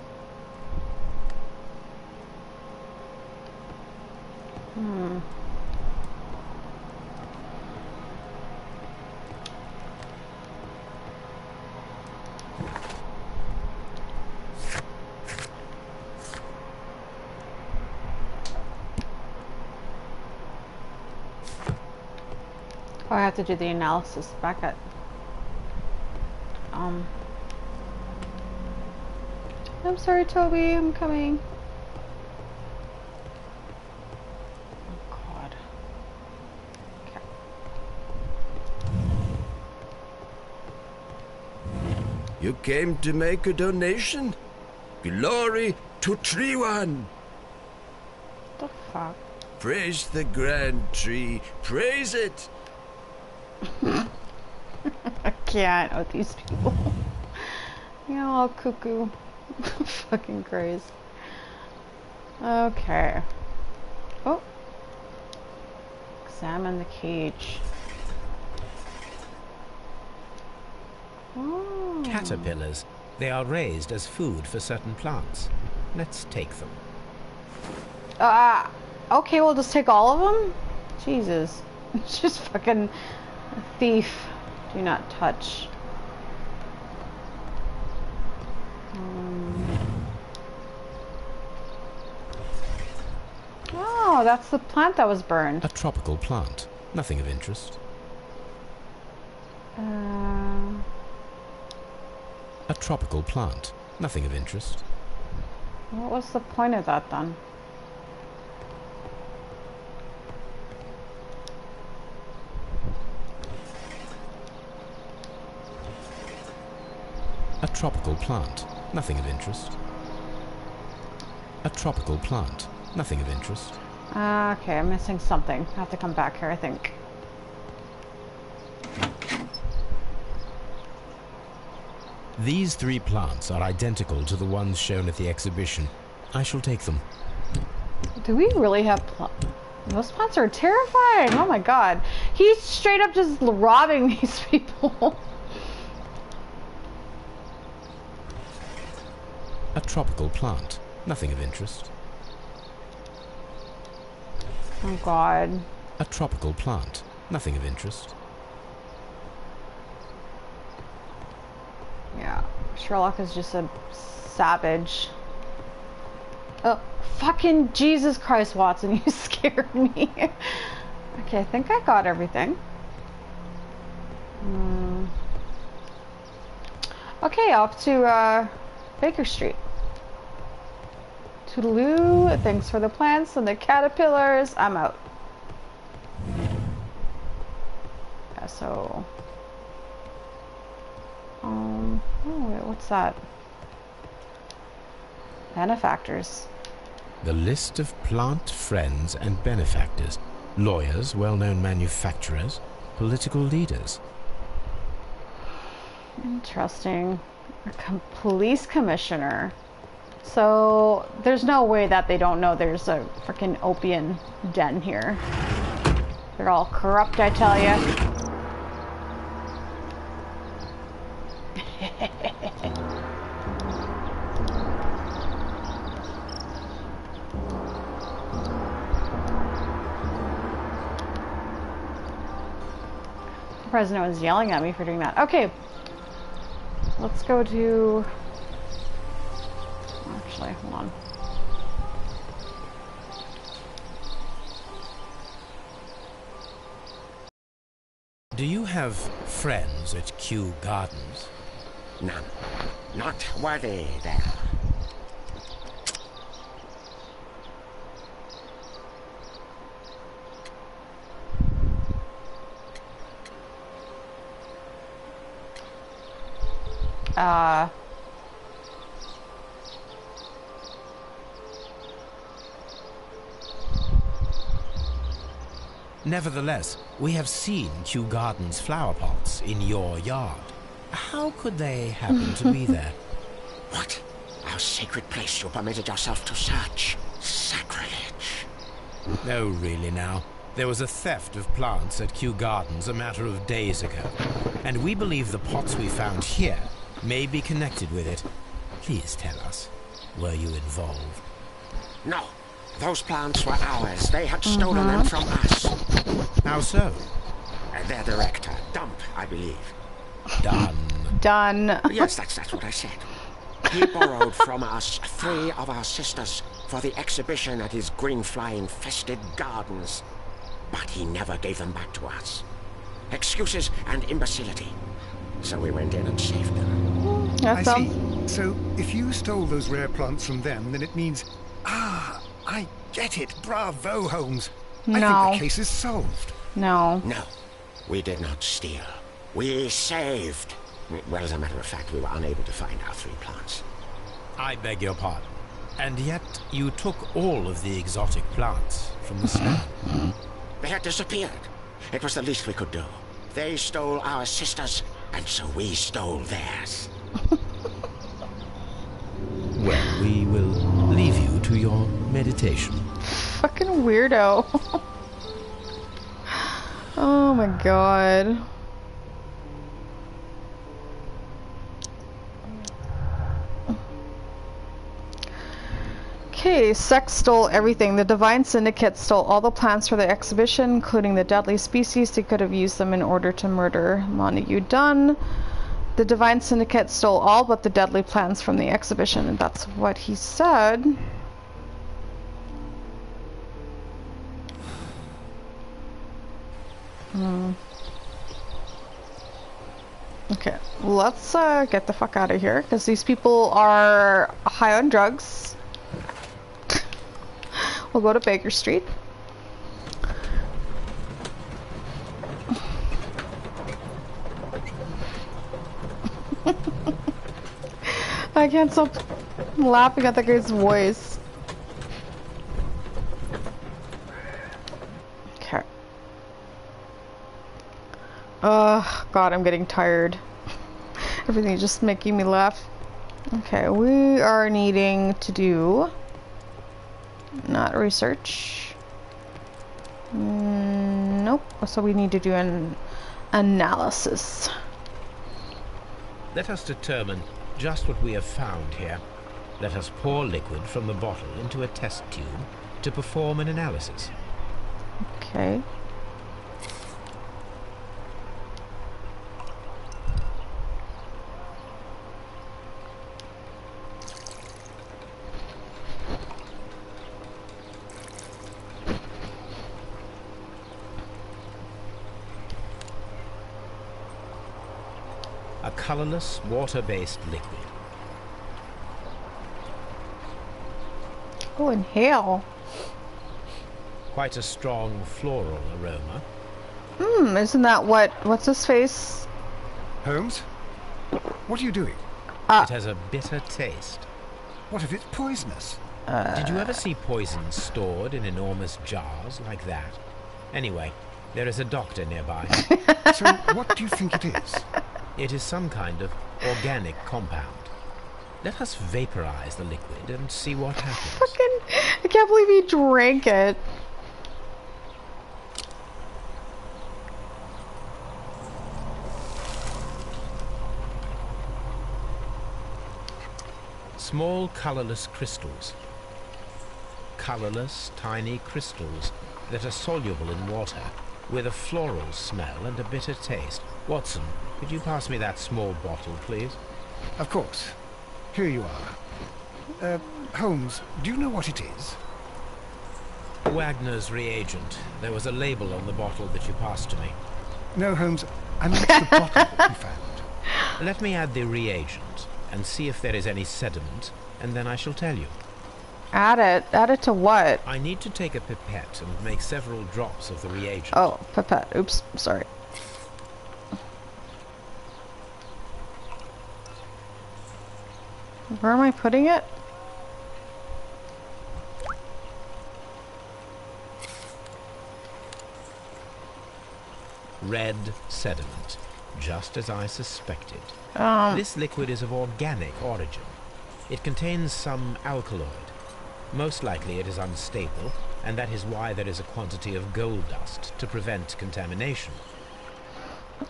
Oh, I have to do the analysis back at I'm sorry, Toby, I'm coming. Oh god. Okay. You came to make a donation? Glory to Tree One! What the fuck? Praise the grand tree. Praise it! I can't with these people. You're all cuckoo. Fucking crazy. Okay. Oh. Examine the cage. Oh. Caterpillars. They are raised as food for certain plants. Let's take them. Okay, we'll just take all of them? Jesus. Just fucking thief. Do not touch. Oh, that's the plant that was burned. A tropical plant. Nothing of interest. A tropical plant. Nothing of interest. What was the point of that then? A tropical plant. Nothing of interest. A tropical plant. Nothing of interest. Okay, I'm missing something. I have to come back here, I think. These 3 plants are identical to the ones shown at the exhibition. I shall take them. Do we really have those plants are terrifying. Oh my god. He's straight up just robbing these people. A tropical plant. Nothing of interest. Oh god. A tropical plant. Nothing of interest. Yeah. Sherlock is just a savage. Oh, fucking Jesus Christ, Watson, you scared me. Okay, I think I got everything. Okay, off to Baker Street. Toodaloo, thanks for the plants and the caterpillars. I'm out. Yeah, so... oh, wait, what's that? Benefactors. The list of plant friends and benefactors. Lawyers, well-known manufacturers, political leaders. Interesting. A police commissioner. So there's no way that they don't know there's a freaking opium den here. They're all corrupt, I tell ya. Surprised no one's yelling at me for doing that. Okay. Let's go to... actually, hold on. Do you have friends at Kew Gardens? None. Not worthy there. Nevertheless, we have seen Kew Gardens flower pots in your yard. How could they happen to be there? What? Our sacred place you permitted yourself to search. Sacrilege. No, really now. There was a theft of plants at Kew Gardens a matter of days ago, and we believe the pots we found here may be connected with it. Please tell us, were you involved? No. Those plants were ours. They had stolen them from us. How so? Their director, Dump, I believe. Done. Done. Yes, that's what I said. He borrowed from us 3 of our sisters for the exhibition at his greenfly-infested gardens. But he never gave them back to us. Excuses and imbecility. So we went in and saved them. I see. So if you stole those rare plants from them, then it means... Ah, I get it. Bravo, Holmes. I think the case is solved. No. No, we did not steal. We saved. Well, as a matter of fact, we were unable to find our 3 plants. I beg your pardon. And yet you took all of the exotic plants from the stand. They had disappeared. It was the least we could do. They stole our sisters, and so we stole theirs. Well, we will leave you to your meditation. Fucking weirdo. Oh my god. Okay, Sex stole everything. The Divine Syndicate stole all the plants for the exhibition, including the deadly species. They could have used them in order to murder Montague Dunn. The Divine Syndicate stole all but the deadly plants from the exhibition, and that's what he said. Okay, let's get the fuck out of here, because these people are high on drugs. We'll go to Baker Street. I can't stop laughing at that guy's voice. Okay. God, I'm getting tired. Everything's just making me laugh. Okay, we are needing to do... not research. Nope. So we need to do an analysis. Let us determine just what we have found here. Let us pour liquid from the bottle into a test tube to perform an analysis. Okay. A colorless, water-based liquid. Oh, inhale. Quite a strong floral aroma. Isn't that what's his face? Holmes? What are you doing? It has a bitter taste. What if it's poisonous? Did you ever see poison stored in enormous jars like that? Anyway, there is a doctor nearby. So, what do you think it is? It is some kind of organic compound. Let us vaporize the liquid and see what happens. I can't believe he drank it. Small colorless crystals. Colorless, tiny crystals that are soluble in water, with a floral smell and a bitter taste. Watson, could you pass me that small bottle, please? Of course. Here you are. Holmes, do you know what it is? Wagner's reagent. There was a label on the bottle that you passed to me. No, Holmes, I meant the bottle that we found. Let me add the reagent and see if there is any sediment, and then I shall tell you. Add it. Add it to what? I need to take a pipette and make several drops of the reagent. Oh, pipette. Oops, sorry. Where am I putting it? Red sediment, just as I suspected. This liquid is of organic origin. It contains some alkaloid. Most likely it is unstable, and that is why there is a quantity of gold dust to prevent contamination.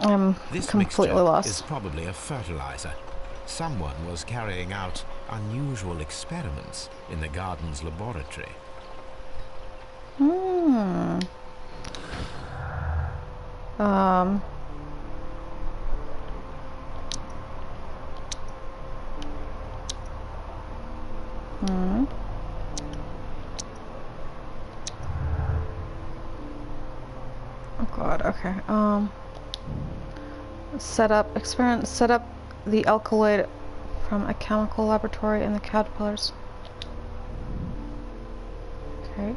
I'm This completely mixture lost. is probably a fertilizer. Someone was carrying out unusual experiments in the garden's laboratory. Hmm. Oh god, okay. Set up the alkaloid from a chemical laboratory in the caterpillars. Okay.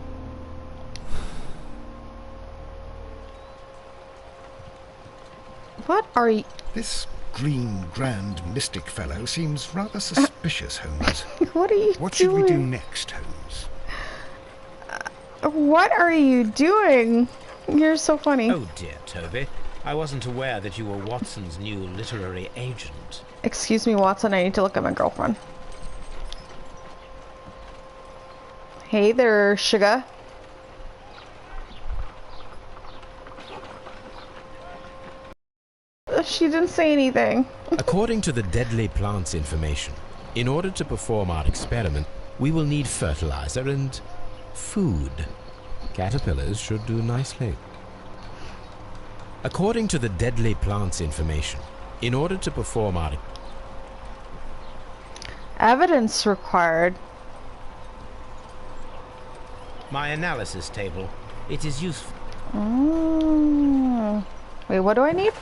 What are you? This green grand mystic fellow seems rather suspicious, Holmes. What are you What doing? should we do next, Holmes? What are you doing? You're so funny. Oh dear, Toby. I wasn't aware that you were Watson's new literary agent. Excuse me, Watson, I need to look at my girlfriend. Hey there, sugar. She didn't say anything. According to the deadly plants information, in order to perform our experiment, we will need fertilizer and food. Caterpillars should do nicely. According to the deadly plants information, in order to perform our Evidence required. my analysis table, it is useful. Wait, what do I need?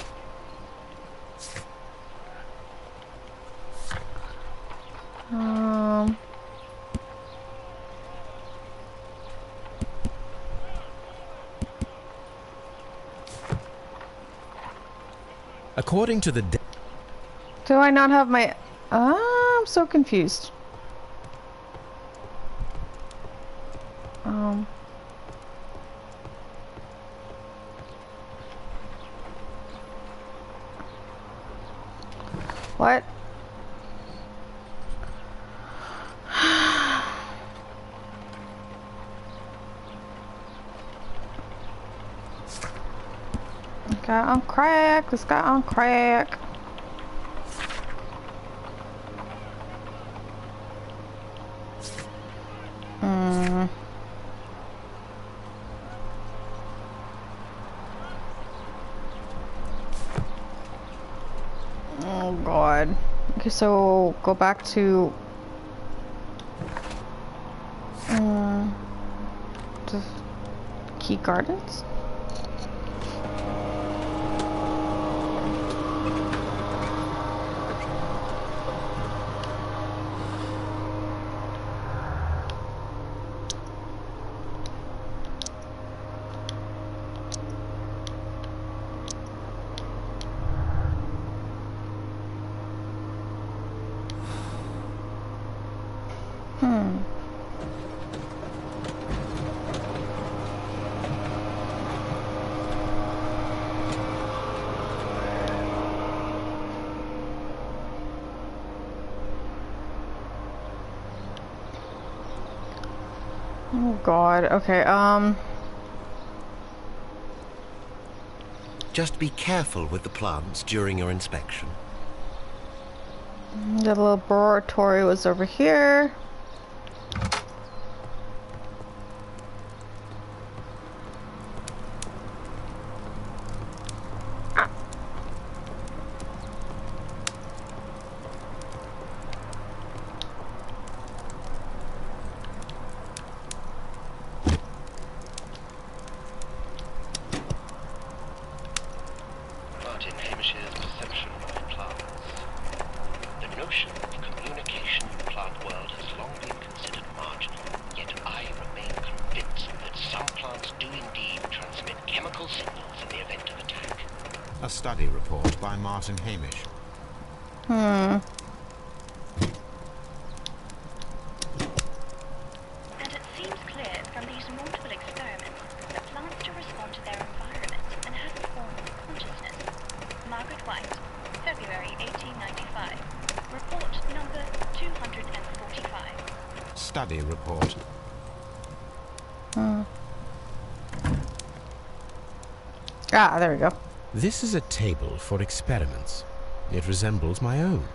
According to the Do I not have my... I'm so confused. What? Got on crack. This guy on crack. Oh god. Okay, so go back to the Key Gardens. Oh god, okay, Just be careful with the plants during your inspection. the laboratory was over here. study report by Martin Hamish. And it seems clear from these multiple experiments that plants do respond to their environment and have a form of consciousness. Margaret White, February 1895. Report number 245. Study report. Ah, there we go. This is a table for experiments. It resembles my own.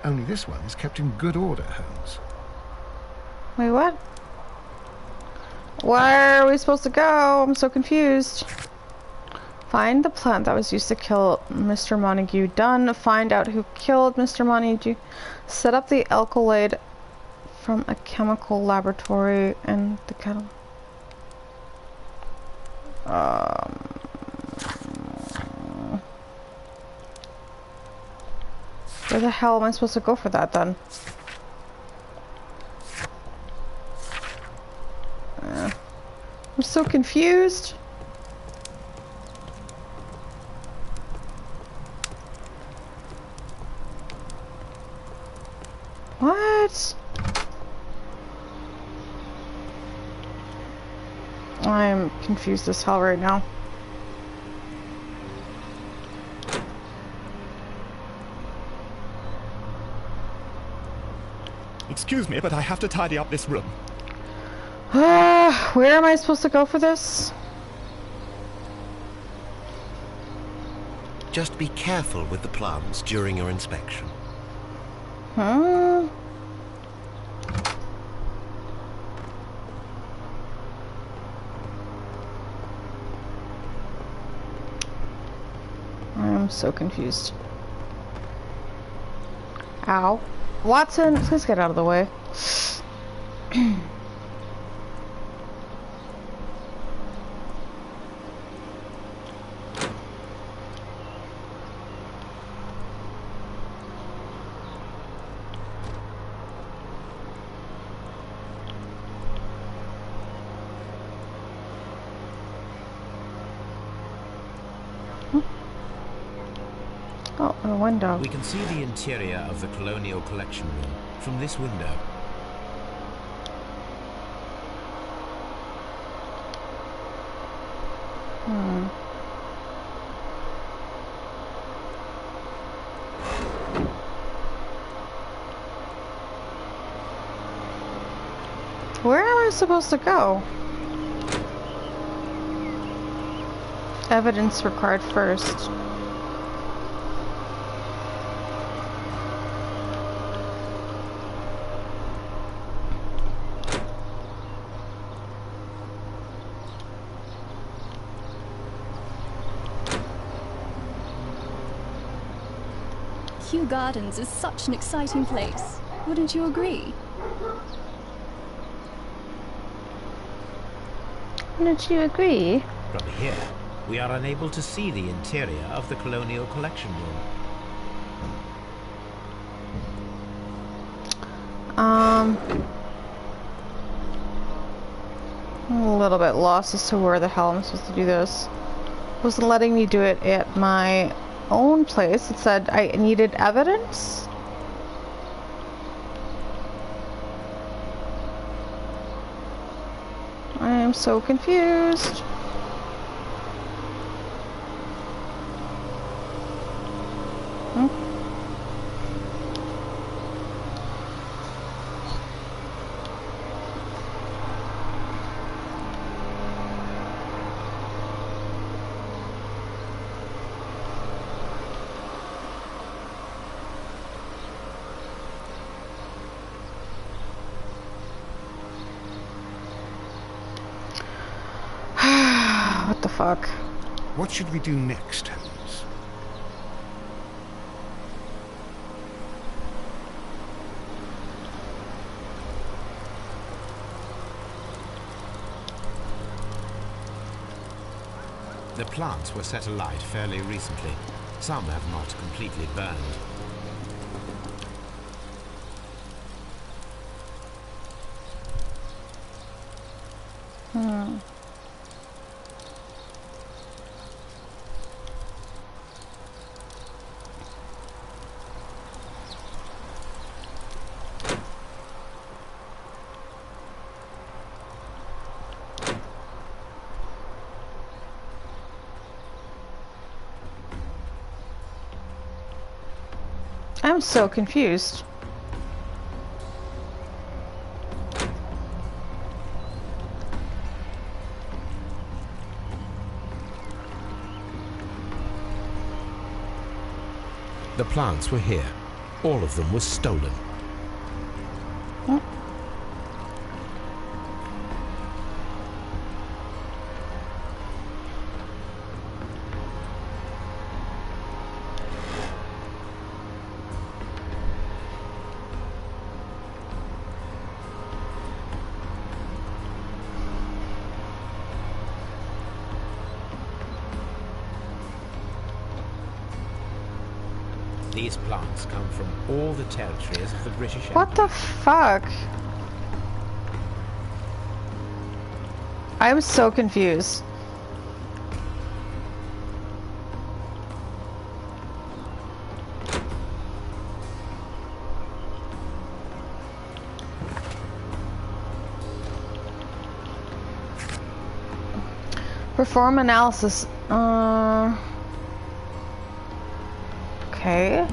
Only this one's kept in good order, Holmes. Wait, what? Where are we supposed to go? I'm so confused. Find the plant that was used to kill Mr. Montague. Done. Find out who killed Mr. Montague. Set up the alkaloid from a chemical laboratory and the kettle. Where the hell am I supposed to go for that then? I'm so confused. What? I'm confused as hell right now. Excuse me, but I have to tidy up this room. Where am I supposed to go for this? Just be careful with the plants during your inspection. Huh? I'm so confused. Ow. Watson, please get out of the way. Oh, a window. We can see the interior of the Colonial Collection Room from this window. Where am I supposed to go? Evidence required first. Kew Gardens is such an exciting place. Wouldn't you agree? Wouldn't you agree? From here, we are unable to see the interior of the Colonial Collection Room. I'm a little bit lost as to where the hell I'm supposed to do this. It wasn't letting me do it at my own place. It said I needed evidence. I am so confused. What the fuck? What should we do next, Holmes? The plants were set alight fairly recently. Some have not completely burned. I'm so confused. The plants were here. All of them were stolen. Hmm. These plants come from all the territories of the British Empire. What the fuck? I'm so confused. Perform analysis. Okay.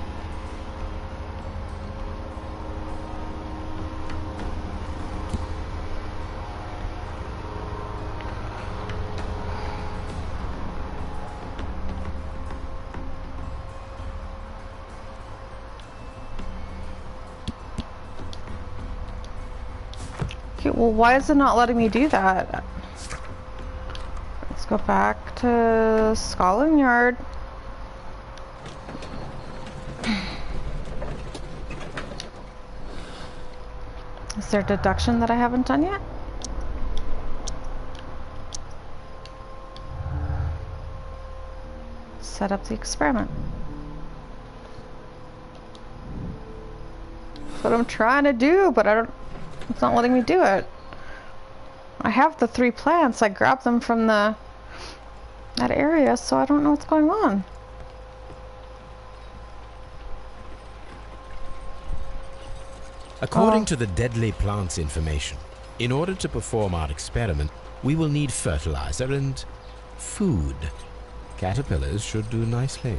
Okay, well, why is it not letting me do that? Let's go back to Scotland Yard. Is there deduction that I haven't done yet? Set up the experiment. That's what I'm trying to do, but it's not letting me do it. I have the 3 plants. I grabbed them from that area, so I don't know what's going on. According to the deadly plants information, in order to perform our experiment, we will need fertilizer and food. Caterpillars should do nicely.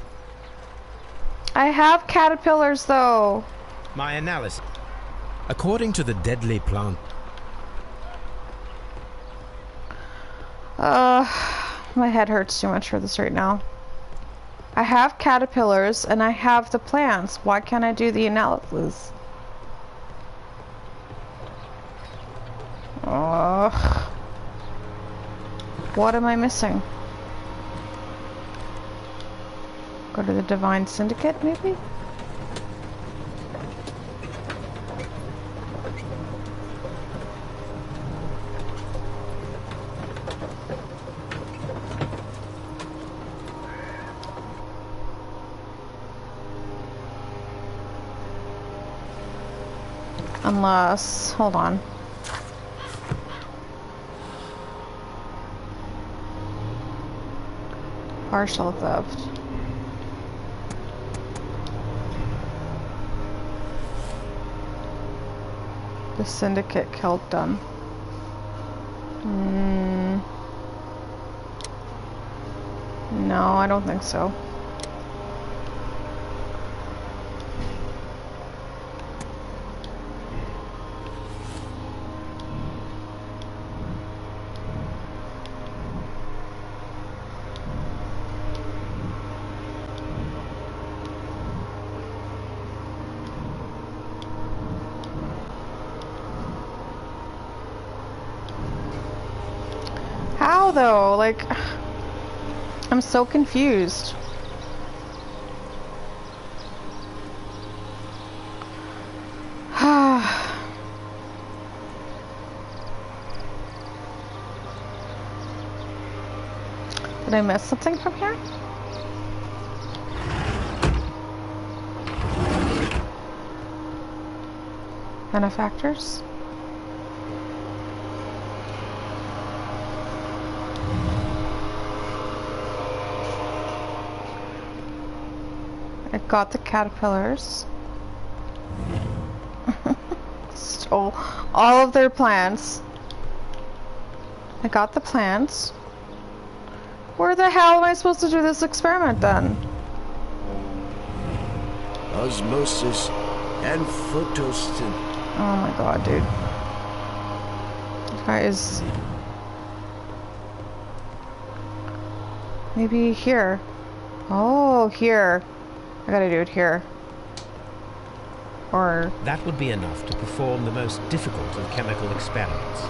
I have caterpillars, though. My analysis. According to the deadly plant... My head hurts too much for this right now. I have caterpillars, and I have the plants. Why can't I do the analysis? What am I missing? Go to the Divine Syndicate, maybe? Unless, hold on. Partial theft. The Syndicate killed them. No, I don't think so. How though? Like, I'm so confused. Did I miss something from here? Benefactors? I got the caterpillars. Stole all of their plants. I got the plants. Where the hell am I supposed to do this experiment then? osmosis, and photosynthesis. Oh my god, dude. This guy is... Maybe here. Oh, here. I gotta do it here. Or... That would be enough to perform the most difficult of chemical experiments.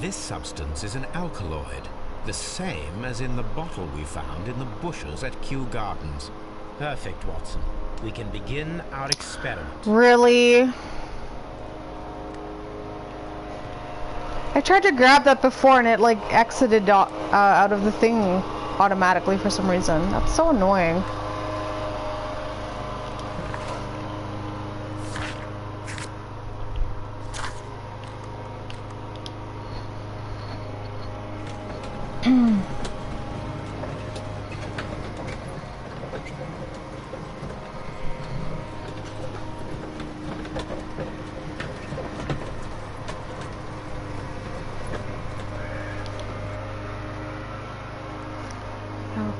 This substance is an alkaloid, the same as in the bottle we found in the bushes at Kew Gardens. Perfect, Watson. We can begin our experiment. Really? I tried to grab that before and it like exited out of the thing automatically for some reason. That's so annoying.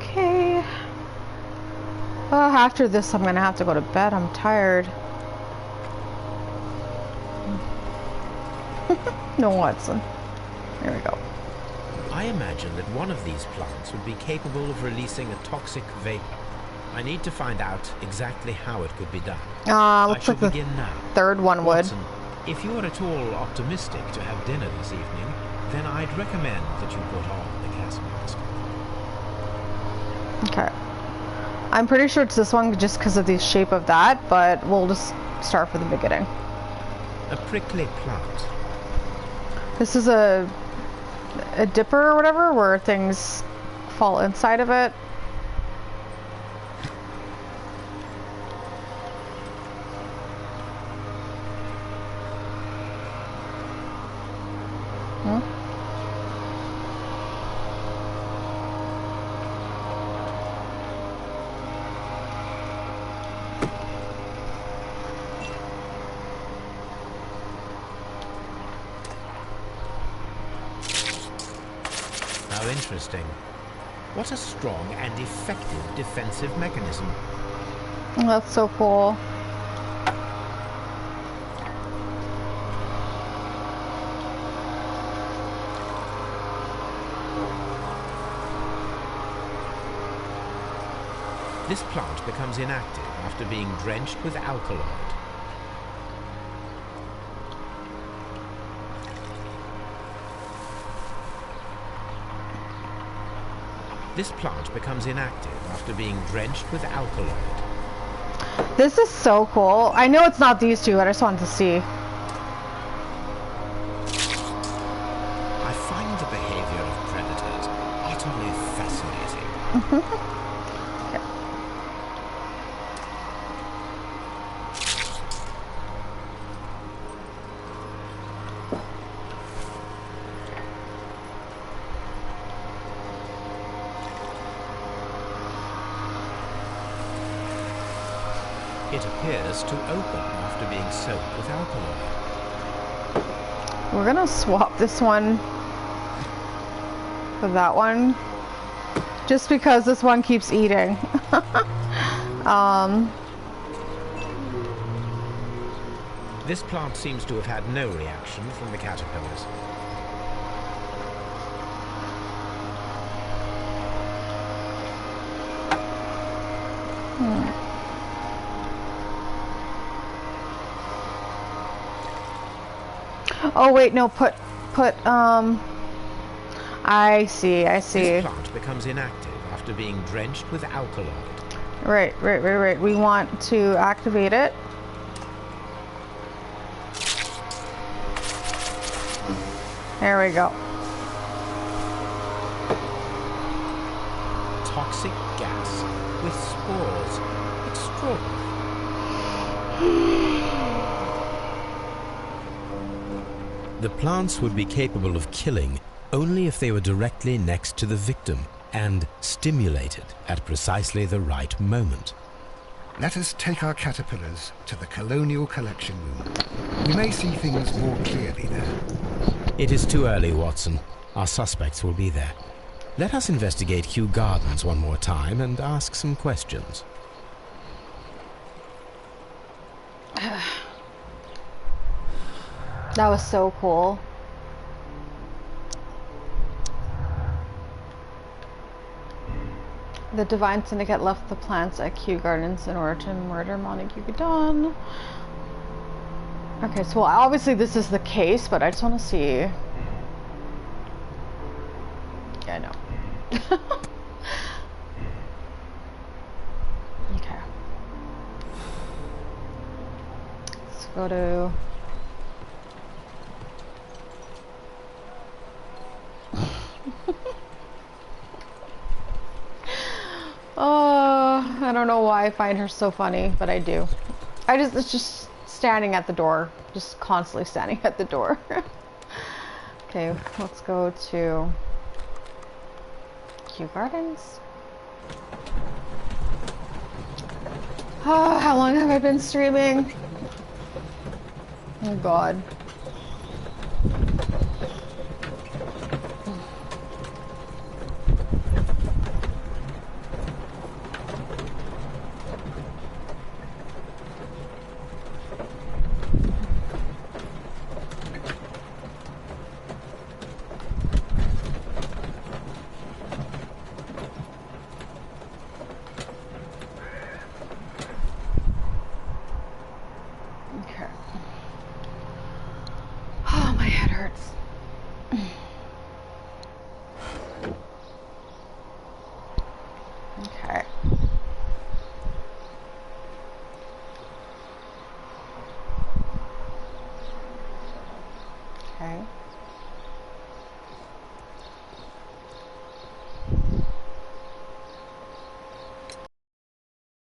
Okay. After this, I'm gonna have to go to bed. I'm tired. No, Watson. There we go. I imagine that one of these plants would be capable of releasing a toxic vapor. I need to find out exactly how it could be done. Looks like the begin now. third one would. Watson, if you are at all optimistic to have dinner this evening, then I'd recommend that you put on the gas mask. Okay. I'm pretty sure it's this one just because of the shape of that, but we'll just start from the beginning. A prickly plant. This is a dipper or whatever, where things fall inside of it. How interesting. What a strong and effective defensive mechanism. That's so cool. This plant becomes inactive after being drenched with alkaloid. This plant becomes inactive after being drenched with alkaloid. This is so cool. I know it's not these two, but I just wanted to see. I find the behavior of predators utterly fascinating. It appears to open after being soaked with alkaloid. We're gonna swap this one for that one, just because this one keeps eating. This plant seems to have had no reaction from the caterpillars. Oh wait, no, put, I see. This plant becomes inactive after being drenched with alkaloid. Right. We want to activate it. There we go. Toxic gas with spores. Extraordinary. The plants would be capable of killing only if they were directly next to the victim and stimulated at precisely the right moment. Let us take our caterpillars to the Colonial Collection Room. We may see things more clearly there. It is too early, Watson. Our suspects will be there. Let us investigate Kew Gardens one more time and ask some questions. That was so cool. The Divine Syndicate left the plants at Kew Gardens in order to murder Montague Don. Okay, so obviously this is the case, but I just want to see. Yeah, I know. Okay. Let's go to... Oh, I don't know why I find her so funny, but I do. It's just standing at the door. Just constantly standing at the door. Okay, let's go to Kew Gardens. Oh, how long have I been streaming? Oh god.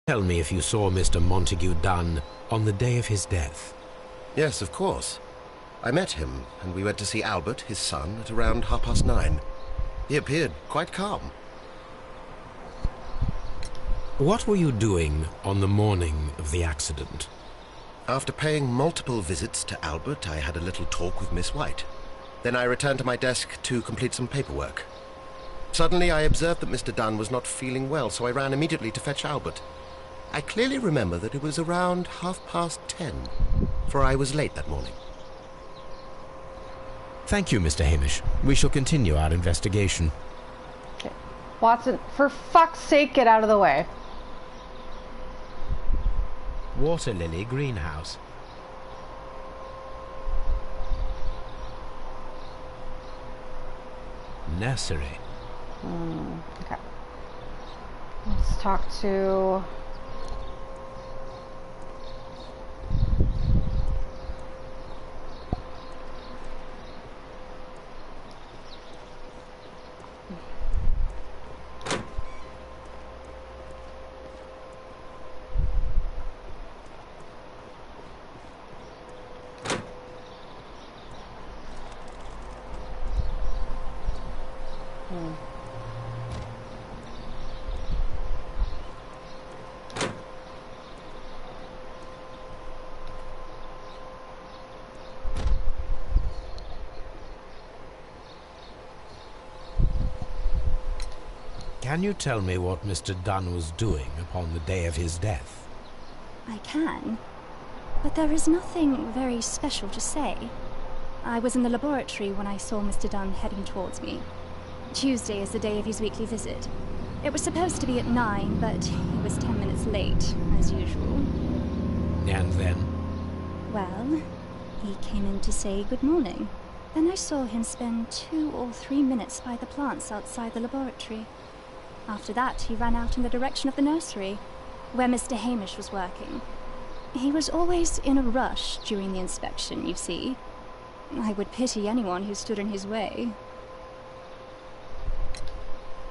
Tell me if you saw Mr. Montague Dunn on the day of his death. Yes, of course. I met him, and we went to see Albert, his son, at around 9:30. He appeared quite calm. What were you doing on the morning of the accident? After paying multiple visits to Albert, I had a little talk with Miss White. Then I returned to my desk to complete some paperwork. Suddenly I observed that Mr. Dunn was not feeling well, so I ran immediately to fetch Albert. I clearly remember that it was around 10:30, for I was late that morning. Thank you, Mr. Hamish. We shall continue our investigation. Okay. Watson, for fuck's sake, get out of the way. Water lily greenhouse. Nursery. Okay. Let's talk to... Can you tell me what Mr. Dunn was doing upon the day of his death? I can, but there is nothing very special to say. I was in the laboratory when I saw Mr. Dunn heading towards me. Tuesday is the day of his weekly visit. It was supposed to be at 9, but he was 10 minutes late, as usual. And then? Well, he came in to say good morning. Then I saw him spend 2 or 3 minutes by the plants outside the laboratory. After that, he ran out in the direction of the nursery, where Mr. Hamish was working. He was always in a rush during the inspection, you see. I would pity anyone who stood in his way.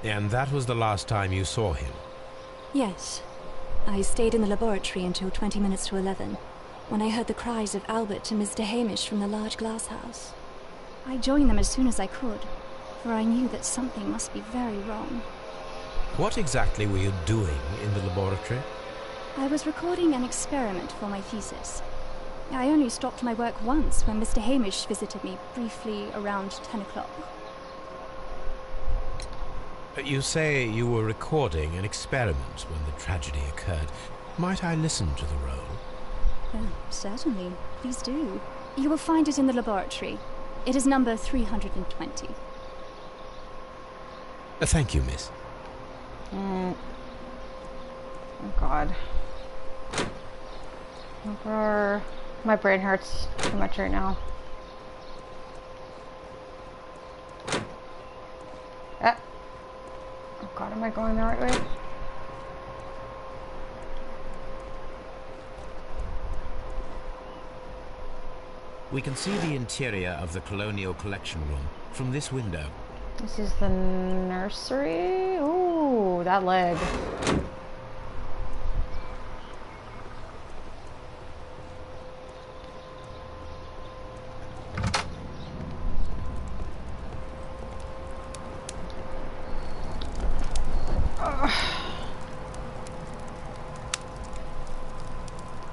And that was the last time you saw him? Yes. I stayed in the laboratory until 20 minutes to 11, when I heard the cries of Albert and Mr. Hamish from the large glass house. I joined them as soon as I could, for I knew that something must be very wrong. What exactly were you doing in the laboratory? I was recording an experiment for my thesis. I only stopped my work once when Mr. Hamish visited me briefly around 10 o'clock. You say you were recording an experiment when the tragedy occurred. Might I listen to the roll? Oh, certainly. Please do. You will find it in the laboratory. It is number 320. Thank you, miss. Oh, God. My brain hurts too much right now. Oh God, am I going the right way? We can see the interior of the Colonial Collection Room from this window. This is the nursery. Ooh, that leg.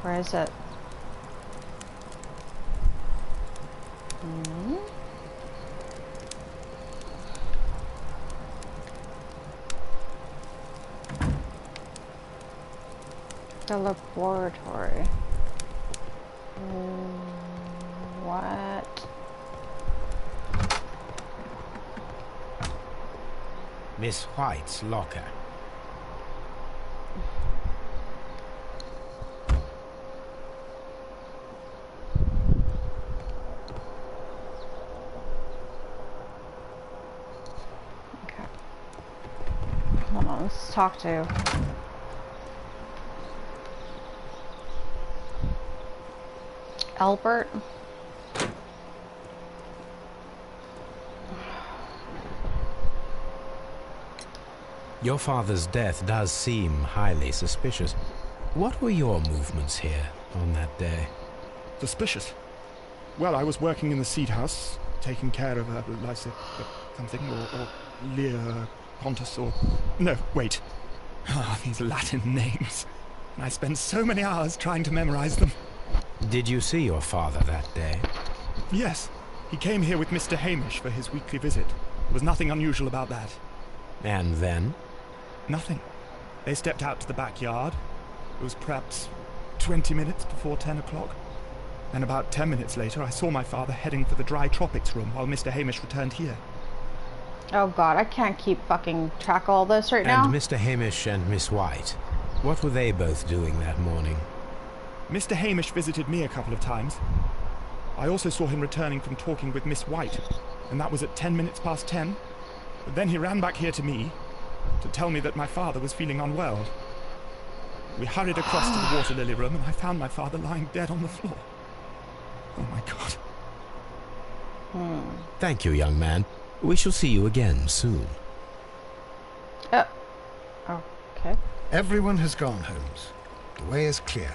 Where is it? The laboratory. What? Miss White's locker. Okay. Hold on, let's talk to. Albert. Your father's death does seem highly suspicious. What were your movements here on that day? Suspicious? Well, I was working in the seed house, taking care of Lysa something, or Lear Pontus, or... No, wait. Ah, these Latin names. And I spent so many hours trying to memorize them. Did you see your father that day? Yes. He came here with Mr. Hamish for his weekly visit. There was nothing unusual about that. And then? Nothing. They stepped out to the backyard. It was perhaps 20 minutes before 10 o'clock. Then about 10 minutes later, I saw my father heading for the dry tropics room while Mr. Hamish returned here. Oh God, I can't keep fucking track of all this right now. And Mr. Hamish and Miss White, what were they both doing that morning? Mr. Hamish visited me a couple of times. I also saw him returning from talking with Miss White, and that was at 10 minutes past 10. But then he ran back here to me to tell me that my father was feeling unwell. We hurried across to the water lily room, and I found my father lying dead on the floor. Oh my God. Thank you, young man. We shall see you again soon. Okay. Everyone has gone, Holmes. The way is clear.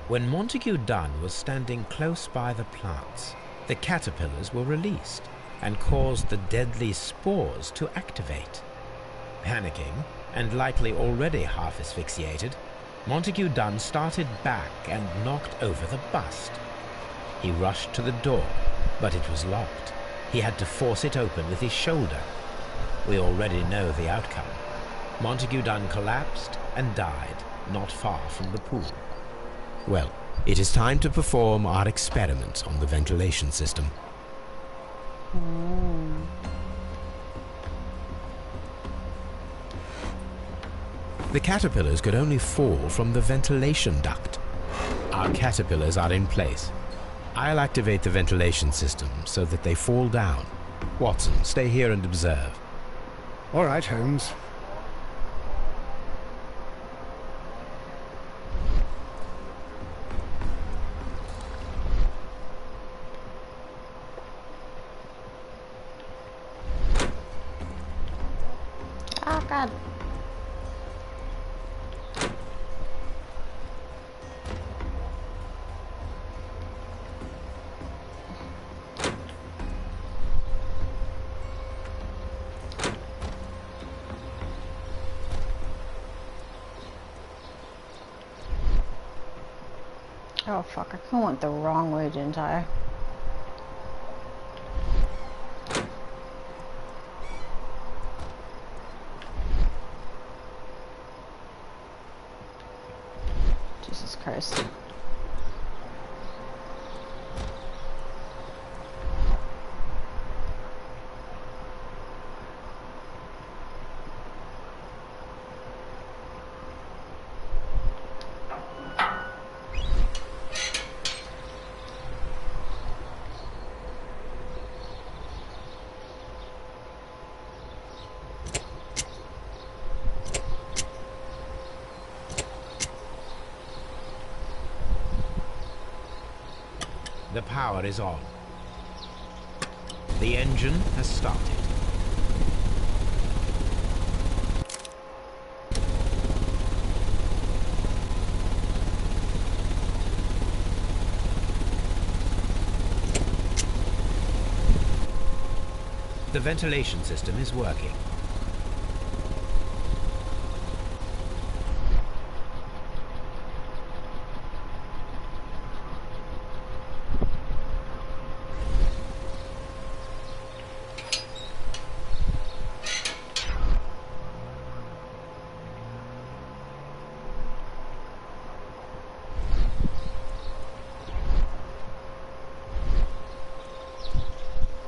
When Montague Dunn was standing close by the plants, the caterpillars were released and caused the deadly spores to activate. Panicking, and likely already half asphyxiated, Montague Dunn started back and knocked over the bust. He rushed to the door, but it was locked. He had to force it open with his shoulder. We already know the outcome. Montague Dunn collapsed and died not far from the pool. Well, it is time to perform our experiment on the ventilation system. The caterpillars could only fall from the ventilation duct. Our caterpillars are in place. I'll activate the ventilation system so that they fall down. Watson, stay here and observe. All right, Holmes. Oh, God. Oh, fuck. I kinda went the wrong way, didn't I? Jesus Christ. The power is on. The engine has started. The ventilation system is working.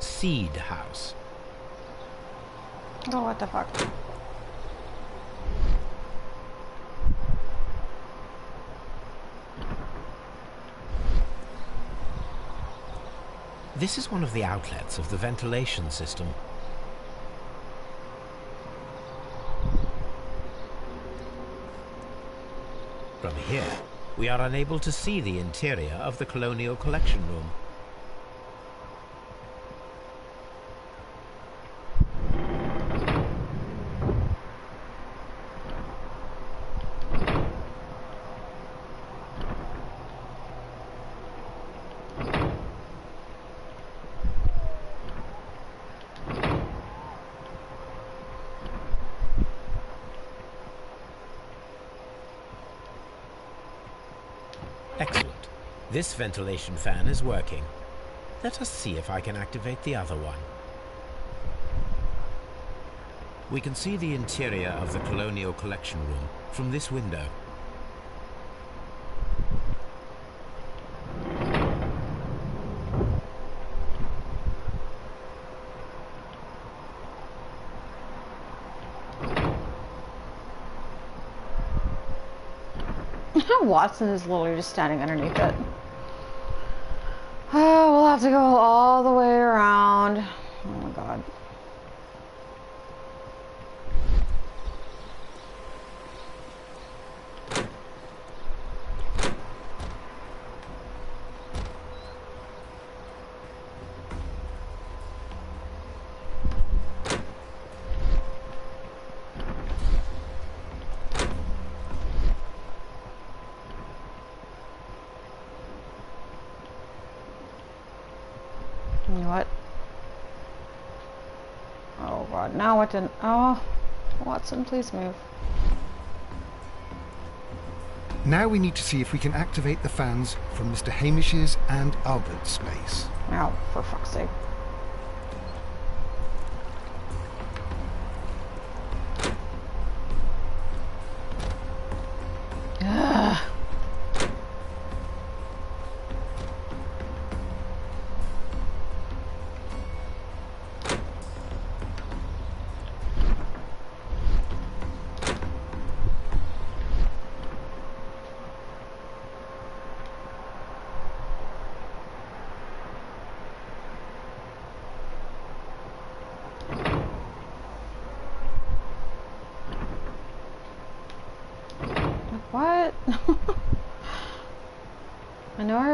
Seed house. Oh, what the fuck? This is one of the outlets of the ventilation system. From here, we are unable to see the interior of the Colonial Collection Room. Excellent. This ventilation fan is working. Let us see if I can activate the other one. We can see the interior of the Colonial Collection Room from this window. Watson is literally just standing underneath it. Oh, we'll have to go all the way around. Oh my god. You know what? Oh god, now what didn't... Oh, Watson, please move. Now we need to see if we can activate the fans from Mr. Hamish's and Albert's space. Oh, for fuck's sake.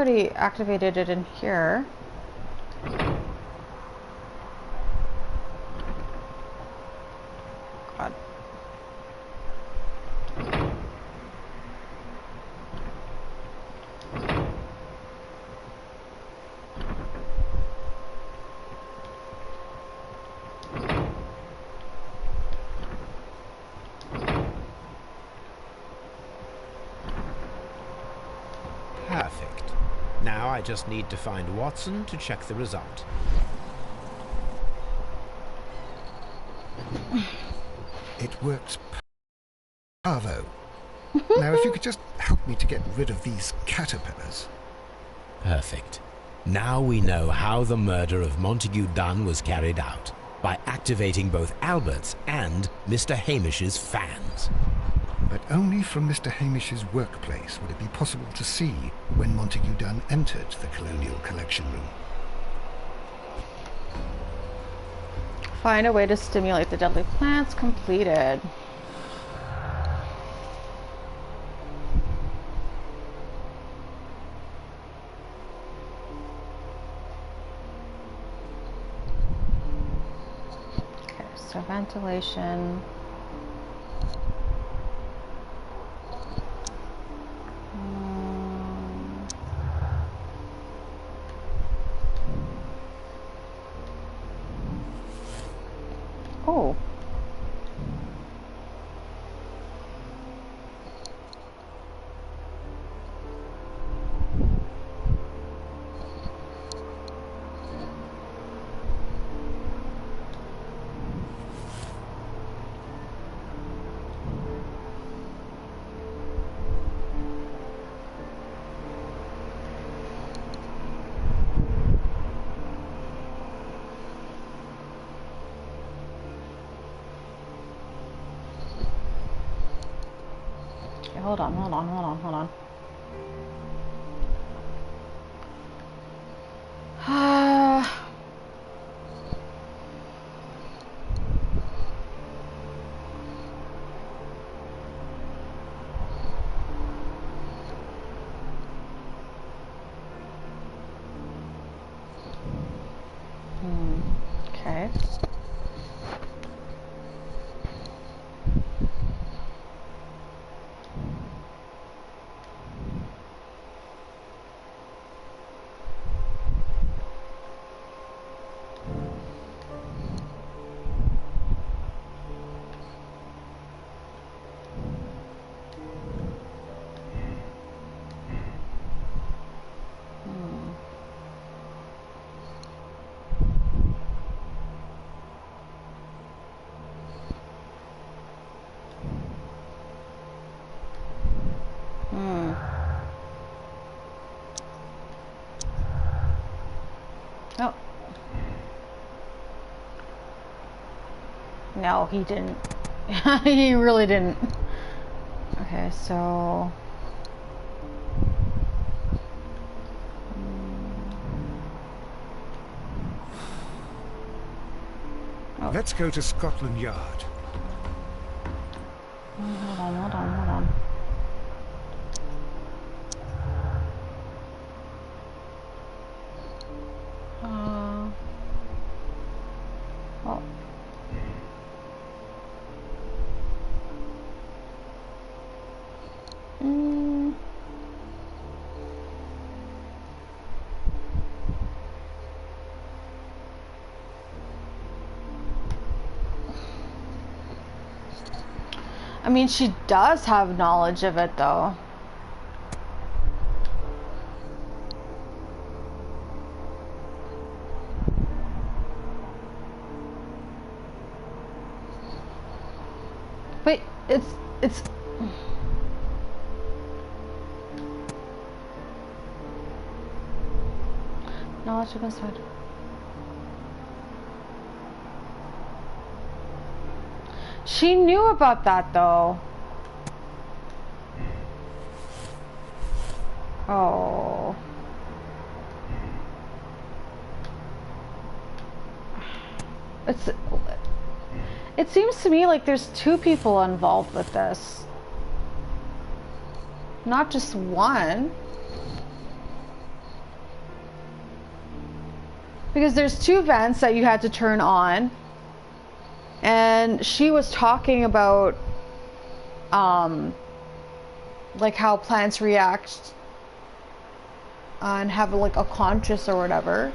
already activated it in here. God. Perfect. Now I just need to find Watson to check the result. It works. Bravo. Now, if you could just help me to get rid of these caterpillars. Perfect. Now we know how the murder of Montague Dunn was carried out, by activating both Albert's and Mr. Hamish's fans. But only from Mr. Hamish's workplace would it be possible to see when Montague Dunn entered the Colonial Collection Room. Find a way to stimulate the deadly plants. Completed. Okay, so ventilation. Oh. Hold on. Okay. Oh. No, he didn't. He really didn't. Okay, so... Oh. Let's go to Scotland Yard. Hold on. Oh. I mean, she does have knowledge of it, though. Wait, it's... Knowledge of inside. She knew about that, though. Oh. It seems to me like there's two people involved with this. Not just one. Because there's two vents that you had to turn on. And she was talking about like how plants react and have like a conscious or whatever.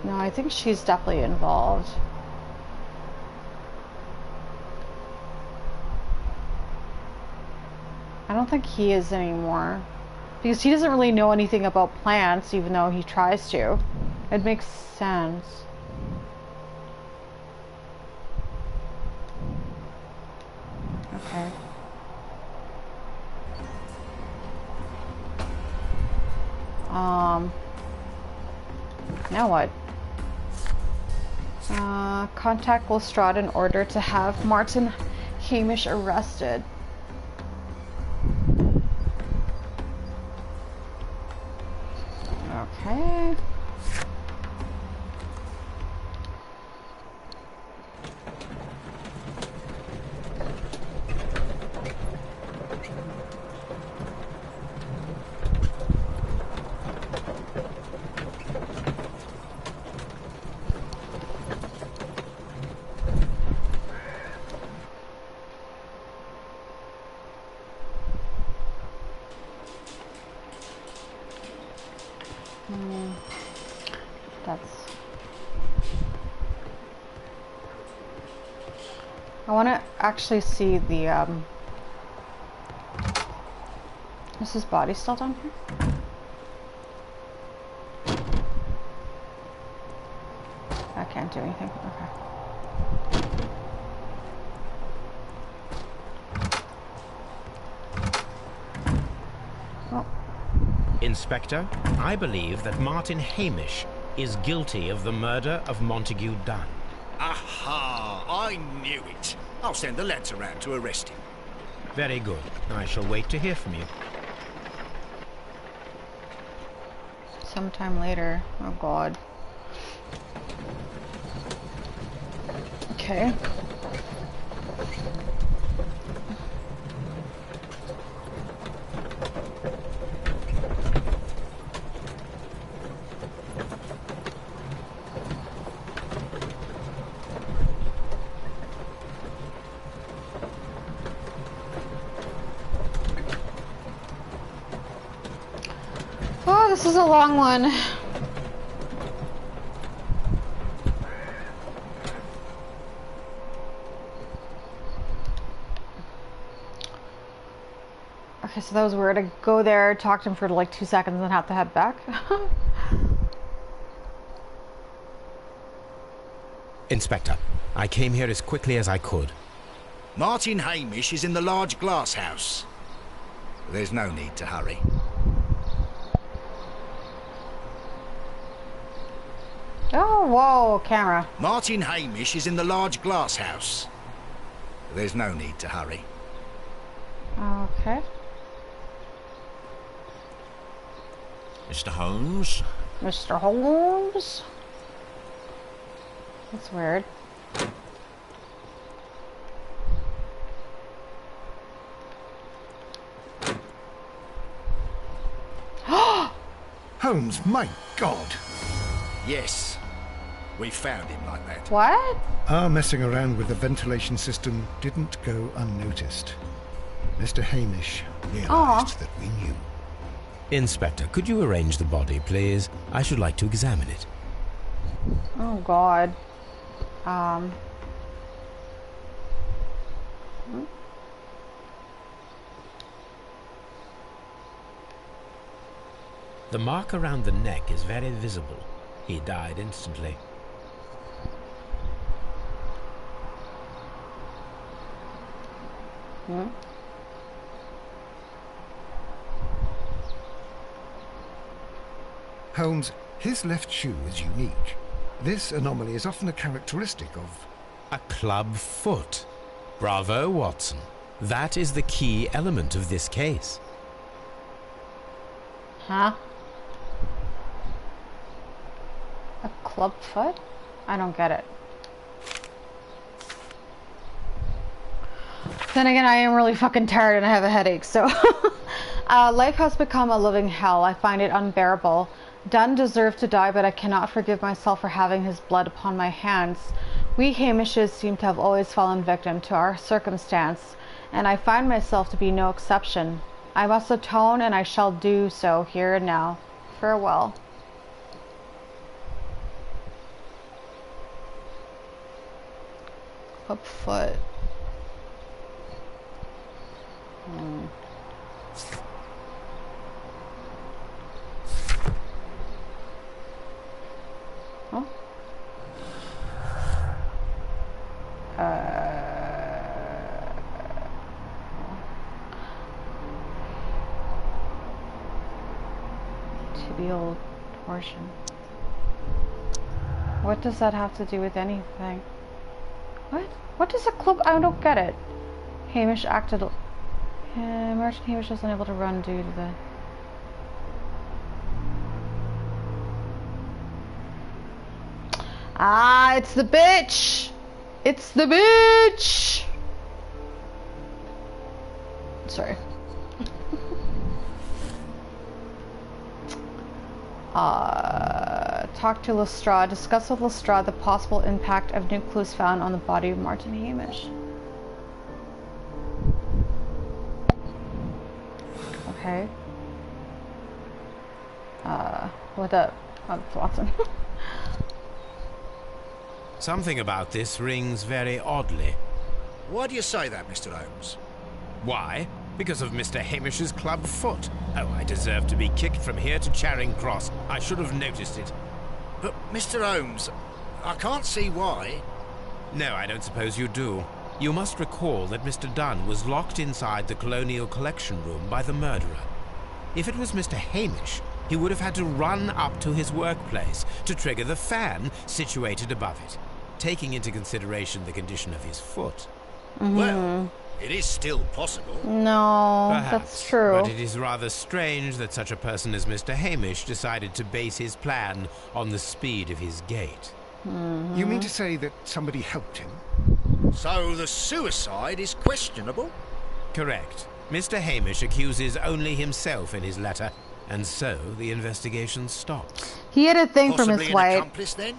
No, I think she's definitely involved. I don't think he is anymore. Because he doesn't really know anything about plants, even though he tries to. It makes sense. Okay. Now what? Contact Lestrade in order to have Martin Hamish arrested. Okay. I want to actually see the, is his body still down here? I can't do anything. Okay. Oh. Inspector, I believe that Martin Hamish is guilty of the murder of Montague Dunn. Aha! I knew it. I'll send the lads around to arrest him. Very good. I shall wait to hear from you. Sometime later. Oh God. Okay. Oh, this is a long one. Okay, so that was weird. I go there, talk to him for like 2 seconds, and then have to head back. Inspector, I came here as quickly as I could. Martin Hamish is in the large glass house. There's no need to hurry. Oh, whoa, camera. Martin Hamish is in the large glass house. There's no need to hurry. Okay. Mr. Holmes? Mr. Holmes? That's weird. Holmes, my God! Yes. We found him like that. What? Our messing around with the ventilation system didn't go unnoticed. Mr. Hamish realized that we knew. Inspector, could you arrange the body, please? I should like to examine it. Oh God. The mark around the neck is very visible. He died instantly. Holmes, his left shoe is unique. This anomaly is often a characteristic of... A club foot. Bravo, Watson. That is the key element of this case. Huh? A club foot? I don't get it. Then again, I am really fucking tired and I have a headache, so... life has become a living hell. I find it unbearable. Dunn deserved to die, but I cannot forgive myself for having his blood upon my hands. We Hamishes seem to have always fallen victim to our circumstance, and I find myself to be no exception. I must atone, and I shall do so here and now. Farewell. Clubfoot. Oh. Tibial portion. What does that have to do with anything? What? What does a club? I don't get it. Hamish acted. Merchant Hamish was unable to run due to the. Ah, it's the bitch! It's the bitch! Sorry. Talk to Lestrade. Discuss with Lestrade the possible impact of new clues found on the body of Martin Hamish. Okay. What up, Watson? Something about this rings very oddly. Why do you say that, Mr. Holmes? Why? Because of Mr. Hamish's club foot. Oh, I deserve to be kicked from here to Charing Cross. I should have noticed it. But, Mr. Holmes, I can't see why. No, I don't suppose you do. You must recall that Mr. Dunn was locked inside the Colonial Collection Room by the murderer. If it was Mr. Hamish, he would have had to run up to his workplace to trigger the fan situated above it, taking into consideration the condition of his foot. Well, it is still possible. No, Perhaps, that's true. But it is rather strange that such a person as Mr. Hamish decided to base his plan on the speed of his gait. You mean to say that somebody helped him? So the suicide is questionable? Correct. Mr. Hamish accuses only himself in his letter, and so the investigation stops. He had a thing for Possibly Miss White. an accomplice, then?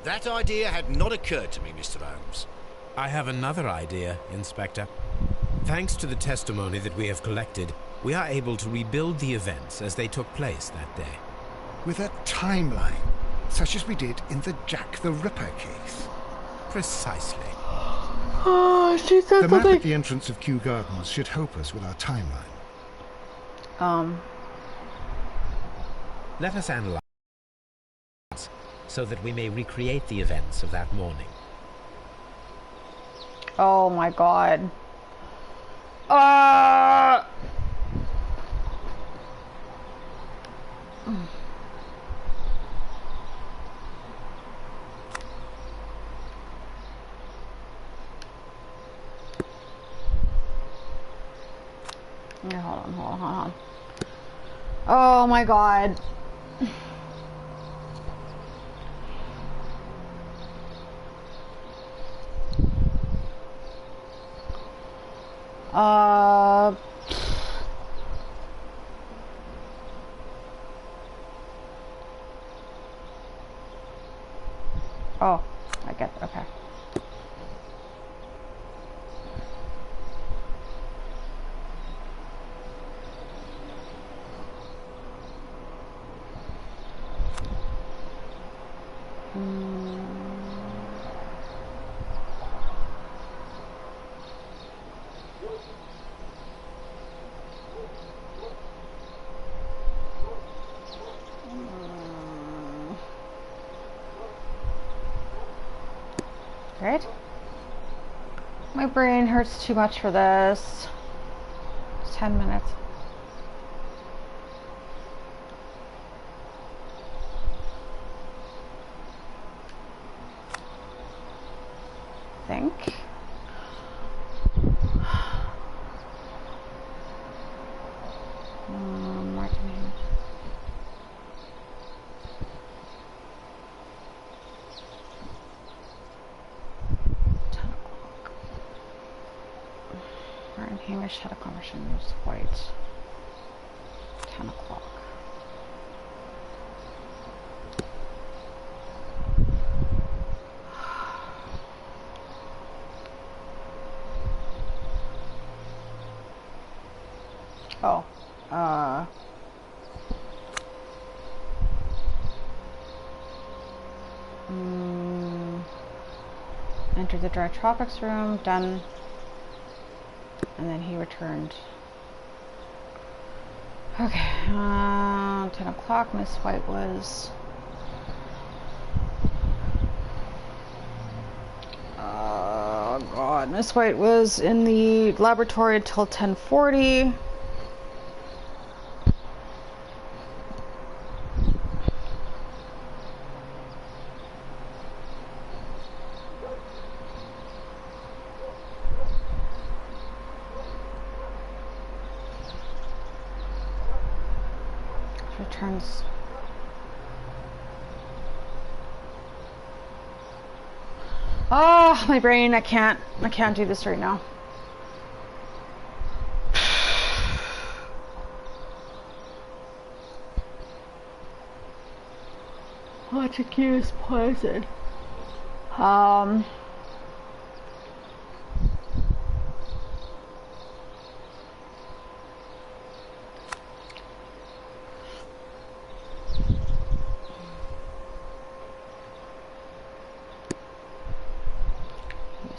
That idea had not occurred to me, Mr. Holmes. I have another idea, Inspector. Thanks to the testimony that we have collected, we are able to rebuild the events as they took place that day. With a timeline, such as we did in the Jack the Ripper case. Precisely. Oh, she said The map at the entrance of Kew Gardens should help us with our timeline. Let us analyze so that we may recreate the events of that morning. Oh my god. Yeah, hold on. Oh my god. Oh, I get it. Okay. Right? My brain hurts too much for this. 10 minutes. Think. Martin. 10 o'clock. Martin and Hamish had a conversation with White. 10 o'clock. Oh, entered the dry tropics room, done, and then he returned. Okay, 10 o'clock, Miss White was, oh god, Miss White was in the laboratory until 10:40. Returns. Oh, my brain, I can't do this right now. Montague is poison.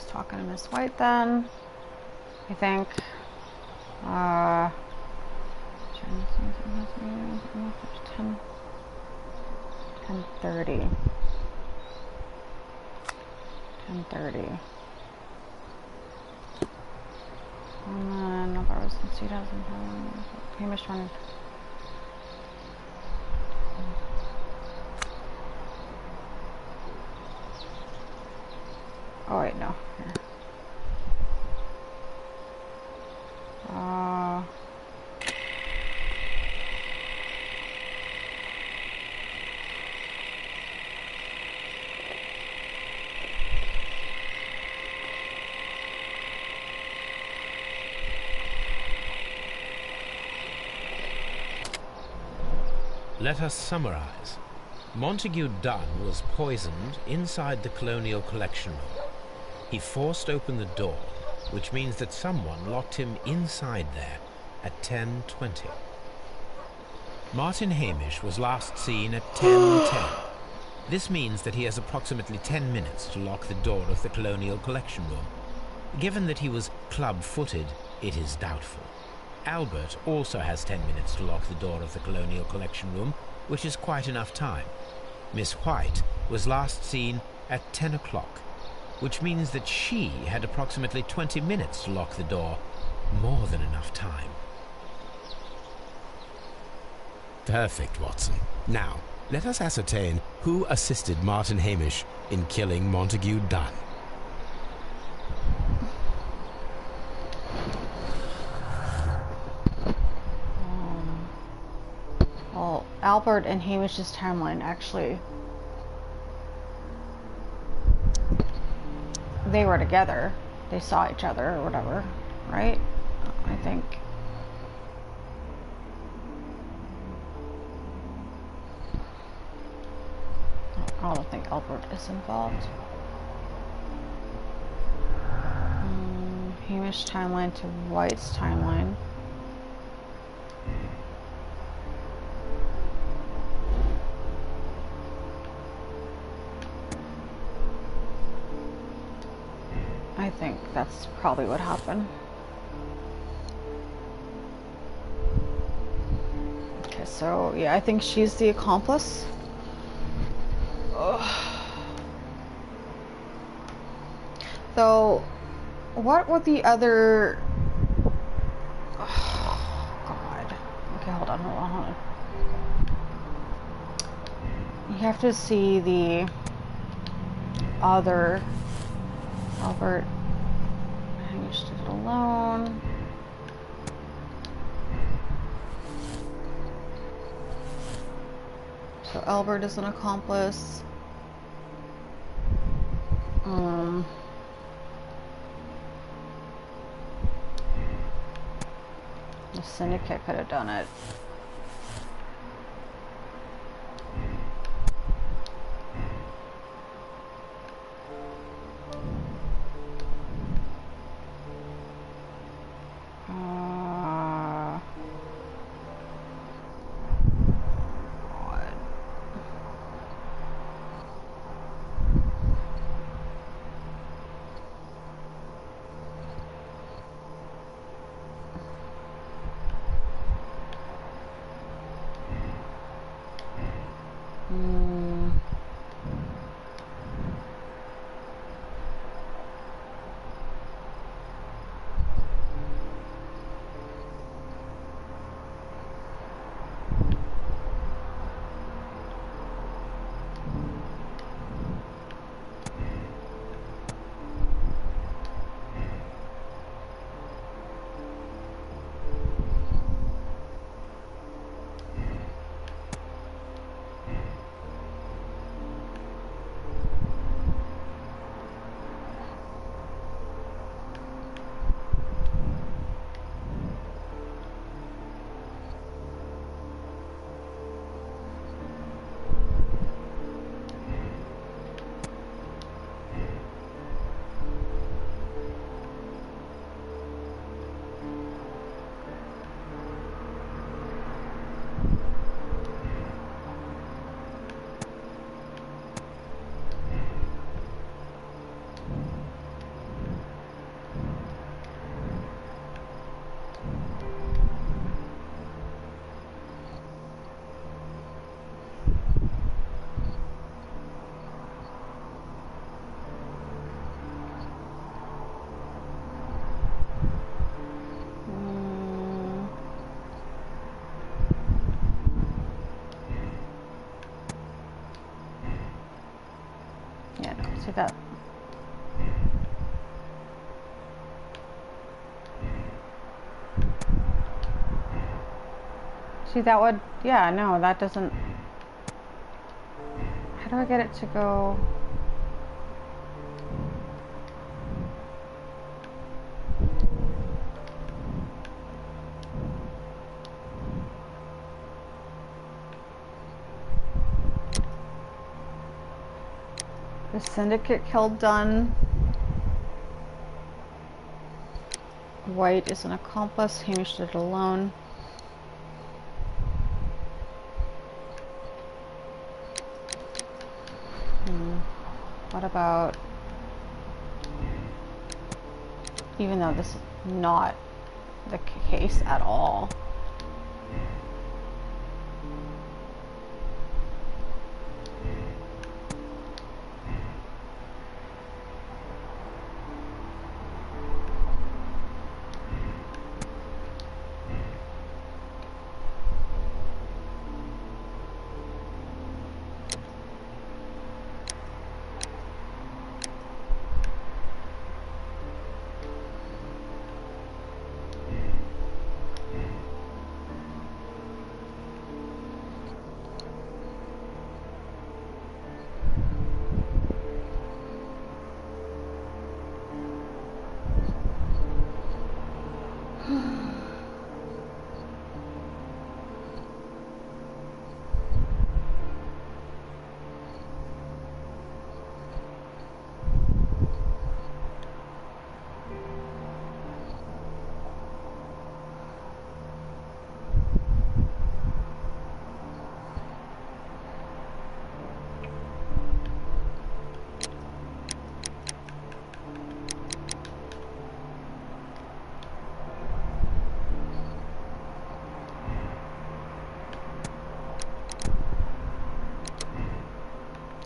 Talking to Miss White then, I think. 10:30. 10:30. And then there was some 2000. Hamish trying to. Oh wait, no. Here. Let us summarize. Montague Dunn was poisoned inside the Colonial Collection Room. He forced open the door, which means that someone locked him inside there at 10:20. Martin Hamish was last seen at 10:10. This means that he has approximately 10 minutes to lock the door of the Colonial Collection Room. Given that he was club-footed, it is doubtful. Albert also has 10 minutes to lock the door of the Colonial Collection Room, which is quite enough time. Miss White was last seen at 10 o'clock, which means that she had approximately 20 minutes to lock the door. More than enough time. Perfect, Watson. Now, let us ascertain who assisted Martin Hamish in killing Montague Dunn. Well, Albert and Hamish's timeline actually, they were together. They saw each other or whatever, right? I think. I don't think Albert is involved. Hamish timeline to White's timeline. I think that's probably what happened. Okay, so yeah, I think she's the accomplice. Ugh. So, what would the other... Oh, God. Okay, hold on. You have to see the other... Albert Hamish did it alone. So Albert is an accomplice. Syndicate could have done it. See that? See, that would, yeah, no, that doesn't. How do I get it to go? The Syndicate killed Dunn. White is an accomplice. Hamish did it alone. What about, even though this is not the case at all?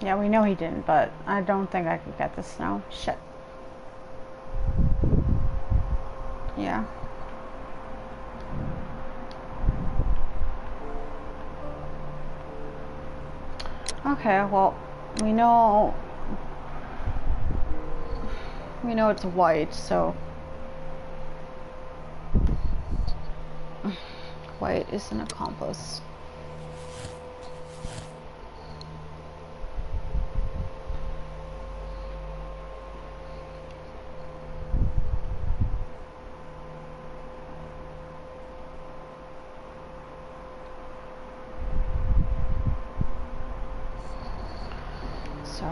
Yeah, we know he didn't, but I don't think I could get this now. Shit. Yeah. Okay, well, we know it's white, so white is an accomplice. So,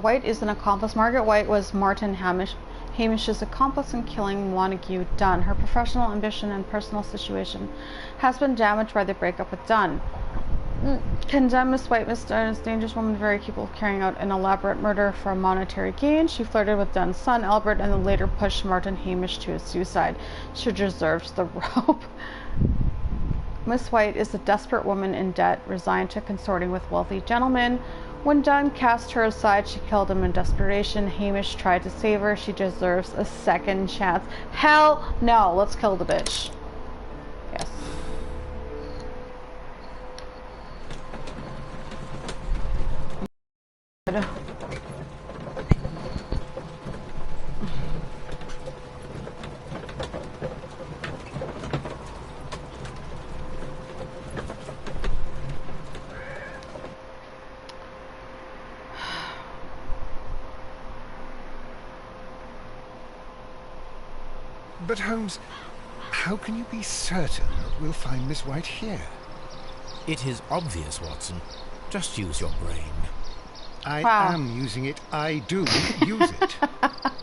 White is an accomplice. Margaret White was Martin Hamish's accomplice in killing Montague Dunn. Her professional ambition and personal situation has been damaged by the breakup with Dunn. Condemned, Miss White, Miss Dunn is a dangerous woman, very capable of carrying out an elaborate murder for monetary gain. She flirted with Dunn's son, Albert, and then later pushed Martin Hamish to his suicide. She deserves the rope. Miss White is a desperate woman in debt, resigned to consorting with wealthy gentlemen. When Dunn cast her aside, she killed him in desperation. Hamish tried to save her. She deserves a second chance. Hell no! Let's kill the bitch. Yes. But Holmes, how can you be certain that we'll find Miss White here? It is obvious, Watson. Just use your brain. I am using it. I do use it.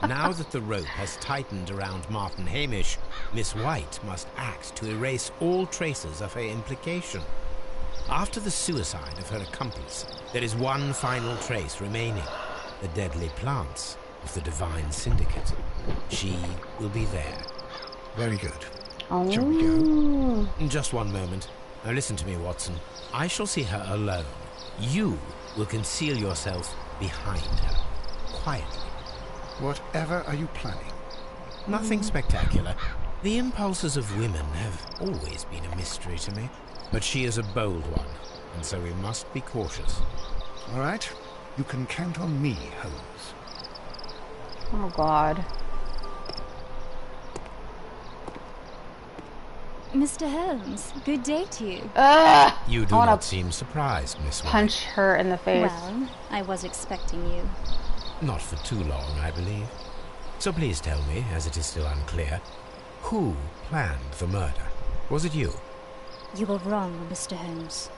Now that the rope has tightened around Martin Hamish, Miss White must act to erase all traces of her implication. After the suicide of her accomplice, there is one final trace remaining. The deadly plants of the Divine Syndicate. She will be there. Very good. Shall we go? Just one moment. Now listen to me, Watson. I shall see her alone. You will conceal yourself behind her, quietly. Whatever are you planning? Nothing spectacular. The impulses of women have always been a mystery to me. But she is a bold one, and so we must be cautious. All right. You can count on me, Holmes. Oh, God. Mr. Holmes, good day to you. You do not seem surprised, Miss White. Punch her in the face. Well, I was expecting you. Not for too long, I believe. So please tell me, as it is still unclear, who planned the murder? Was it you? You were wrong, Mr. Holmes.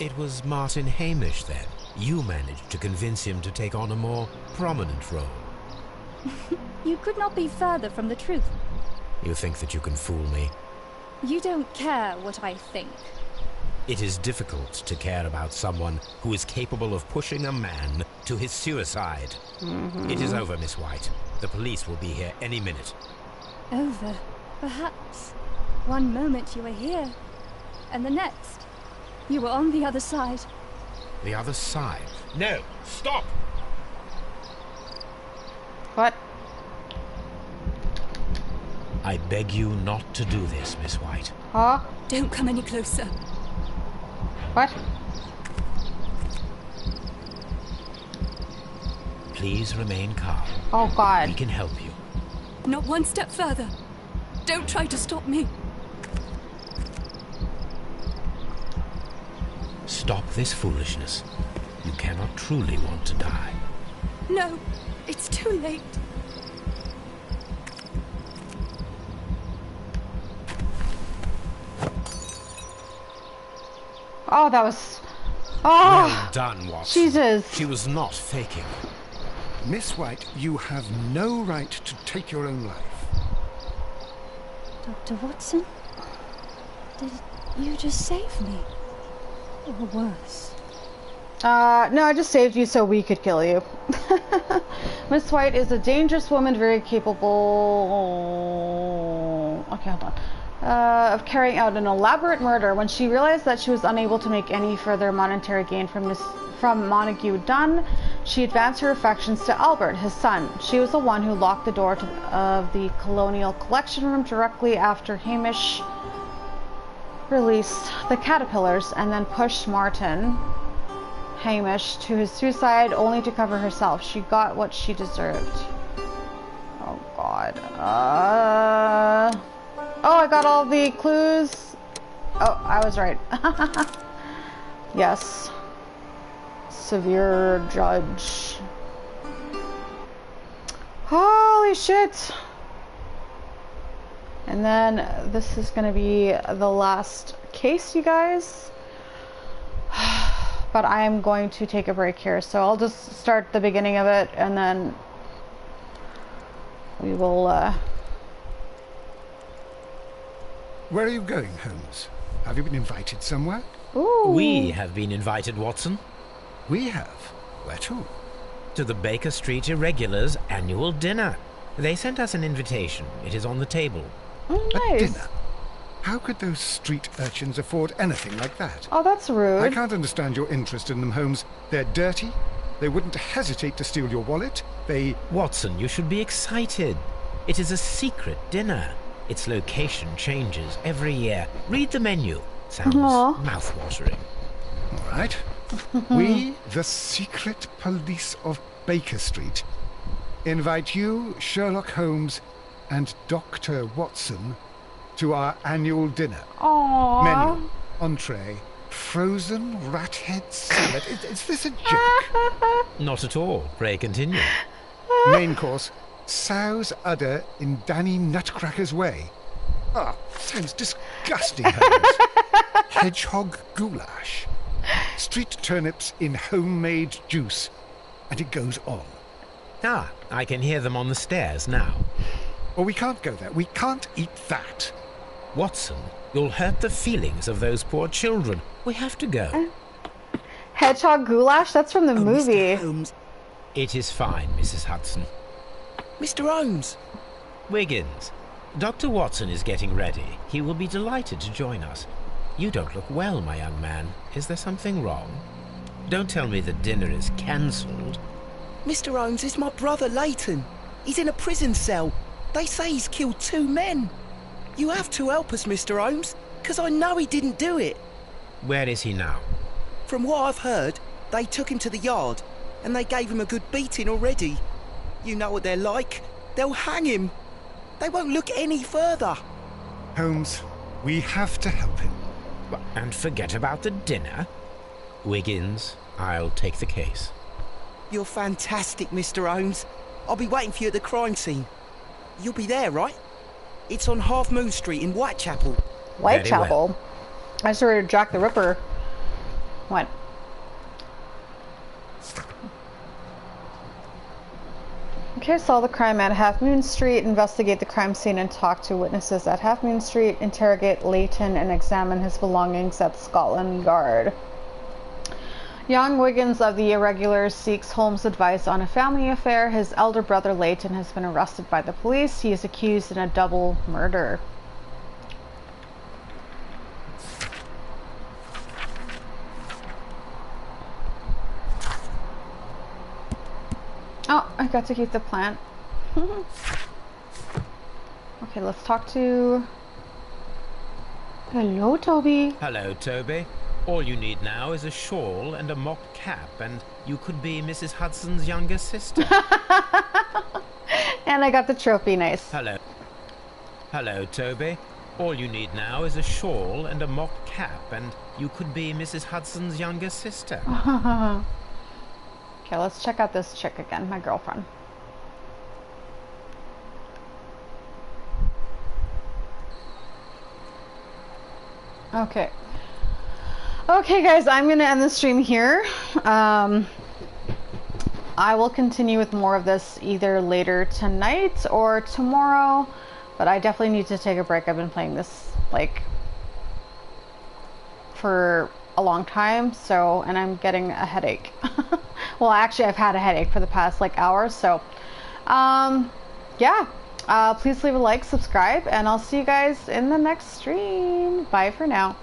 It was Martin Hamish, then. You managed to convince him to take on a more prominent role. You could not be further from the truth. You think that you can fool me? You don't care what I think. It is difficult to care about someone who is capable of pushing a man to his suicide. It is over, Miss White. The police will be here any minute. Over? Perhaps. One moment you were here, and the next, you were on the other side. The other side? No! Stop! What? I beg you not to do this, Miss White. Huh? Don't come any closer. What? Please remain calm. Oh, God. We can help you. Not one step further. Don't try to stop me. Stop this foolishness. You cannot truly want to die. No, it's too late. Oh, that was... Oh! Well done, Watson. Jesus. She was not faking. Miss White, you have no right to take your own life. Dr. Watson? Did you just save me? Or worse? No, I just saved you so we could kill you. Miss White is a dangerous woman, very capable... Okay, hold on. Of carrying out an elaborate murder. When she realized that she was unable to make any further monetary gain from Montague Dunn, she advanced her affections to Albert, his son. She was the one who locked the door of the Colonial Collection Room directly after Hamish released the caterpillars and then pushed Martin Hamish to his suicide only to cover herself. She got what she deserved. Oh, God. Oh, I got all the clues. Oh, I was right. Yes. Severe judge. Holy shit. And then this is going to be the last case, you guys. but I am going to take a break here. So I'll just start the beginning of it, and then we will... Where are you going, Holmes? Have you been invited somewhere? Ooh. We have been invited, Watson. We have? Where to? To the Baker Street Irregulars' annual dinner. They sent us an invitation. It is on the table. Oh, A nice. dinner? How could those street urchins afford anything like that? Oh, that's rude. I can't understand your interest in them, Holmes. They're dirty. They wouldn't hesitate to steal your wallet. They... Watson, you should be excited. It is a secret dinner. Its location changes every year. Read the menu. Sounds mouth-watering. All right. We, the secret police of Baker Street, invite you, Sherlock Holmes, and Dr. Watson to our annual dinner. Aww. Menu, entree, frozen rat head salad. Is this a joke? Not at all. Pray continue. Main course, sow's udder in Danny Nutcracker's way. Ah, sounds disgusting, Holmes. Hedgehog goulash. Street turnips in homemade juice. And it goes on. Ah, I can hear them on the stairs now. Oh, we can't go there. We can't eat that. Watson, you'll hurt the feelings of those poor children. We have to go. Hedgehog goulash? That's from the movie. Mr. Holmes. It is fine, Mrs. Hudson. Mr. Holmes. Wiggins, Dr. Watson is getting ready. He will be delighted to join us. You don't look well, my young man. Is there something wrong? Don't tell me the dinner is cancelled. Mr. Holmes is my brother Leighton. He's in a prison cell. They say he's killed 2 men. You have to help us, Mr. Holmes, because I know he didn't do it. Where is he now? From what I've heard, they took him to the yard, and they gave him a good beating already. You know what they're like. They'll hang him. They won't look any further. Holmes, we have to help him. And forget about the dinner? Wiggins, I'll take the case. You're fantastic, Mr. Holmes. I'll be waiting for you at the crime scene. You'll be there, right? It's on Half Moon Street in Whitechapel. Whitechapel? Well. I just heard Jack the Ripper. What? Okay, solve the crime at Half Moon Street, investigate the crime scene and talk to witnesses at Half Moon Street, interrogate Leighton and examine his belongings at Scotland Yard. Young Wiggins of the Irregulars seeks Holmes' advice on a family affair. His elder brother Leighton has been arrested by the police. He is accused in a double murder. Oh, I got to keep the plant. Okay, let's talk to... Hello, Toby. Hello, Toby. All you need now is a shawl and a mock cap, and you could be Mrs. Hudson's younger sister. And I got the trophy, nice. Hello. Hello, Toby. All you need now is a shawl and a mock cap, and you could be Mrs. Hudson's younger sister. Okay, let's check out this chick again, my girlfriend. Okay. Okay, guys, I'm going to end the stream here. I will continue with more of this either later tonight or tomorrow, but I definitely need to take a break. I've been playing this, like, for a long time, so, and I'm getting a headache. Well, actually, I've had a headache for the past, like, hours, so, yeah. Please leave a like, subscribe, and I'll see you guys in the next stream. Bye for now.